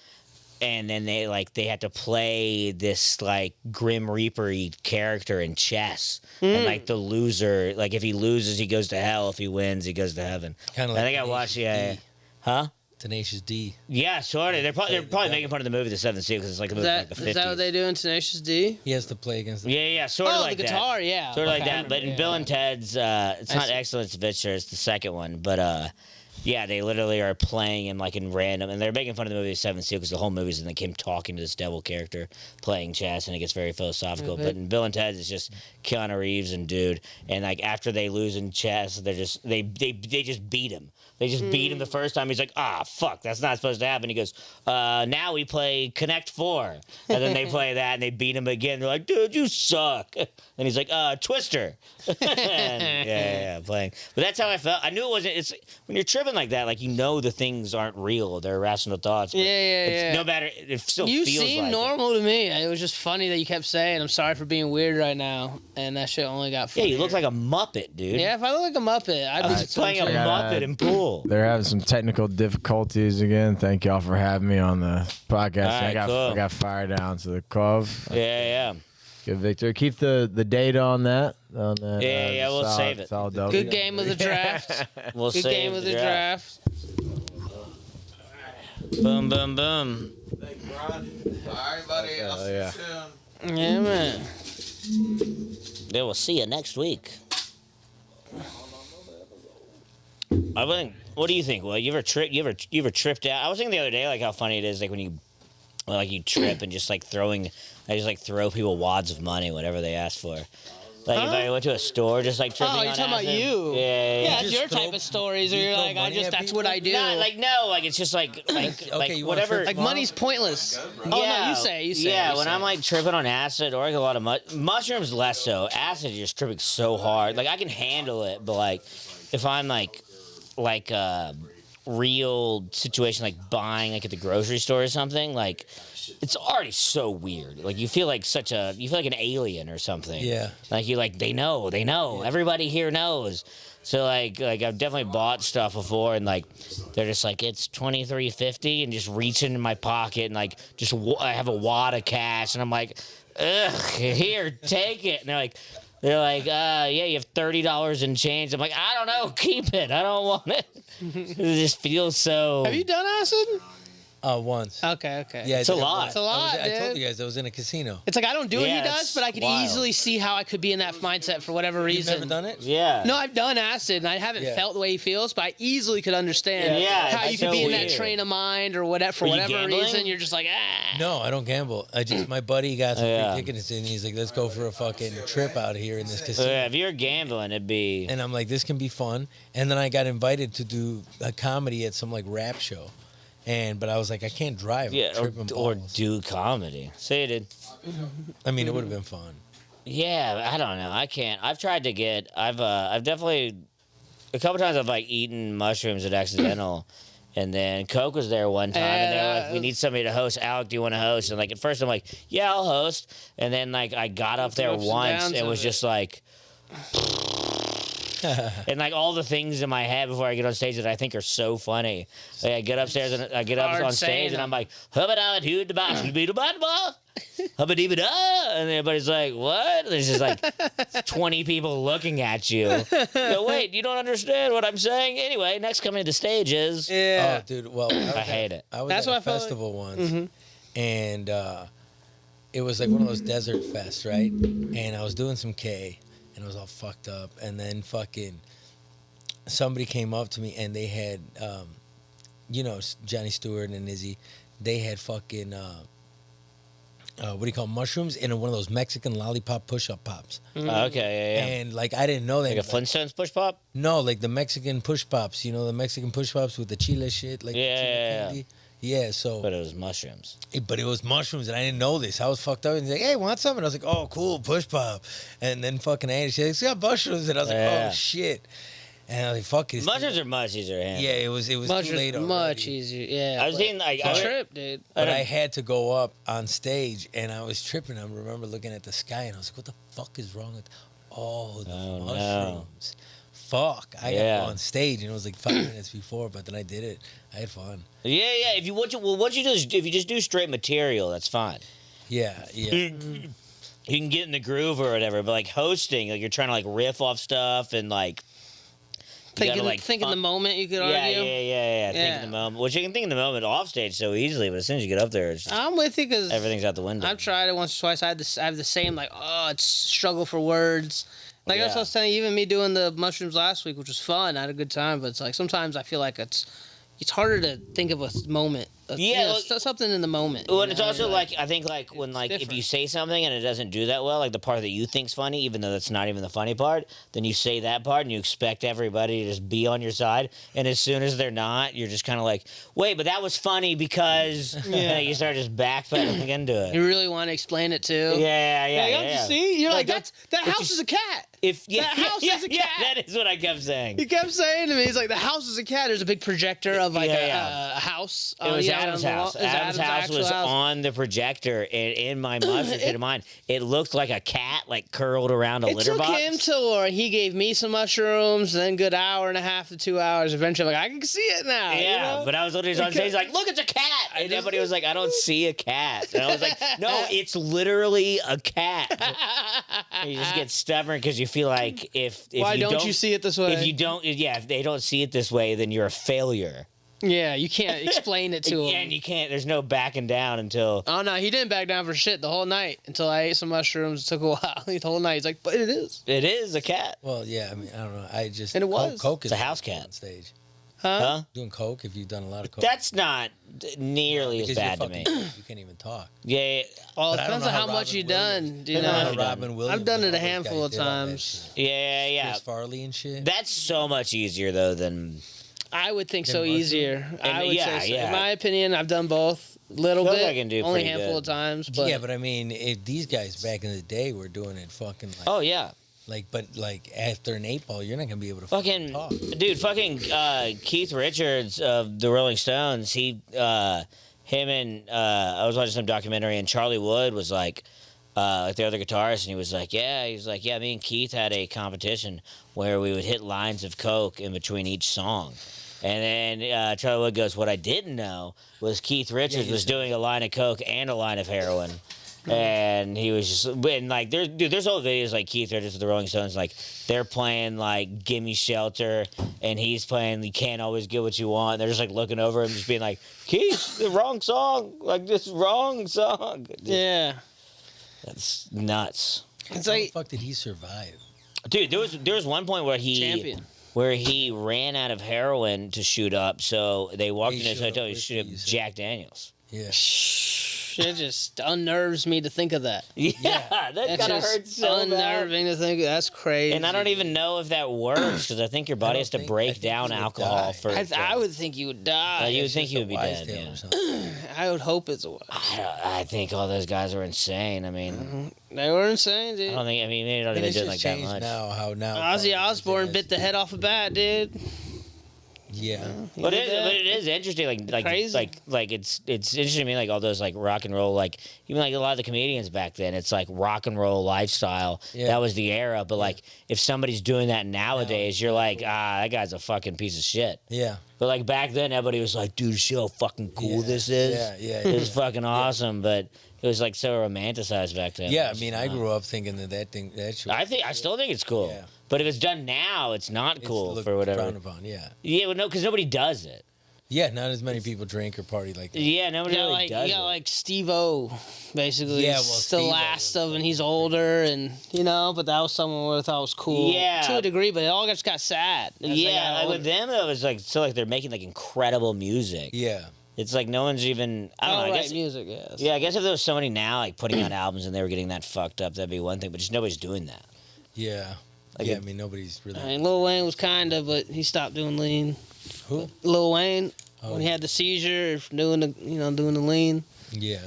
S2: And then they have to play this like Grim Reaper-y character in chess, and like the loser, like if he loses, he goes to hell. If he wins, he goes to heaven.
S4: Kinda
S2: I
S4: like
S2: think I watched,
S4: Tenacious D.
S2: huh?
S4: Tenacious D.
S2: Yeah, sort of. They're probably making fun of the movie The Seventh Seal because it's like a movie from like the 50s.
S3: Is that what they do in Tenacious D?
S4: He has to play against.
S2: Yeah, sort of
S3: Oh,
S2: like
S3: the guitar,
S2: that.
S3: yeah.
S2: Sort of like
S3: Okay.
S2: that. But in
S3: Yeah.
S2: Bill and Ted's, it's not Excellence Adventure, it's the second one. But yeah, they literally are playing him like in random, and they're making fun of the movie Seventh Seal because the whole movie's in like him talking to this devil character playing chess, and it gets very philosophical. But in Bill and Ted's, it's just Keanu Reeves and dude, and like after they lose in chess, they're just they just beat him. They just beat him the first time. He's like, fuck, that's not supposed to happen. He goes, now we play Connect 4. And then they play that, and they beat him again. They're like, dude, you suck. And he's like, Twister. And yeah, playing. But that's how I felt. I knew it wasn't, it's when you're tripping like that, like, you know the things aren't real. They're irrational thoughts. But it's no matter, it still
S3: You
S2: feels
S3: seem
S2: like
S3: normal to me. It was just funny that you kept saying, I'm sorry for being weird right now. And that shit only got
S2: Yeah,
S3: funnier.
S2: you look like a Muppet, dude.
S3: Yeah, if I look like a Muppet, I'd
S2: I
S3: be
S2: was playing a
S1: I gotta-
S2: Muppet in pool.
S1: They're having some technical difficulties again. Thank y'all for having me on the podcast.
S2: All right, cool.
S1: I got fired down to the club.
S2: Yeah.
S1: Good, Victor. Keep the data on that.
S2: Yeah, we'll save it.
S1: Solid W.
S3: Good game of the draft.
S2: We'll
S3: Good
S2: save
S3: game of the draft.
S2: Boom, boom, boom.
S5: Thank you, Ron. All right, buddy. I'll see
S1: yeah.
S5: you soon.
S3: Yeah, man.
S2: Yeah, we'll see you next week. I think. What do you think? Well, you ever tripped out? I was thinking the other day, like how funny it is, like when you trip and just like I just like throw people wads of money, whatever they ask for. Like if I went to a store, just like tripping.
S3: Oh, you're
S2: on
S3: talking about
S2: acid.
S3: you.
S2: Yeah.
S3: Yeah, that's
S4: just
S3: your
S4: throw-
S3: type of stories where
S4: you
S3: you're
S4: throw
S3: like,
S4: money at
S3: that's
S4: people?
S3: what I do.
S2: Not like no, like it's just like
S4: Okay, you wanna
S2: whatever.
S4: trip
S3: Like
S4: tomorrow?
S3: money's pointless. Oh no, you say.
S2: Yeah,
S3: you
S2: when
S3: say.
S2: I'm like tripping on acid or like a lot of mushrooms, less so. Acid, you're just tripping so hard. Like I can handle it, but like if I'm like a real situation, like buying like at the grocery store or something, like it's already so weird. Like you feel like an alien or something.
S4: Yeah.
S2: Like they know. Everybody here knows. So like I've definitely bought stuff before, and like they're just like it's $23.50, and just reach into my pocket and like just I have a wad of cash, and I'm like, ugh, here, take it. And they're like, yeah, you have $30 in change. I'm like, I don't know, keep it. I don't want it. It just feels so.
S3: Have you done acid?
S4: Once.
S3: Okay.
S4: Yeah,
S2: It's
S4: I
S2: a
S4: did it
S2: lot.
S4: once.
S3: It's a lot,
S4: I told
S3: dude.
S4: you guys I was in a casino.
S3: It's like I don't do what he
S2: Yeah,
S3: does,
S2: it's
S3: but I could
S2: wild.
S3: easily see how I could be in that mindset for whatever
S4: You've
S3: reason.
S4: never done it?
S2: Yeah.
S3: No, I've done acid, and I haven't
S4: Yeah.
S3: felt the way he feels, but I easily could understand
S2: Yeah,
S3: how
S2: it's
S3: you could
S2: so
S3: be in
S2: weird.
S3: that train of mind or whatever for
S2: Were you
S3: whatever
S2: gambling?
S3: reason. You're just like, ah.
S4: No, I don't gamble. My buddy got some
S2: Yeah.
S4: free tickets and he's like, let's go for a fucking trip out here in this casino.
S2: Yeah, if you're gambling, it'd be.
S4: And I'm like, this can be fun. And then I got invited to do a comedy at some like rap show. But I was like, I can't drive. I'm
S2: Yeah,
S4: tripping
S2: or
S4: balls.
S2: do comedy. Say it.
S4: I mean, it would have been fun.
S2: Yeah, I don't know. I can't. I've tried to get. I've definitely a couple times I've like eaten mushrooms at accidental, and then Coke was there one time, and they were like, "We need somebody to host. Alec, do you want to host?" And like at first I'm like, "Yeah, I'll host," and then like I got up there
S3: Ups and
S2: once
S3: downs
S2: and
S3: of
S2: was
S3: it.
S2: just like. and like all the things in my head before I get on stage that I think are so funny. Like, I get upstairs and I get up
S3: Hard
S2: on
S3: saying
S2: stage and I'm
S3: them.
S2: like, and everybody's like, what? There's just like 20 people looking at you. Go, wait, you don't understand what I'm saying? Anyway, next coming to the stage is.
S3: Yeah.
S4: Oh, dude. Well,
S2: I hate it.
S4: I was
S3: That's
S4: at
S3: what
S4: a
S3: I felt like-
S4: festival once, and it was like one of those desert fests, right? And I was doing some K, and I was all fucked up, and then fucking somebody came up to me, and they had, Johnny Stewart and Izzy, they had fucking what do you call 'em? Mushrooms in one of those Mexican lollipop push-up pops,
S2: Okay, yeah.
S4: and like I didn't know that.
S2: Like a Flintstones push pop?
S4: No, like the Mexican push pops. The Mexican push pops with the chile shit, like the
S2: Yeah,
S4: chile
S2: yeah, yeah.
S4: candy. Yeah, so
S2: But it was mushrooms.
S4: but it was mushrooms, and I didn't know this. I was fucked up, and he's like, "Hey, want some?" And I was like, "Oh, cool, push pop." And then fucking Andy, she's like, "It's got mushrooms," and I was like,
S2: Yeah.
S4: "Oh shit!" And I was like, "Fuck it."
S2: Mushrooms are much easier to handle.
S4: Yeah, it was too
S3: Much,
S4: late already.
S3: much easier. Yeah.
S2: I was
S3: but
S2: eating like
S3: it's a trip, dude.
S4: But I had to go up on stage, and I was tripping. I remember looking at the sky, and I was like, "What the fuck is wrong with the
S2: Oh, no.
S4: mushrooms?" Fuck! I got
S2: Yeah.
S4: to go on stage, and it was like 5 minutes before, but then I did it. I had fun.
S2: Yeah. If you just do straight material, that's fine.
S4: Yeah.
S2: You can get in the groove or whatever, but like hosting, like you're trying to like riff off stuff and like you gotta,
S3: Think in the
S2: fun-
S3: moment, you could
S2: Yeah,
S3: argue.
S2: Think
S3: Yeah.
S2: in the moment, which you can think in the moment off stage so easily, but as soon as you get up there, it's just,
S3: I'm with you because
S2: everything's out the window.
S3: I've tried it once or twice. I have the same it's struggle for words. Like that's what I was telling you, even me doing the mushrooms last week, which was fun. I had a good time, but it's like sometimes I feel like it's harder to think of a moment. Something in the moment.
S2: Well,
S3: you
S2: and it's
S3: know?
S2: also like I think like when like if
S3: different.
S2: you say something and it doesn't do that well, like the part that you think's funny, even though that's not even the funny part, then you say that part and you expect everybody to just be on your side, and as soon as they're not, you're just kind of like, wait, but that was funny because you start just backpedaling into it.
S3: You really want to explain it too.
S2: Yeah.
S3: Don't you see? You're like,
S2: Like,
S3: that
S2: if
S3: house
S2: you-
S3: is a cat.
S2: If
S3: That house is a cat.
S2: that is what I kept saying.
S3: He kept saying to me, he's like, the house is a cat. There's a big projector of like
S2: Yeah,
S3: a house.
S2: It was
S3: yeah,
S2: Adam's
S3: on the wall.
S2: house.
S3: It was
S2: Adam's house
S3: actual
S2: was
S3: house.
S2: on the projector, and in my mushroom mind, it looked like a cat like curled around a
S3: It
S2: litter
S3: took
S2: box.
S3: him till where he gave me some mushrooms, then good hour and a half to 2 hours. Eventually, I'm like, I can see it now.
S2: Yeah,
S3: you know?
S2: but I was literally on stage like, look, it's a cat. And everybody was like, I don't see a cat. And I was like, no, it's literally a cat. And you just get stubborn because you feel like if
S3: Why
S2: you
S3: don't you see it this way?
S2: If you don't, if they don't see it this way, then you're a failure.
S3: Yeah, you can't explain it to him.
S2: And you can't. There's no backing down until.
S3: Oh no, he didn't back down for shit the whole night until I ate some mushrooms. It took a while. The whole night, he's like, "But it is,
S2: It is a cat.
S4: Well, yeah. I mean, I don't know. I just
S3: And it was.
S4: Coke is
S2: It's a house
S4: fun
S2: cat.
S4: on stage.
S2: Huh?
S4: Doing coke if you've done a lot of coke.
S2: That's not nearly as
S4: Because you're
S2: bad to me.
S4: fucking- You can't even talk.
S2: Yeah,
S3: Well, it
S4: But I don't
S3: depends
S4: know
S3: on how
S4: how
S3: much
S4: Robin
S3: you done.
S4: Williams-
S3: You
S2: I don't know
S3: know,
S2: how Robin
S4: Robin Williams.
S3: I've done
S4: and
S3: it a
S4: all those
S3: handful
S4: guys
S3: of
S4: did all that
S3: times.
S4: shit.
S2: yeah.
S4: Chris Farley and shit.
S2: That's so much easier though than.
S3: I would think so
S4: mushroom?
S3: easier. I would
S2: yeah,
S3: say so.
S2: yeah.
S3: In my opinion, I've done both. Little
S2: Feel
S3: bit,
S2: like I can do
S3: only a
S2: pretty
S3: handful
S2: good.
S3: of times. But
S4: yeah, but I mean, if these guys back in the day were doing it fucking like,
S2: Oh yeah.
S4: but after an 8 ball, you're not gonna be able to
S2: Fucking
S4: talk.
S2: dude, fucking Keith Richards of the Rolling Stones. I was watching some documentary and Charlie Wood was like the other guitarist, and he was like, me and Keith had a competition where we would hit lines of coke in between each song. And then Charlie Wood goes, what I didn't know was Keith Richards was doing a line of coke and a line of heroin. And he was just, and like, there's old videos like Keith Richards with the Rolling Stones, like they're playing like "Gimme Shelter," and he's playing "You Can't Always Get What You Want." And they're just like looking over him, just being like, "Keith, the wrong song, like this wrong song."
S3: yeah,
S2: That's nuts,
S3: it's
S4: How the
S3: like
S4: fuck did he survive?
S2: dude. There was one point where
S3: champion.
S2: he ran out of heroin to shoot up, so they walked
S4: He
S2: in his
S4: showed up
S2: hotel to
S4: with
S2: shoot
S4: you,
S2: up
S4: you said.
S2: Jack Daniels.
S4: Yeah.
S3: It just unnerves me to think of that.
S2: Yeah, that
S3: It's
S2: kind of
S3: just
S2: hurts so bad.
S3: unnerving to think. That's crazy.
S2: And I don't even know if that works because I think your body
S4: don't
S2: has to
S4: think-
S2: break
S4: I think
S2: down
S4: you would
S2: alcohol
S4: die.
S2: for.
S3: I would think you would die.
S2: You would
S4: It's
S2: think
S4: just
S2: he
S4: a
S2: would be
S4: wise
S2: dead.
S4: tale
S2: Yeah.
S4: or something.
S3: I would hope it's a.
S2: I think all those guys are insane. I mean,
S3: They were insane,
S2: I
S3: dude.
S2: don't think. I mean, maybe not
S4: And
S2: even
S4: it's
S2: doing
S4: just
S2: like that
S4: changed
S2: much.
S4: now. How now?
S3: Ozzy
S4: probably
S3: Osbourne
S4: has-
S3: bit the head off a bat, dude.
S4: Yeah.
S2: But it is interesting,
S3: Crazy.
S2: like it's interesting to me, like all those like rock and roll, like even like a lot of the comedians back then, it's like rock and roll lifestyle.
S4: Yeah.
S2: That was the era. But like if somebody's doing that nowadays, you're like, that guy's a fucking piece of shit.
S4: Yeah.
S2: But like back then, everybody was like, dude, see how fucking cool
S4: Yeah.
S2: this is.
S4: Yeah.
S2: It was fucking awesome, but it was like so romanticized back then.
S4: Yeah, I mean, I grew up thinking that shit.
S2: I still think it's cool.
S4: Yeah.
S2: But if it's done now, it's not
S4: it's
S2: cool
S4: looked
S2: for whatever.
S4: frowned upon, yeah.
S2: Yeah, well, no, because nobody does it.
S4: Yeah, not as many people drink or party like that.
S2: Yeah, nobody really does
S3: you got
S2: it.
S3: like Steve-O, basically.
S4: Yeah,
S3: He's
S4: well,
S3: the
S4: Steve-O
S3: last
S4: was
S3: of, and he's older, and but that was someone I thought was cool.
S2: Yeah.
S3: To a degree, but it all just got sad. as they
S2: Yeah,
S3: got
S2: like with
S3: older.
S2: them, it was like so like they're making like incredible music.
S4: Yeah.
S2: It's like no one's even. I don't know. I
S3: right,
S2: guess.
S3: music, yes.
S2: Yeah, I guess if there was somebody now like putting out albums and they were getting that fucked up, that'd be one thing. But just nobody's doing that.
S4: Yeah.
S2: Like
S4: yeah,
S2: it-
S4: I mean, nobody's really.
S3: I mean, Lil Wayne was kind of, but he stopped doing lean.
S4: Who?
S3: Lil Wayne,
S4: Oh.
S3: when he had the seizure, doing the lean.
S4: Yeah.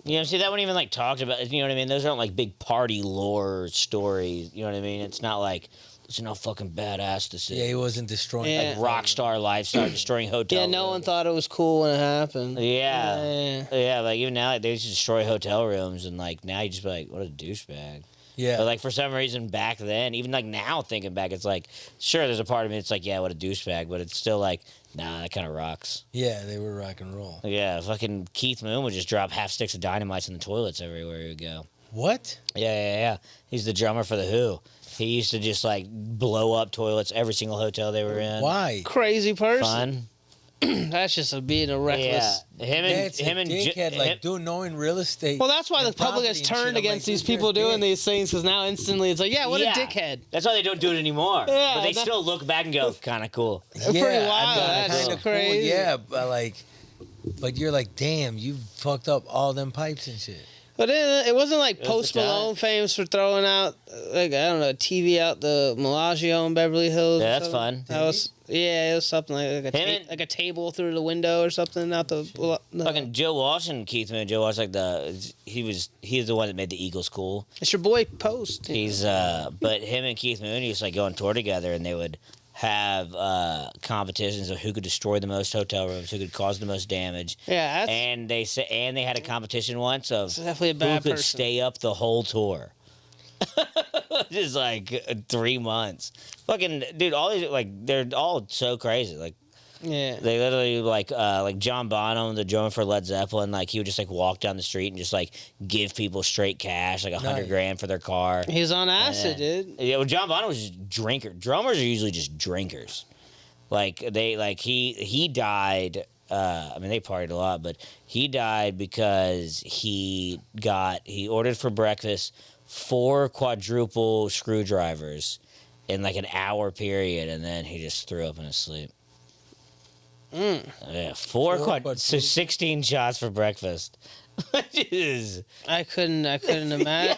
S2: You know, see that one even like talked about. You know what I mean? Those aren't like big party lore stories. You know what I mean? It's not like listen how fucking badass this is.
S4: Yeah, he wasn't destroying.
S3: Yeah.
S2: Like rock star lifestyle, destroying hotel.
S3: Yeah, no one
S2: rooms.
S3: thought it was cool when it happened.
S2: Yeah. Yeah, like even now like, they just destroy hotel rooms, and like now you just be like, what a douchebag.
S4: Yeah.
S2: But like for some reason back then, even like now thinking back, it's like sure there's a part of me it's like yeah what a douchebag, but it's still like nah that kind of rocks.
S4: Yeah, they were rock and roll.
S2: Yeah, fucking Keith Moon would just drop half sticks of dynamites in the toilets everywhere he would go.
S4: What?
S2: Yeah. He's the drummer for the Who. He used to just like blow up toilets every single hotel they were in.
S4: Why?
S3: Crazy person.
S2: Fun.
S3: That's just being a reckless.
S2: Yeah, him and
S4: dickhead, like knowing real estate.
S3: Well, that's why the
S4: and
S3: public has
S4: property and shit.
S3: turned
S4: I'm
S3: against
S4: like,
S3: these
S4: dude, you're
S3: people
S4: a
S3: doing
S4: dick.
S3: these things because now instantly it's like, yeah, what
S2: Yeah.
S3: a dickhead.
S2: That's why they don't do it anymore.
S3: Yeah,
S2: but they
S3: that-
S2: still look back and go, kind of cool.
S3: Pretty wild. That's
S4: kinda
S3: crazy.
S4: Cool, yeah, but you're like, damn, you fucked up all them pipes and shit.
S3: But it wasn't like
S2: was
S3: Post
S2: the time.
S3: Malone famous for throwing out, like, I don't know, TV out the Bellagio in Beverly Hills.
S2: Yeah,
S3: or
S2: that's
S3: something.
S2: fun.
S3: That was, it was something like
S2: Him and-
S3: like a table through the window or something out the.
S2: Fucking Joe Walsh and Keith Moon. Joe Walsh he's the one that made the Eagles cool.
S3: It's your boy Post.
S2: He's but him and Keith Moon used to like go on tour together, and they would have competitions of who could destroy the most hotel rooms, who could cause the most damage.
S3: Yeah, that's
S2: And they had a competition once of
S3: definitely a
S2: who
S3: bad
S2: could
S3: person.
S2: stay up the whole tour. Just like 3 months. Fucking dude, all these like they're all so crazy. Like
S3: Yeah.
S2: they literally like John Bonham, the drummer for Led Zeppelin, like he would just like walk down the street and just like give people straight cash, like $100,000 for their car.
S3: He was on acid,
S2: Yeah.
S3: dude.
S2: Yeah, well, John Bonham was just drinker. Drummers are usually just drinkers. Like he died. I mean, they partied a lot, but he died because he ordered for breakfast 4 quadruple screwdrivers in like an hour period, and then he just threw up in his sleep. Yeah, 4 so 16 shots for breakfast. Jeez.
S3: I couldn't imagine.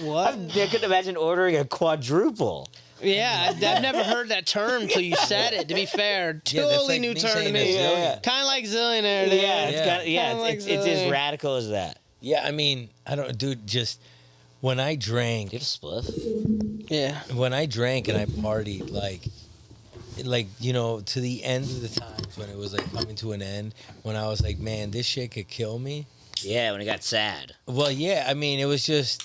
S3: What?
S2: I couldn't imagine ordering a quadruple.
S3: Yeah, I've never heard that term till you said it. To be fair,
S4: Yeah, that's
S3: totally
S4: like
S3: new
S4: me
S3: term to
S4: saying
S3: me.
S4: a zillion.
S3: Kind of like zillionaire. Dude.
S2: Yeah,
S4: Yeah.
S2: it's as
S3: Zillion.
S2: radical as that.
S4: Yeah, I mean, I don't, dude. Just when I drank,
S2: Do you have a spliff?
S3: Yeah.
S4: when I drank and I partied, like to the end of the times when it was like coming to an end, when I was like, man, this shit could kill me.
S2: Yeah, when it got sad.
S4: Well, yeah, I mean, it was just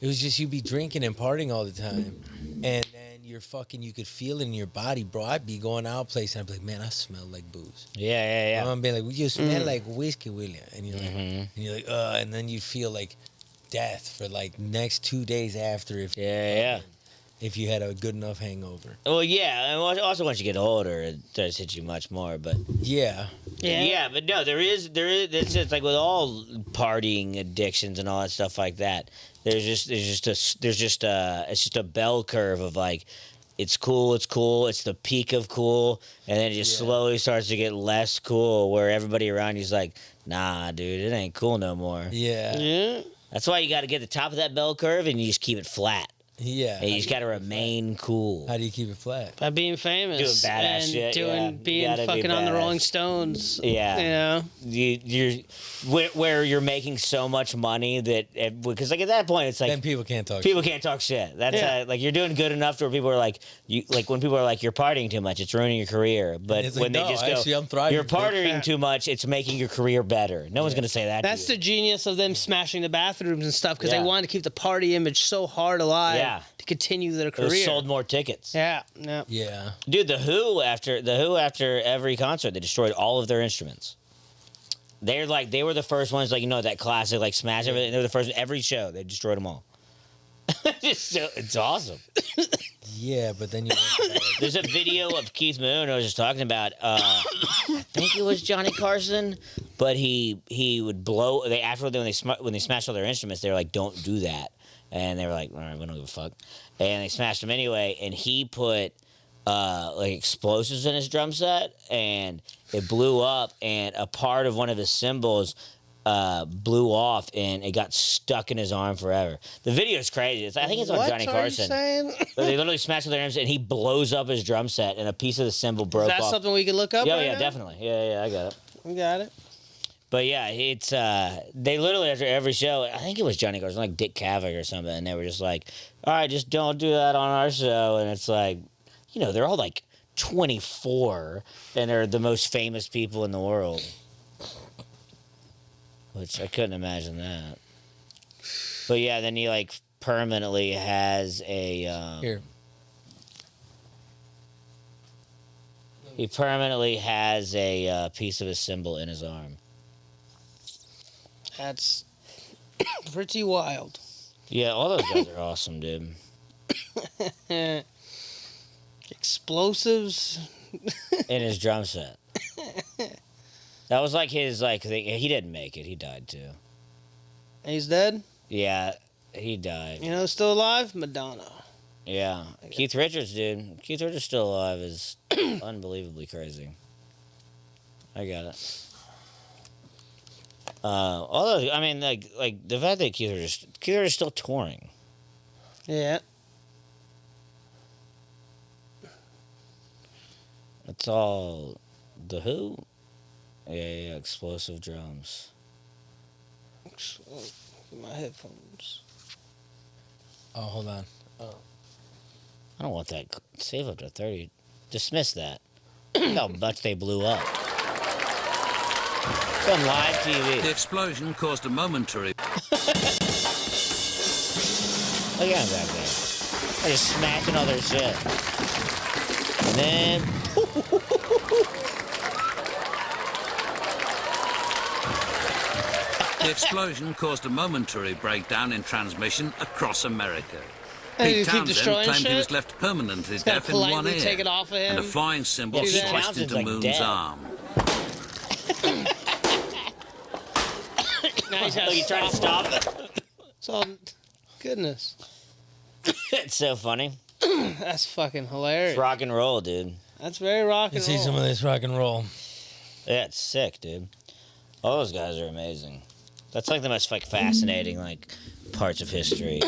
S4: you be drinking and partying all the time, and then you could feel it in your body, bro. I'd be going out place and I'd be like, man, I smell like booze.
S2: Yeah.
S4: I'm be like, you smell like whiskey, William, and you're like, and then you feel like death for like next 2 days after if you had a good enough hangover.
S2: Well, yeah, and also once you get older, it does hit you much more. But
S4: Yeah.
S2: yeah, but no, there is. It's like with all partying addictions and all that stuff like that. It's just a bell curve of like, it's cool, it's the peak of cool, and then it just slowly starts to get less cool, where everybody around you's like, nah, dude, it ain't cool no more.
S4: Yeah.
S3: Yeah.
S2: That's why you got to get the top of that bell curve and you just keep it flat.
S4: Yeah.
S2: And you just got to remain cool.
S4: How do you keep it flat?
S3: By being famous.
S2: Doing badass
S3: and
S2: shit,
S3: doing,
S2: yeah.
S3: being
S2: You gotta be
S3: fucking on the
S2: badass.
S3: Rolling Stones.
S2: Yeah.
S3: You know?
S2: You're where you're making so much money that because like at that point it's like
S4: Then people can't talk.
S2: people can't talk shit. That's
S3: Yeah.
S2: like you're doing good enough to where people are like when people are like you're partying too much, it's ruining your career. But
S4: It's like,
S2: when they
S4: no,
S2: just go,
S4: actually, I'm thriving,
S2: you're
S4: kid."
S2: partying
S3: Yeah.
S2: too much, it's making your career better. No one's gonna say that.
S3: That's
S2: to
S3: the genius of them smashing the bathrooms and stuff because
S2: Yeah.
S3: they wanted to keep the party image so hard alive
S2: Yeah.
S3: to continue their
S2: you.
S3: career.
S2: It sold more tickets.
S3: Yeah, yeah.
S4: Yeah.
S2: Dude, the Who after every concert they destroyed all of their instruments. They were the first ones that classic like smash everything. They were the first every show they destroyed them all. It's awesome.
S4: Yeah, but then you.
S2: There's a video of Keith Moon I was just talking about. I think it was Johnny Carson, but he would blow. When they smashed all their instruments, they were like, "Don't do that," and they were like, "All right, we don't give a fuck," and they smashed them anyway. And he put like explosives in his drum set, and it blew up, and a part of one of his cymbals blew off, and it got stuck in his arm forever. The video is crazy. I think it's on
S3: What
S2: Johnny
S3: are
S2: Carson.
S3: you saying?
S2: But they literally smashed with their arms, and he blows up his drum set, and a piece of the cymbal broke
S3: Is that
S2: off.
S3: something we can look up?
S2: Yeah,
S3: right
S2: yeah,
S3: now?
S2: definitely. Yeah, I got it.
S3: We got it.
S2: But yeah, it's they literally after every show, I think it was Johnny Carson, like Dick Cavett or something, and they were just like, "All right, just don't do that on our show." And it's like, they're all like 24, and they're the most famous people in the world. Which I couldn't imagine that. But yeah, then he like permanently has a
S4: Here.
S2: he permanently has a piece of his cymbal in his arm.
S3: That's pretty wild.
S2: Yeah, all those guys are awesome, dude.
S3: Explosives.
S2: In his drum set. That was like his thing. He didn't make it. He died too.
S3: He's dead.
S2: Yeah, he died.
S3: You know, who's still alive? Madonna.
S2: Yeah, Keith Richards, dude. Keith Richards still alive is unbelievably crazy. I got it. All those, I mean, like the fact that Keith Richards is still touring.
S3: Yeah.
S2: It's all the Who. Yeah, explosive drums.
S3: My headphones.
S4: Oh, hold on.
S2: I don't want that. Save up to 30. Dismiss that. Look how much they blew up. It's on live TV.
S7: The explosion caused a momentary.
S2: Look at him back there. They're just smacking all their shit. And then.
S7: The explosion caused a momentary breakdown in transmission across America.
S3: And you
S7: Pete
S3: keep
S7: Townsend
S3: destroying
S7: claimed he
S3: shit?
S7: was left permanently
S3: Gotta
S7: deaf in one
S3: politely
S7: ear,
S3: take it off of him.
S7: and a flying symbol
S2: Yeah,
S3: Pete
S7: squished
S2: Townsend's
S7: into
S2: like
S7: Moon's
S2: dead.
S7: arm.
S3: Now he's
S2: Look, he's trying to stop it.
S3: It's all goodness.
S2: It's so funny.
S3: That's fucking hilarious.
S2: It's rock and roll, dude.
S3: That's very rock and
S4: Let's see some
S3: roll.
S4: of this rock and roll.
S2: Yeah, it's sick, dude. All those guys are amazing. That's like the most fascinating parts of history.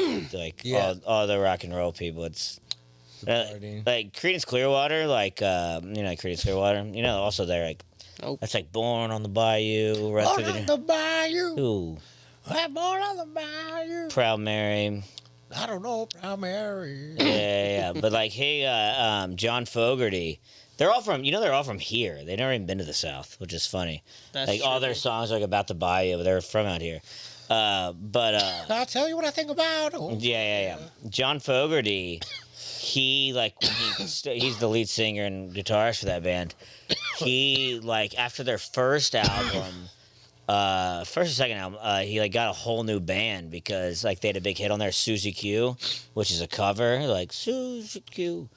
S4: Yeah.
S2: all the rock and roll people. It's
S4: party.
S2: like Creedence Clearwater, Creedence Clearwater. Also they're like
S3: Nope.
S2: that's like Born on the Bayou, right through
S4: On the bayou.
S2: Ooh,
S4: I'm born on the bayou.
S2: Proud Mary.
S4: I don't know, Proud Mary.
S2: Yeah. But John Fogerty. They're all from here. They've never even been to the South, which is funny.
S3: That's
S2: all
S3: true.
S2: their songs are about the bayou, but they're from out here.
S4: I'll tell you what I think about it.
S2: Yeah. John Fogerty, he's the lead singer and guitarist for that band. He after their first album, first or second album, he got a whole new band because they had a big hit on there, Susie Q, which is a cover, Susie Q.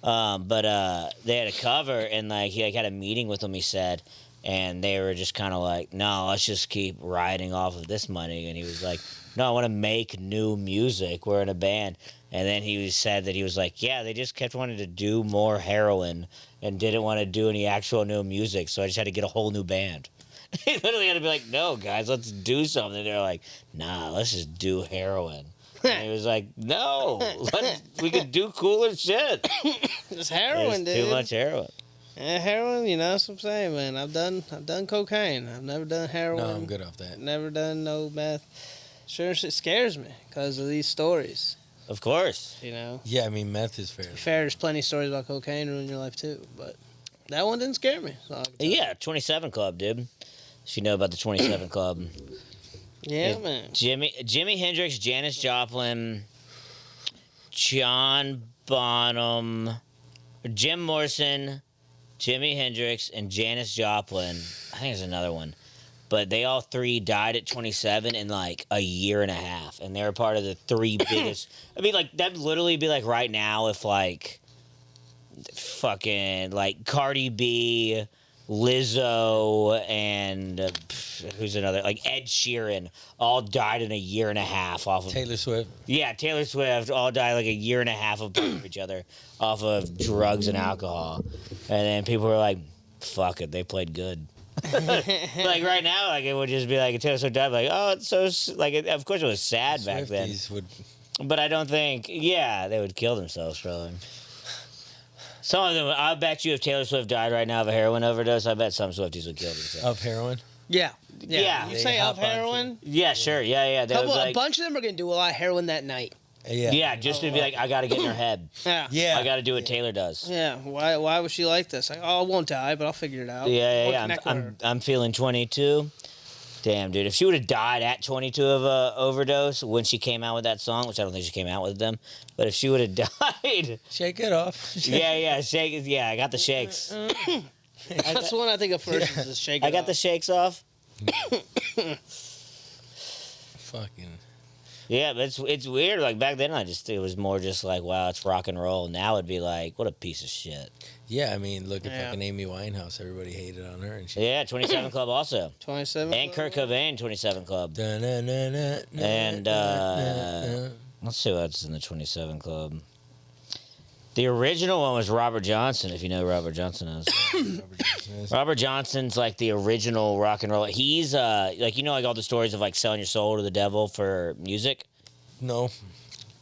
S2: But they had a cover, and he had a meeting with them. He said, and they were just kind of no, let's just keep riding off of this money. And he was like, no, I want to make new music. We're in a band. And then he said that he was yeah, they just kept wanting to do more heroin and didn't want to do any actual new music. So I just had to get a whole new band. He literally had to be no, guys, let's do something. They're nah, let's just do heroin. And he was like, no, we could do cooler shit.
S3: It's heroin,
S2: There's
S3: dude.
S2: too much heroin.
S3: Yeah, heroin. You know what I'm saying, man. I've done cocaine. I've never done heroin.
S4: No, I'm good off that.
S3: Never done no meth. Sure, it scares me because of these stories.
S2: Of course.
S3: You know,
S4: Yeah, I mean, meth is fair.
S3: fair. There's plenty of stories about cocaine ruining your life too, but that one didn't scare me. So I can tell you.
S2: Yeah, 27 Club, dude. If you know about the 27 Club.
S3: Yeah, man.
S2: Jimi Hendrix, Janis Joplin, John Bonham, Jim Morrison, Jimi Hendrix, and Janis Joplin. I think there's another one. But they all three died at 27 in like a year and a half. And they were part of the three biggest. I mean, like, that'd literally be like right now if like fucking like Cardi B, Lizzo, and who's another? Like Ed Sheeran all died in a year and a half off of.
S4: Taylor Swift.
S2: Yeah, Taylor Swift all died like a year and a half of each other off of drugs and alcohol. And then people were like, fuck it, they played good. Like right now, like it would just be like Taylor Swift died, like, oh, it's so of course it was sad back then.
S4: Swifties would.
S2: But I don't think, yeah, they would kill themselves probably. Some of them, I bet you if Taylor Swift died right now of a heroin overdose, I bet some Swifties would kill themselves.
S4: Of heroin.
S3: Yeah.
S2: Yeah.
S3: You
S4: They
S3: say
S4: hop
S3: of heroin?
S2: Yeah, sure, yeah. They would be
S3: A
S2: like,
S3: bunch of them are gonna do a lot of heroin that night.
S4: Yeah.
S2: yeah, just to be like, I got to get in her head.
S3: Yeah.
S4: Yeah.
S2: I got to do what Taylor does.
S3: Yeah. Why was she like this? Like, oh, I won't die, but I'll figure it out.
S2: Yeah.
S3: Or connect with her.
S2: I'm feeling 22. Damn, dude. If she would have died at 22 of a overdose when she came out with that song, which I don't think she came out with them, but if she would have died,
S4: Shake it off.
S2: yeah, shake it. Yeah, I got the shakes.
S3: That's the one I think of first is the shake.
S2: I got the shakes off.
S4: Fucking.
S2: Yeah, but it's weird. Like back then, it was more just like, wow, it's rock and roll. Now it'd be like, what a piece of shit.
S4: Yeah, I mean, look at
S3: Yeah.
S4: fucking Amy Winehouse. Everybody hated on her and shit.
S2: Yeah, 27 Club also,
S3: 27.
S2: and Kurt Cobain, 27 Club. And,
S4: And
S2: Let's see what's in the 27 Club. The original one was Robert Johnson, if you know who Robert Johnson is. Robert Johnson's like the original rock and roll. He's like, you know, like all the stories of like selling your soul to the devil for music.
S4: No.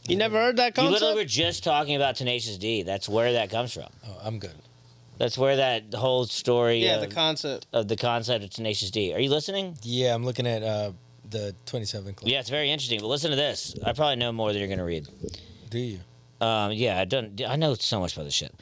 S3: You never heard that
S2: You
S3: concept?
S2: literally were just talking about Tenacious D. That's where that comes from.
S4: Oh, I'm good.
S2: That's where that whole story
S3: Yeah,
S2: of,
S3: the concept.
S2: of the concept of Tenacious D. Are you listening?
S4: Yeah, I'm looking at the 27 Club.
S2: Yeah, it's very interesting. But listen to this. I probably know more than you're gonna read.
S4: Do you?
S2: Yeah, I know so much about this shit.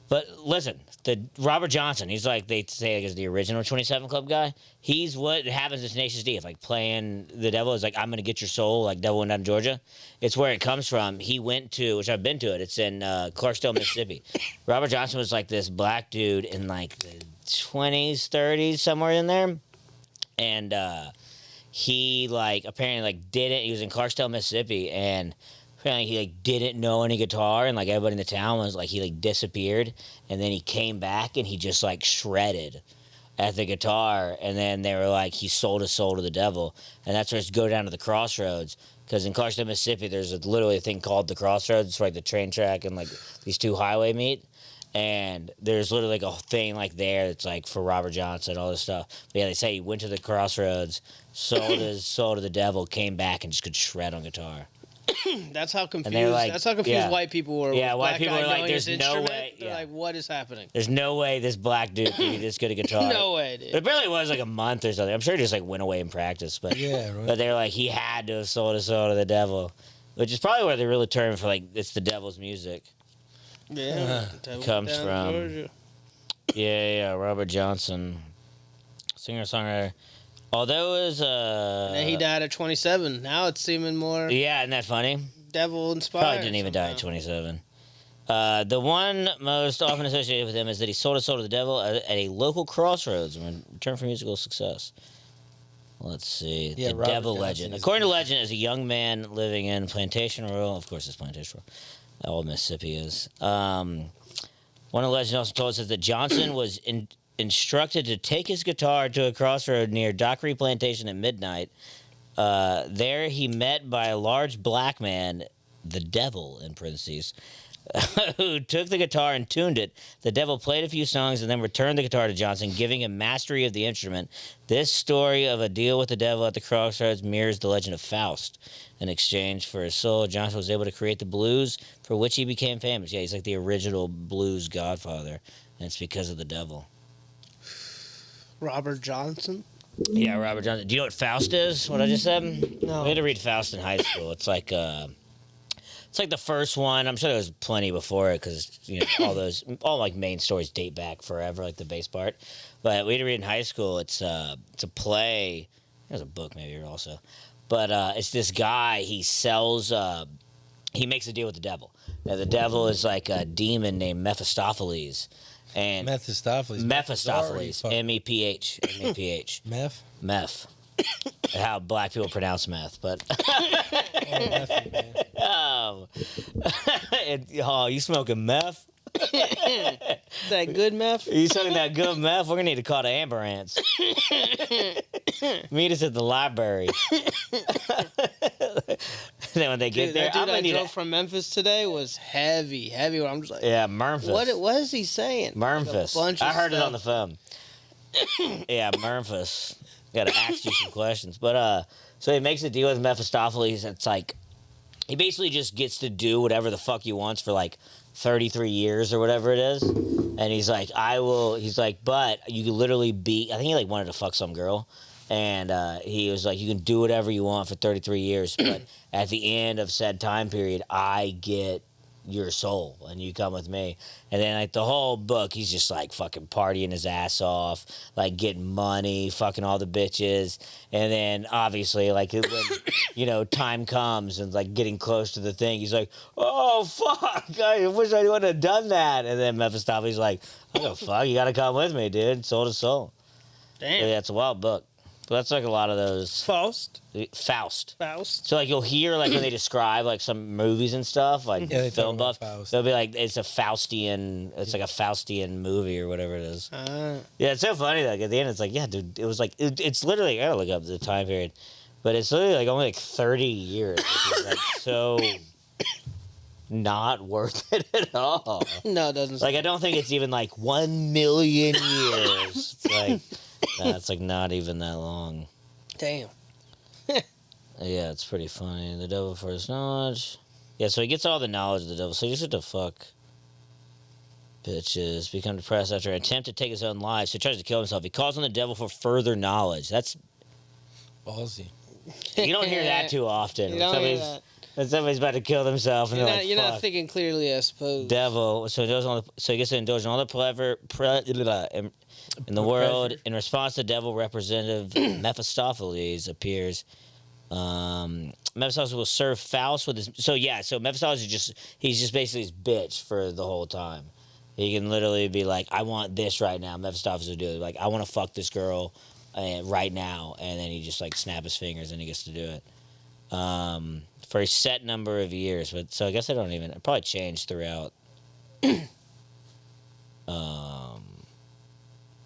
S2: But listen, the Robert Johnson, he's like they say like is the original 27 Club guy. He's what happens to Tenacious D. If like playing the devil is like I'm gonna get your soul, like Devil Went Down to Georgia. It's where it comes from. He went to, which I've been to it. It's in Clarksdale, Mississippi. Robert Johnson was like this black dude in like the 20s, 30s, somewhere in there, and he like apparently like didn't. He was in Clarksdale, Mississippi, and apparently he like didn't know any guitar, and like everybody in the town was like he like disappeared, and then he came back and he just like shredded at the guitar, and then they were like he sold his soul to the devil, and that's where it's go down to the crossroads. Because in Clarksdale, Mississippi, there's literally a thing called the crossroads. It's like the train track and like these two highway meet. And there's literally like a thing like there that's like for Robert Johnson, all this stuff. But yeah, they say he went to the crossroads, sold his soul to the devil, came back and just could shred on guitar.
S3: That's how confused.
S2: they're like-
S3: that's how confused
S2: yeah.
S3: white people were.
S2: Yeah,
S3: with
S2: white
S3: black
S2: people
S3: guy
S2: were like,
S3: knowing his
S2: "There's no
S3: instrument."
S2: way,
S3: They're
S2: yeah.
S3: like, what is happening?
S2: There's no way this black dude could be this good at guitar.
S3: No way, dude.
S2: It barely was like a month or something. I'm sure he just like went away in practice, but
S4: Yeah, right.
S2: but they're like he had to have sold his soul to the devil, which is probably where they really term for like it's the devil's music.
S3: Yeah,
S2: Comes
S3: down
S2: from-
S3: Georgia.
S2: Yeah, Robert Johnson, singer songwriter. Although it was
S3: And he died at 27. Now it's seeming more
S2: yeah, isn't that funny?
S3: devil inspired.
S2: Probably didn't even die at
S3: somehow.
S2: 27. The one most often associated with him is that he sold his soul to the devil at a local crossroads in return for musical success. Let's see.
S4: Yeah,
S2: the
S4: Robert
S2: devil
S4: Johnson
S2: legend.
S4: is-
S2: According to legend, is a young man living in Plantation Rural. Of course, it's Plantation Rural. All Mississippi is. One of the legends also told us that Johnson was instructed to take his guitar to a crossroad near Dockery Plantation at midnight. There he met by a large black man, the devil in parentheses, who took the guitar and tuned it. The devil played a few songs and then returned the guitar to Johnson, giving him mastery of the instrument. This story of a deal with the devil at the crossroads mirrors the legend of Faust. In exchange for his soul, Johnson was able to create the blues for which he became famous. Yeah, he's like the original blues godfather, and it's because of the devil.
S3: Robert Johnson.
S2: Yeah, Robert Johnson. Do you know what Faust is? What I just said?
S3: No.
S2: We had to read Faust in high school. It's like the first one. I'm sure there was plenty before it because all like main stories date back forever, like the bass part. But we had to read in high school. It's a play. There's a book maybe also, but it's this guy. He sells. He makes a deal with the devil. Now the devil is like a demon named Mephistopheles. And
S4: Mephistopheles.
S2: M-E-P-H. M-E-P-H. Meth. How black people pronounce meth, but you smoking meth?
S3: That good meth?
S2: You smoking that good meth? We're gonna need to call the ambulance. Meet us at the library. Then when they get there,
S3: that dude
S2: I'm gonna
S3: I
S2: need
S3: drove from Memphis today was heavy. Where I'm just like,
S2: yeah, Memphis.
S3: What is he saying?
S2: Memphis.
S3: Like
S2: I heard it
S3: stuff.
S2: on the phone. Yeah, Memphis. Got to ask you some questions, but so he makes a deal with Mephistopheles. It's like he basically just gets to do whatever the fuck he wants for like 33 years or whatever it is, and he's like, I will. He's like, but you could literally be. I think he like wanted to fuck some girl. And he was like, you can do whatever you want for 33 years, but at the end of said time period, I get your soul, and you come with me. And then, like, the whole book, he's just, like, fucking partying his ass off, like, getting money, fucking all the bitches. And then, obviously, like, when, time comes and, like, getting close to the thing, he's like, oh, fuck, I wish I wouldn't have done that. And then Mephistopheles like, oh, fuck, you gotta come with me, dude. Soul to soul.
S3: Damn.
S2: Yeah, it's a wild book. But that's like a lot of those.
S3: Faust.
S2: So like you'll hear like when they describe like some movies and stuff, like
S4: Yeah, they
S2: film
S4: talk about
S2: buff,
S4: Faust.
S2: they'll be like it's like a Faustian movie or whatever it is. Yeah, it's so funny. Like at the end, it's like, yeah, dude, it was like it's literally. I gotta look up the time period, but it's literally like only like 30 years, which is like so not worth it at all.
S3: No, it doesn't.
S2: Like I don't think it's even like 1 million years. It's like. Nah, it's like not even that long.
S3: Damn.
S2: Yeah, it's pretty funny. The devil for his knowledge. Yeah, so he gets all the knowledge of the devil. So he just had to fuck bitches, become depressed after an attempt to take his own life. So he tries to kill himself. He calls on the devil for further knowledge. That's
S4: Ballsy.
S2: you don't hear that too often.
S3: You don't hear that.
S2: When somebody's about to kill themselves, and
S3: You're
S2: fuck.
S3: not thinking clearly, I suppose.
S2: Devil. So he gets to indulge in all the pleasure in the world. In response, the devil representative Mephistopheles appears. Mephistopheles will serve Faust with his. So Mephistopheles he's just basically his bitch for the whole time. He can literally be like, I want this right now. Mephistopheles will do it. Like, I want to fuck this girl right now, and then he just like snap his fingers and he gets to do it. For a set number of years, but so I guess I don't even. It probably changed throughout.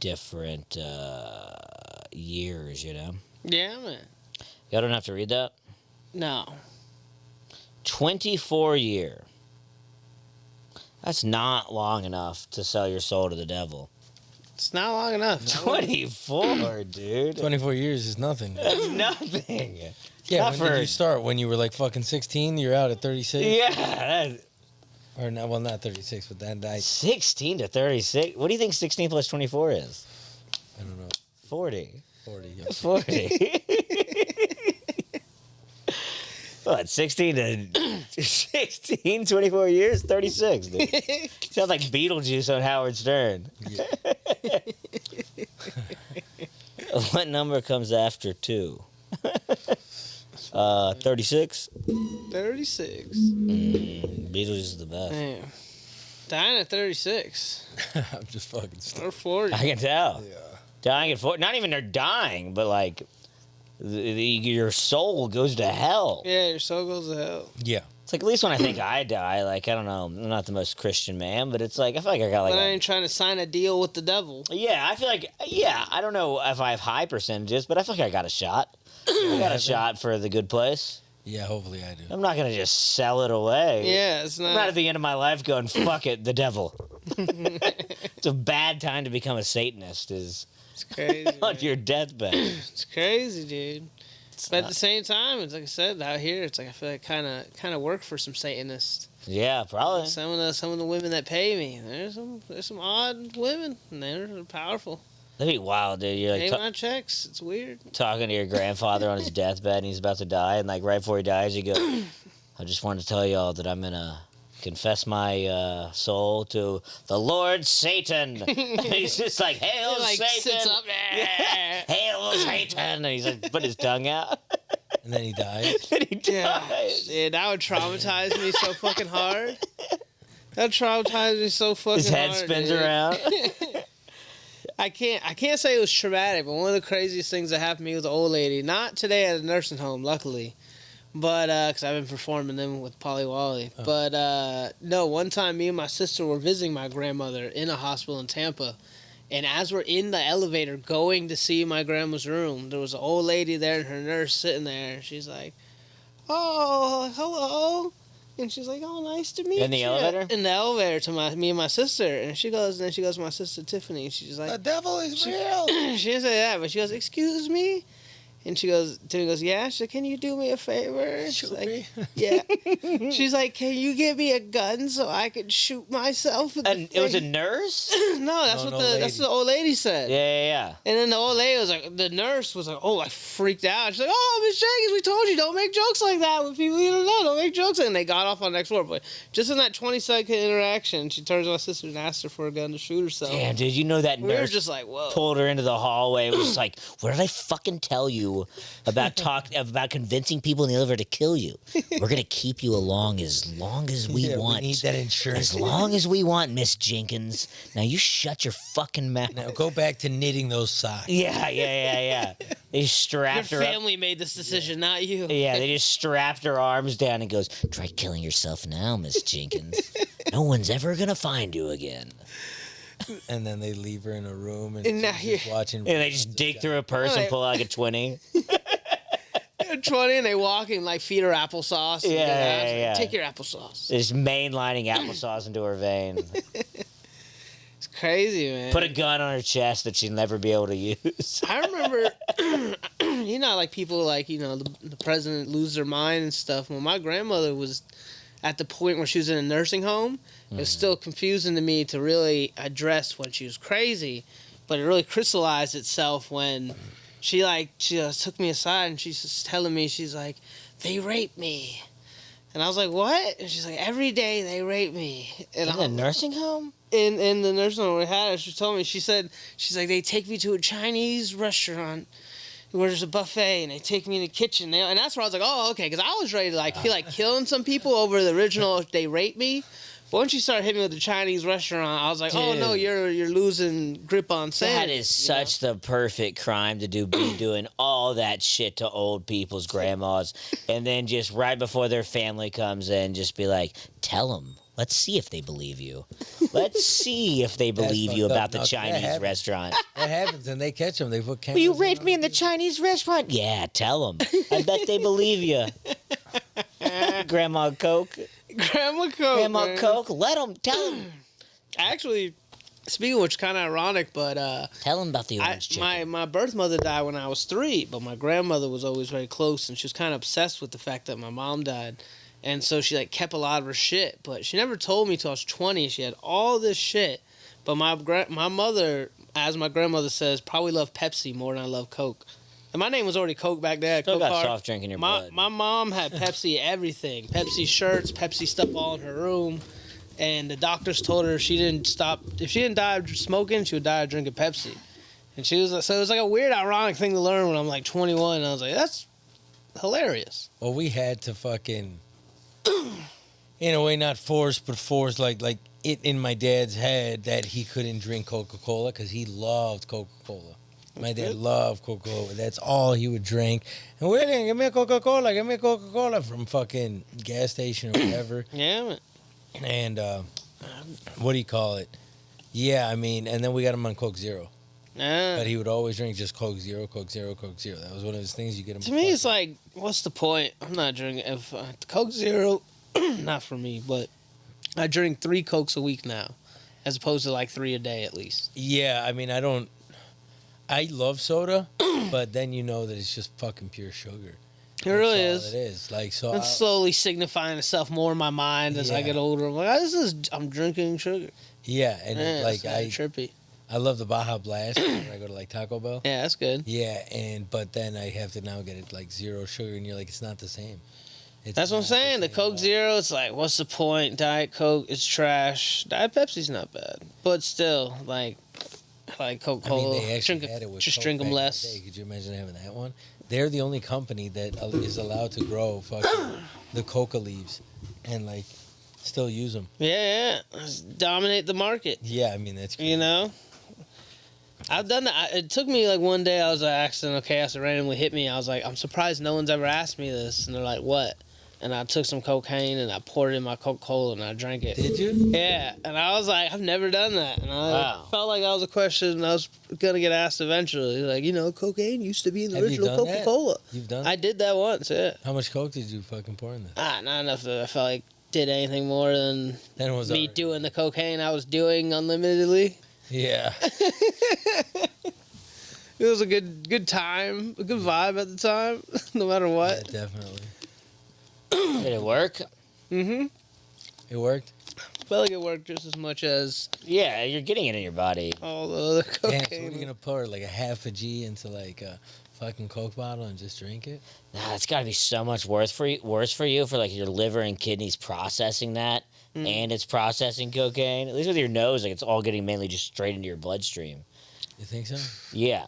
S2: Different years,
S3: Yeah, man.
S2: Y'all don't have to read that.
S3: No.
S2: 24 year. That's not long enough to sell your soul to the devil.
S3: It's not long enough.
S2: 24, dude.
S4: 24 years is nothing.
S2: That's nothing.
S4: Yeah,
S2: Not
S4: when
S2: for-
S4: did you start? When you were like fucking 16? You're out at 36?
S2: Yeah.
S4: Or no, well, not 36, but that
S2: 16 to 36. What do you think 16 plus 24 is?
S4: I don't know.
S2: 40.
S4: 40. Yeah.
S2: 40. What, 16 to 16, 24 years? 36, dude. Sounds like Beetlejuice on Howard Stern.
S4: Yeah.
S2: What number comes after 2? 36?
S3: 36.
S2: Beetlejuice is the best.
S3: Damn. Dying at 36.
S4: I'm just fucking
S3: Or
S4: stupid.
S3: 40.
S2: I can tell.
S4: Yeah.
S2: Dying at 40. Not even they're dying, but like your soul goes to hell.
S3: Yeah, your soul goes to hell.
S4: Yeah.
S2: It's like at least when I think I die, like I don't know, I'm not the most Christian man, but it's like I feel like I got like
S3: But I ain't trying to sign a deal with the devil.
S2: I feel like I don't know if I have high percentages, but I feel like I got a shot. I got a shot for the good place.
S4: Yeah, hopefully I do.
S2: I'm not gonna just sell it away.
S3: Yeah, it's
S2: I'm
S3: not.
S2: not at the end of my life going, fuck it, the devil. It's a bad time to become a Satanist, is
S3: It's crazy.
S2: on
S3: man.
S2: your deathbed.
S3: It's crazy, dude. But at the same time, it's like I said out here. It's like I feel like kind of work for some Satanists.
S2: Yeah, probably.
S3: Some of the women that pay me, there's some odd women, and they're powerful.
S2: That'd be wild, dude. You're
S3: Pay
S2: like
S3: my checks. It's weird.
S2: talking to your grandfather on his deathbed and he's about to die, and like right before he dies, you go, I just wanted to tell y'all that I'm gonna confess my soul to the Lord Satan. And he's just like, hail
S3: He, like,
S2: Satan.
S3: sits up there.
S2: Hail Satan. And he's like, put his tongue out.
S4: And then he dies.
S2: And he
S3: Yeah,
S2: dies.
S3: dude, that would traumatize me so fucking hard. That traumatized me so fucking
S2: His head
S3: hard.
S2: spins
S3: dude.
S2: around.
S3: I can't say it was traumatic, but one of the craziest things that happened to me was an old lady. Not today at a nursing home, luckily, but because I've been performing them with Polly Wally.
S4: Oh.
S3: But no, one time me and my sister were visiting my grandmother in a hospital in Tampa, and as we're in the elevator going to see my grandma's room, there was an old lady there and her nurse sitting there. She's like, "Oh, hello." And she's like, "Oh, nice to meet you."
S2: In the elevator?
S3: In the elevator to me and my sister. And she goes to my sister Tiffany. And she's like,
S4: The devil is real.
S3: she didn't say that, but she goes, "Excuse me." And Tiffany goes, "Yeah." She's like, "Can you do me a favor?" She's
S4: Shoot
S3: like,
S4: me.
S3: "Yeah." She's like, "Can you give me a gun so I could shoot myself?" In the
S2: And it was a
S3: face?"
S2: nurse?
S3: No, that's
S4: No,
S3: what
S4: an old
S3: that's
S4: lady.
S3: what the old lady said.
S2: Yeah.
S3: And then the old lady was like, the nurse was like, "Oh, I freaked out." She's like, "Oh, Miss Jenkins, we told you don't make jokes like that with people you don't know. Don't make jokes." And they got off on the next floor. But just in that 20-second interaction, she turns to my sister and asks her for a gun to shoot herself.
S2: Damn, dude, you know that
S3: We were
S2: nurse
S3: just like, "Whoa."
S2: pulled her into the hallway. It was just like, what did I fucking tell you about about convincing people in the elevator to kill you? We're gonna keep you along as we
S4: Yeah,
S2: want.
S4: We need that insurance.
S2: As long as we want, Miss Jenkins. Now you shut your fucking mouth.
S4: Now go back to knitting those socks.
S2: Yeah. They
S3: Your
S2: strapped her up.
S3: family made this decision, not you.
S2: Yeah, they just strapped her arms down and goes, try killing yourself now, Miss Jenkins. No one's ever gonna find you again.
S4: And then they leave her in a room and,
S3: And now
S4: she's just
S3: you're-
S4: watching.
S2: And they just dig through a purse and pull out like a 20.
S3: They're 20 and they walk and like feed her applesauce. And
S2: Yeah,
S3: get
S2: yeah,
S3: out.
S2: yeah.
S3: Take your applesauce.
S2: Just mainlining applesauce into her vein.
S3: It's crazy, man.
S2: Put a gun on her chest that she'd never be able to use.
S3: I remember, like people like, the president lose their mind and stuff. When my grandmother was at the point where she was in a nursing home, it was still confusing to me to really address when she was crazy, but it really crystallized itself when she took me aside and she's just telling me, she's like, "They raped me." And I was like, "What?" And she's like, "Every day they rape me." And
S2: In a nursing home?
S3: in the nursing home we had her, she told me, she's like, "They take me to a Chinese restaurant where there's a buffet and they take me in the kitchen." And that's where I was like, "Oh, okay," because I was ready to feel like killing some people over the original "they raped me." But once you started hitting me with the Chinese restaurant, I was like, "Oh no,
S2: Dude.
S3: you're losing grip on
S2: That
S3: sanity."
S2: is such the perfect crime to be doing all that shit to old people's grandmas. And then just right before their family comes in, just be like, tell them. Let's see if they believe you. Let's see if they believe you
S4: fucked up.
S2: about the
S4: No, that
S2: Chinese
S4: happens.
S2: restaurant.
S4: That happens, and they catch them. They put cameras.
S2: Well, you raped me in the Chinese restaurant? Yeah, tell them. I bet they believe you. Grandma Coke.
S3: Grandma Coke.
S2: Grandma
S3: man.
S2: Coke. Let them. Tell them.
S3: Actually, speaking of which, kind of ironic, but
S2: Tell them about the orange chicken.
S3: my birth mother died when I was 3, but my grandmother was always very close, and she was kind of obsessed with the fact that my mom died, and so she kept a lot of her shit. But she never told me till I was 20. She had all this shit, but my mother, as my grandmother says, probably loved Pepsi more than I love Coke. And my name was already Coke back then.
S2: Still
S3: Coke
S2: got
S3: Hard.
S2: soft drink in your
S3: my,
S2: blood.
S3: My mom had Pepsi everything. Pepsi shirts, Pepsi stuff all in her room. And the doctors told her if she didn't die of smoking, she would die of drinking Pepsi. And she was so it was like a weird, ironic thing to learn when I'm like 21. And I was like, that's hilarious.
S4: Well, we had to fucking, in a way, not force, but force like it in my dad's head that he couldn't drink Coca-Cola because he loved Coca-Cola. My dad loved Coca-Cola. That's all he would drink. And William, give me a Coca-Cola from fucking gas station or whatever.
S3: Yeah, man.
S4: And what do you call it? Yeah, I mean, and then we got him on Coke Zero. But he would always drink just Coke Zero, Coke Zero, Coke Zero. That was one of his things. You get him.
S3: To me, it's like, what's the point? I'm not drinking. If Coke Zero, not for me, but I drink 3 Cokes a week now, as opposed to like 3 a day at least.
S4: Yeah, I mean, I love soda, but then you know that it's just fucking pure sugar.
S3: It really
S4: That's
S3: is.
S4: all it is. Like, so
S3: It's slowly signifying itself more in my mind as I
S4: Yeah.
S3: get older. I'm like, I'm drinking sugar.
S4: yeah, and
S3: Yeah,
S4: like
S3: it's kinda trippy.
S4: I love the Baja Blast when I go to like Taco Bell.
S3: Yeah, that's good.
S4: Yeah, but then I have to now get it like 0 sugar, and you're like, it's not the same. It's
S3: That's what I'm
S4: not
S3: saying. The
S4: same at
S3: Coke
S4: all.
S3: Zero, it's like, what's the point? Diet Coke is trash. Diet Pepsi's not bad, but still, like Coca
S4: I mean,
S3: Cola.
S4: they actually
S3: Drink,
S4: had it with
S3: just
S4: Coke
S3: drink them
S4: back in the
S3: less.
S4: day. Could you imagine having that one? They're the only company that is allowed to grow fucking the coca leaves and like still use them.
S3: Yeah, just dominate the market.
S4: Yeah, I mean that's crazy.
S3: You know, I've done that. It took me like one day. I was like, accident. Okay, it randomly hit me. I was like, I'm surprised no one's ever asked me this. And they're like, what? And I took some cocaine and I poured it in my Coca-Cola and I drank it.
S4: Did you?
S3: Yeah, and I was like, I've never done that, and I
S2: Wow.
S3: felt like that was a question I was gonna get asked eventually. Like, cocaine used to be in the
S4: Have you
S3: original
S4: done that?
S3: Coca-Cola.
S4: You've done.
S3: I did that once. Yeah,
S4: How much coke did you fucking pour in there?
S3: not enough that I felt like did anything more than
S4: Then it was
S3: me
S4: already-
S3: doing the cocaine I was doing unlimitedly.
S4: Yeah.
S3: It was a good time, a good vibe at the time, no matter
S4: Yeah,
S3: what.
S4: definitely.
S2: Did it work?
S3: Mm-hmm.
S4: It worked.
S3: Felt like it worked just as much as
S2: Yeah, you're getting it in your body.
S3: all the other
S4: Damn. So what are
S3: cocaine.
S4: you gonna pour like a half a G into like a fucking Coke bottle and just drink it?
S2: Nah, it's got to be so much worse for you for like your liver and kidneys processing that, and it's processing cocaine. At least with your nose, like it's all getting mainly just straight into your bloodstream.
S4: You think so?
S2: Yeah,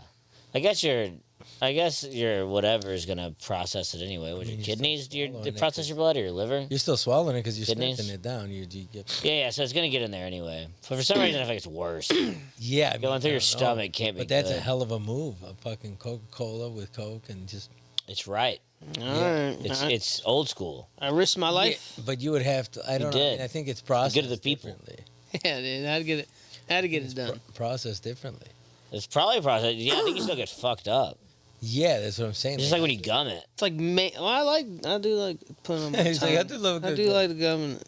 S2: I guess your whatever is gonna process it anyway. With
S4: I mean,
S2: your
S4: you're still
S2: kidneys, do
S4: swallowing
S2: they
S4: it
S2: process
S4: 'cause-
S2: your blood or your liver?
S4: You're still swallowing it because you're
S2: Kidneys?
S4: sniffing it down. You get.
S2: Yeah, so it's gonna get in there anyway. But for some reason, I think it's worse.
S4: Yeah, I mean,
S2: Going through
S4: I
S2: your
S4: don't know.
S2: stomach can't be
S4: But that's a
S2: good.
S4: hell of a move. A fucking Coca-Cola with Coke and just.
S2: It's right.
S3: All right,
S2: It's old school.
S3: I risked my life.
S4: Yeah, but you would have to. I don't know. I,
S2: did.
S4: mean, I think it's processed
S2: good to the people.
S4: differently.
S3: Yeah, dude, I had to get it done.
S4: Processed differently.
S2: It's probably processed. Yeah, I think you still get fucked up.
S4: Yeah, that's what I'm saying.
S2: It's just like when you gum it.
S3: It's like, I do like putting on my
S4: He's like,
S3: tongue.
S4: I do love a
S3: I
S4: good
S3: do
S4: gum.
S3: like the gum,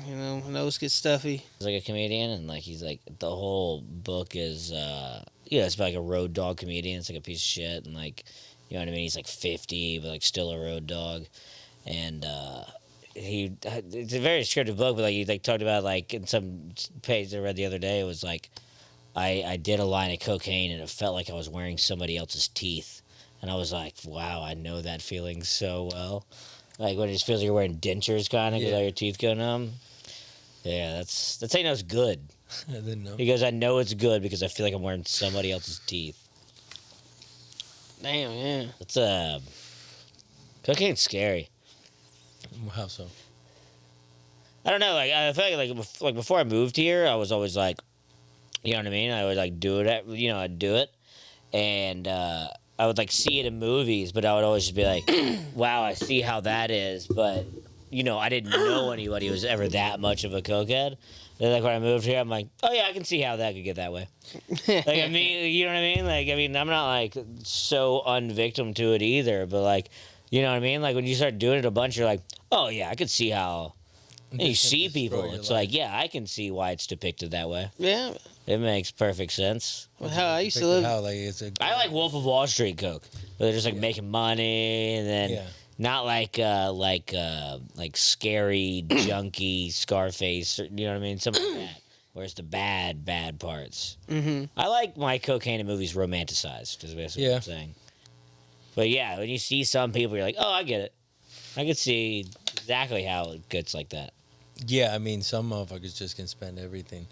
S3: and my nose gets stuffy.
S2: He's like a comedian, and like he's like the whole book is it's about like a road dog comedian. It's like a piece of shit, and like you know what I mean. He's like 50, but like still a road dog, and it's a very descriptive book. But like he like talked about like in some page I read the other day, it was like I did a line of cocaine, and it felt like I was wearing somebody else's teeth, and I was like, wow, I know that feeling so well. Like when it just feels like you're wearing dentures, kind of, because
S4: Yeah.
S2: all your teeth go numb. Yeah, that's how you know it's good.
S4: I didn't know.
S2: Because I know it's good because I feel like I'm wearing somebody else's teeth.
S3: Damn, yeah.
S2: It's cocaine's scary.
S4: How so?
S2: I don't know. Like I feel like before I moved here, I was always like, you know what I mean. I would like do it. I'd do it, and I would like see it in movies, but I would always just be like, wow, I see how that is, but I didn't know anybody who was ever that much of a cokehead. Then like when I moved here, I'm like, oh yeah, I can see how that could get that way. Like I mean, you know what I mean? Like I mean, I'm not like so unvictim to it either, but like, you know what I mean? Like when you start doing it a bunch, you're like, oh yeah, I could see how. And you
S4: This can
S2: see
S4: destroy
S2: people,
S4: your
S2: it's
S4: life.
S2: like, yeah, I can see why it's depicted that way.
S3: Yeah.
S2: It makes perfect sense.
S3: Well, how I used to
S4: Picked it
S3: live.
S4: out, like it's a.
S2: I like Wolf of Wall Street Coke, where they're just like making money, and then
S4: Yeah.
S2: not like scary junky Scarface, or, you know what I mean? Something like that. Where's the bad parts?
S3: Mm-hmm.
S2: I like my cocaine in movies romanticized, is basically what
S4: Yeah.
S2: I'm saying. But yeah, when you see some people, you're like, oh, I get it. I can see exactly how it gets like that.
S4: Yeah, I mean, some motherfuckers just can spend everything.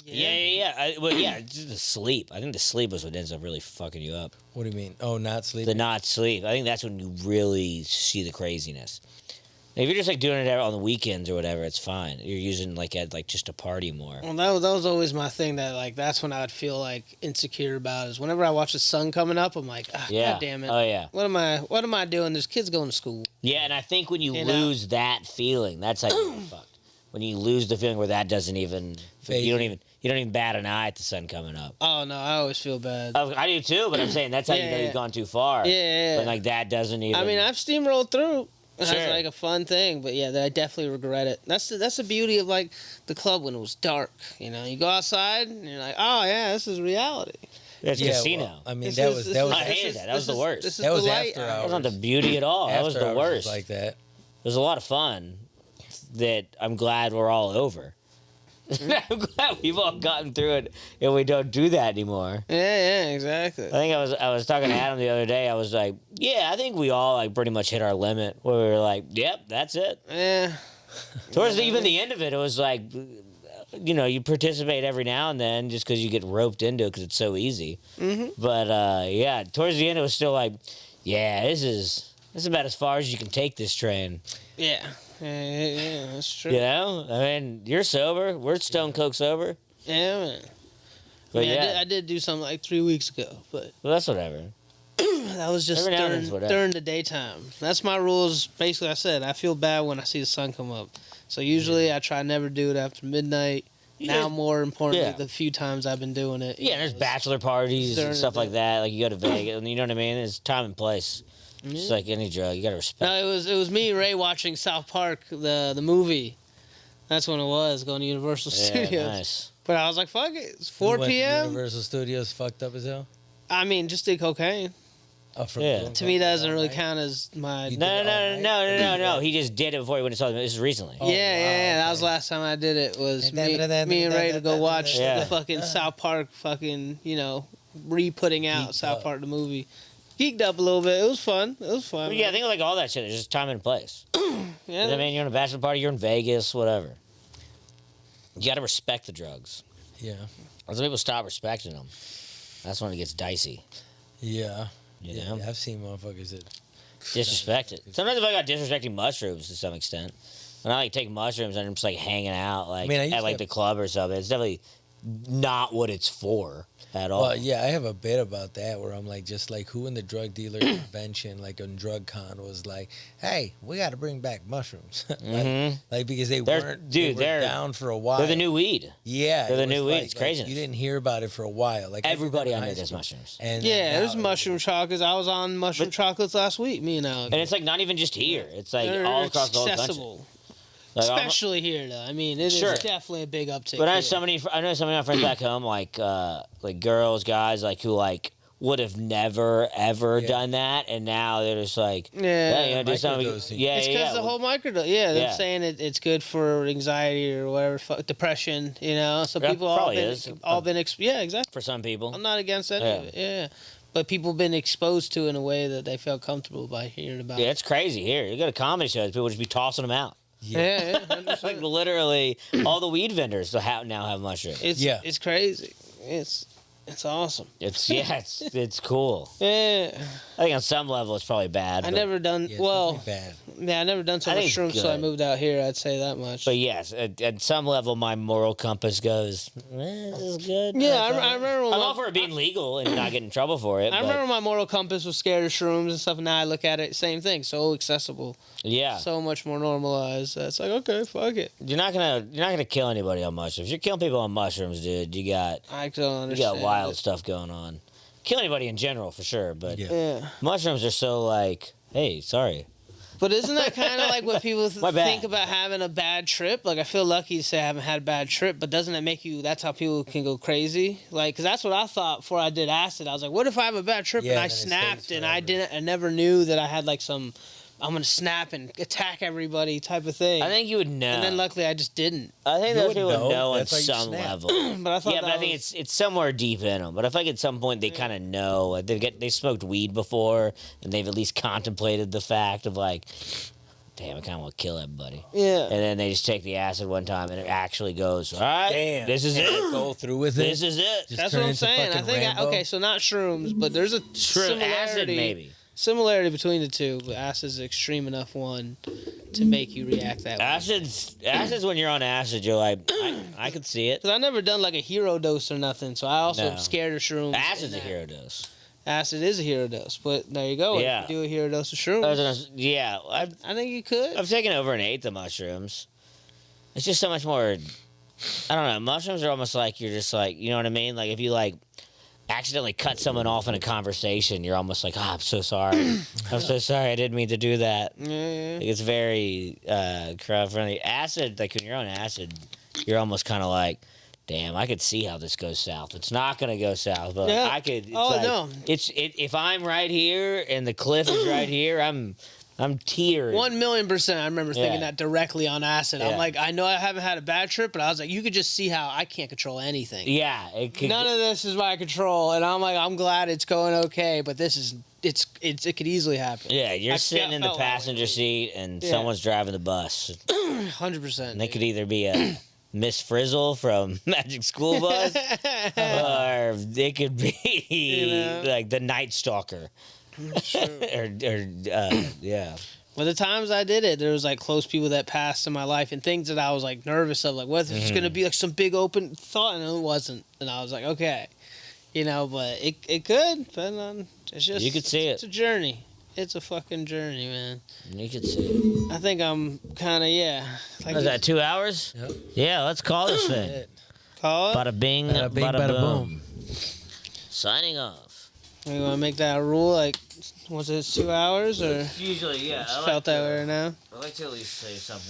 S2: Yeah. It's just the sleep. I think the sleep is what ends up really fucking you up.
S4: What do you mean? Oh, not
S2: The
S4: sleeping.
S2: not sleep. I think that's when you really see the craziness. If you're just like doing it on the weekends or whatever, it's fine. You're using like at like just to party more.
S3: Well, that was always my thing. That's when I would feel like insecure about is whenever I watch the sun coming up. I'm like,
S2: Yeah.
S3: God damn it.
S2: Oh yeah.
S3: What am I doing? There's kids going to school.
S2: Yeah, and I think when you
S3: You know?
S2: lose that feeling, that's how you get fucked. when you lose the feeling where that doesn't even
S4: Phase
S2: you don't
S4: you.
S2: even bat an eye at the sun coming up.
S3: Oh no, I always feel bad.
S2: I do too, but I'm saying that's how you know
S3: Yeah.
S2: you've gone too far.
S3: Yeah.
S2: But like that doesn't even.
S3: I mean, I've steamrolled through. That's
S2: Sure.
S3: like a fun thing, but yeah, I definitely regret it. That's the beauty of like the club when it was dark. You know, you go outside and you're like, oh yeah, this is reality.
S2: it's
S4: Yeah,
S2: casino.
S4: well, I mean,
S3: This
S4: that
S3: is-
S4: was
S3: this
S4: that
S3: is-
S4: was
S2: I hated that. That was
S3: this
S2: the
S3: is-
S2: worst.
S3: This is
S4: That was
S3: the light
S4: after
S3: hour.
S2: That wasn't the beauty at all. That was
S4: after
S2: the
S4: hours
S2: worst.
S4: like that.
S2: It was a lot of fun that I'm glad we're all over. I'm glad we've all gotten through it and we don't do that anymore.
S3: Yeah, exactly.
S2: I think I was talking to Adam the other day. I was like, yeah, I think we all like pretty much hit our limit. Where we were like, yep, that's it.
S3: Yeah.
S2: Towards even the end of it, it was like, you know, you participate every now and then just because you get roped into it because it's so easy. Mm-hmm. But yeah, towards the end, it was still like, yeah, this is about as far as you can take this train.
S3: Yeah. Yeah, that's true.
S2: You know, I mean, you're sober. We're stone coke sober.
S3: Yeah, man.
S2: But
S3: Yeah,
S2: yeah,
S3: I did do something like 3 weeks ago, but
S2: well, that's whatever.
S3: that was just
S2: Every now and then it's whatever.
S3: during the daytime. That's my rules. Basically, I said I feel bad when I see the sun come up. So usually I try never do it after midnight. Now,
S2: guys-
S3: more importantly,
S2: yeah.
S3: the few times I've been doing it.
S2: Yeah, there's bachelor parties
S3: during
S2: and
S3: the
S2: stuff like
S3: day.
S2: that. Like you go to Vegas, and you know what I mean. It's time and place. Just like any drug, you gotta respect.
S3: No, it was me and Ray watching South Park, the movie. That's when it was going to Universal
S2: Yeah,
S3: Studios.
S2: nice.
S3: But I was like, fuck it, it's
S4: You
S3: 4
S4: went to
S3: p.m.
S4: Universal Studios fucked up as hell.
S3: I mean, just did cocaine.
S4: Oh, for
S2: Yeah.
S4: doing
S3: To me, that
S4: coke
S3: doesn't
S4: all
S3: really
S4: night?
S3: count as my.
S4: You
S2: No,
S4: did it all night?
S2: no. He just did it before he went to saw them. This is recently.
S4: Oh,
S3: Yeah,
S4: wow,
S3: that was
S4: okay.
S3: last time I did it. Was me and Ray to go watch
S2: Yeah.
S3: the fucking South Park fucking re-putting out
S4: Geeked
S3: South
S4: up.
S3: Park the movie. Geeked up a little bit. It was fun.
S2: Well, yeah, I think like all that shit. There's just time and place.
S3: Yeah,
S2: You know what I mean, you're in a bachelor party, you're in Vegas, whatever. You got to respect the drugs.
S4: Yeah,
S2: As people stop respecting them, that's when it gets dicey.
S4: yeah,
S2: You
S4: yeah.
S2: know?
S4: I've seen motherfuckers that.
S2: Disrespect it. Sometimes I feel like I'm disrespecting mushrooms to some extent. When I like take mushrooms and I'm just like hanging out like
S4: I mean, I used
S2: at
S4: to
S2: like
S4: have-
S2: the club or something. It's definitely not what it's for at all.
S4: Well, yeah, I have a bit about that where I'm like, just like who in the drug dealer convention, like on Drug Con, was like, "Hey, we got to bring back mushrooms," like because they
S2: They're-
S4: weren't,
S2: dude,
S4: they were
S2: they're-
S4: down for a while.
S2: They're the new weed.
S4: yeah,
S2: they're the
S4: it was
S2: new weed.
S4: like-
S2: It's craziness.
S4: You didn't hear about it for a while. Like
S2: Everybody
S4: in
S2: under
S4: high
S2: does
S4: school.
S2: mushrooms.
S4: And
S3: Yeah, there's
S4: now-
S3: mushroom chocolates. I was on mushroom chocolates last week. Me and Alex.
S2: And it's like not even just here. It's like
S3: They're
S2: all across the whole country.
S3: accessible,
S2: Like, I'm-
S3: especially here though. I mean, it is
S2: Sure.
S3: definitely a big uptick.
S2: But I
S3: here.
S2: know so many of my friends back home, like girls, guys, like who like would have never ever
S4: Yeah.
S2: done that, and now they're just like,
S3: Yeah.
S2: you know, do something.
S4: Microdosing.
S2: Yeah,
S3: It's because
S2: yeah.
S3: the whole microdose. Yeah, they're
S2: Yeah.
S3: saying it's good for anxiety or whatever, depression. You know, so
S2: Yeah,
S3: people all
S2: probably
S3: been
S2: is.
S3: yeah, exactly.
S2: for some people.
S3: I'm not against any
S2: Yeah.
S3: of it. Yeah, but people been exposed to it in a way that they felt comfortable by hearing about.
S2: Yeah,
S3: it.
S2: it's crazy here. You go to comedy shows, people just be tossing them out.
S3: Yeah, 100%.
S2: Like literally, all the weed vendors now have mushrooms.
S4: Yeah.
S3: it's crazy. It's awesome.
S2: It's cool.
S3: Yeah,
S2: I think on some level it's probably bad.
S3: I
S2: but-
S3: never done
S4: Yeah, it's
S3: well.
S4: definitely bad.
S3: Yeah, I never done so
S2: I
S3: much
S2: think it's
S3: shrooms, so I
S2: good.
S3: moved out here. I'd say that much.
S2: But yes, at some level, my moral compass goes, this is good.
S3: yeah, I remember. When
S2: I'm
S3: my-
S2: all for it being legal and not getting in trouble for it.
S3: I
S2: but
S3: remember my moral compass was scared of shrooms and stuff. And now I look at it, same thing, so accessible,
S2: yeah,
S3: so much more normalized. It's like, okay, fuck it.
S2: you're not gonna kill anybody on mushrooms. You're killing people on mushrooms, dude. You got
S3: I don't understand.
S2: wild
S3: it.
S2: stuff going on. Kill anybody in general for sure, but
S4: Yeah.
S3: Yeah,
S2: mushrooms are so like, hey, sorry.
S3: but isn't that kind of like what people
S2: My bad.
S3: think about having a bad trip? Like, I feel lucky to say I haven't had a bad trip, but doesn't it make you? That's how people can go crazy. Like, because that's what I thought before I did acid. I was like, what if I have a bad trip
S4: Yeah,
S3: and I
S4: and then it
S3: snapped
S4: stays
S3: and I
S4: forever.
S3: didn't? I never knew that I had like some. I'm gonna snap and attack everybody type of thing.
S2: I think you would know.
S3: and then luckily I just didn't.
S2: I think
S4: You
S2: those
S4: would
S2: people would
S4: know.
S2: know on
S4: That's why you
S2: some
S4: snap.
S2: level.
S3: But I thought
S2: Yeah, but
S3: that
S2: I think
S3: was-
S2: it's somewhere deep in them. But I feel like at some point they kind of know. Like they smoked weed before, and they've at least contemplated the fact of like, damn, I kind of want to kill everybody.
S3: Yeah.
S2: And then they just take the acid one time, and it actually goes, all right,
S4: Damn.
S2: this is it.
S4: Go through with
S2: This
S4: it.
S2: is it.
S4: Just
S3: That's
S4: turn
S3: what I'm
S4: into
S3: saying. I
S4: fucking
S3: think
S4: Rambo.
S3: okay, so not shrooms, but there's a
S2: True, acid maybe.
S3: similarity between the two. But acid's an extreme enough one to make you react that way.
S2: Acid's when you're on acid, you're like, I could see it.
S3: Because I never done like a hero dose or nothing, so I also
S2: No.
S3: am scared of shrooms.
S2: Acid's a
S3: and
S2: hero dose.
S3: Acid is a hero dose, but there you go.
S2: Yeah.
S3: If you do a hero dose of
S2: I was
S3: shrooms,
S2: gonna- Yeah,
S3: I think you could.
S2: I've taken over an eighth of mushrooms. It's just so much more. I don't know. Mushrooms are almost like you're just like, you know what I mean? Like if you like accidentally cut someone off in a conversation, you're almost like, I'm so sorry. I'm so sorry. I didn't mean to do that.
S3: Yeah.
S2: Like, it's very crowd friendly. Acid, like when you're on acid, you're almost kind of like, damn, I could see how this goes south. It's not gonna go south, but
S3: Yeah.
S2: I could. It's
S3: Oh,
S2: like,
S3: no.
S2: If I'm right here and the cliff is right here, I'm tearing.
S3: 1,000,000%. I remember thinking
S2: Yeah.
S3: that directly on acid.
S2: Yeah.
S3: I'm like, I know I haven't had a bad trip, but I was like, you could just see how I can't control anything.
S2: Yeah, it could.
S3: None of this is my control, and I'm like, I'm glad it's going okay, but this is it could easily happen.
S2: Yeah, you're
S3: I
S2: sitting in the
S3: felt that way.
S2: passenger seat and
S3: Yeah.
S2: someone's driving the bus.
S3: 100%.
S2: And they could either be a Miss Frizzle from Magic School Bus, or they could be
S3: You know?
S2: like the Night Stalker. Yeah.
S3: Well, the times I did it, there was like close people that passed in my life and things that I was like nervous of, like, what if it's gonna be like some big open thought, and it wasn't, and I was like, okay, but it could, but it's just
S2: You could see
S3: It's
S2: it.
S3: a journey. It's a fucking journey, man.
S2: You could see.
S3: I think I'm kind of Like
S2: Was that 2 hours?
S4: Yep.
S2: Yeah, let's call this thing.
S3: call it?
S2: Bada bing,
S4: Bada bing,
S2: bada,
S4: bada
S2: boom.
S4: boom.
S2: Signing off.
S3: We want to make that a rule? Like, was it 2 hours or
S2: Usually, yeah.
S3: just felt that way right now?
S2: I like to at least say something.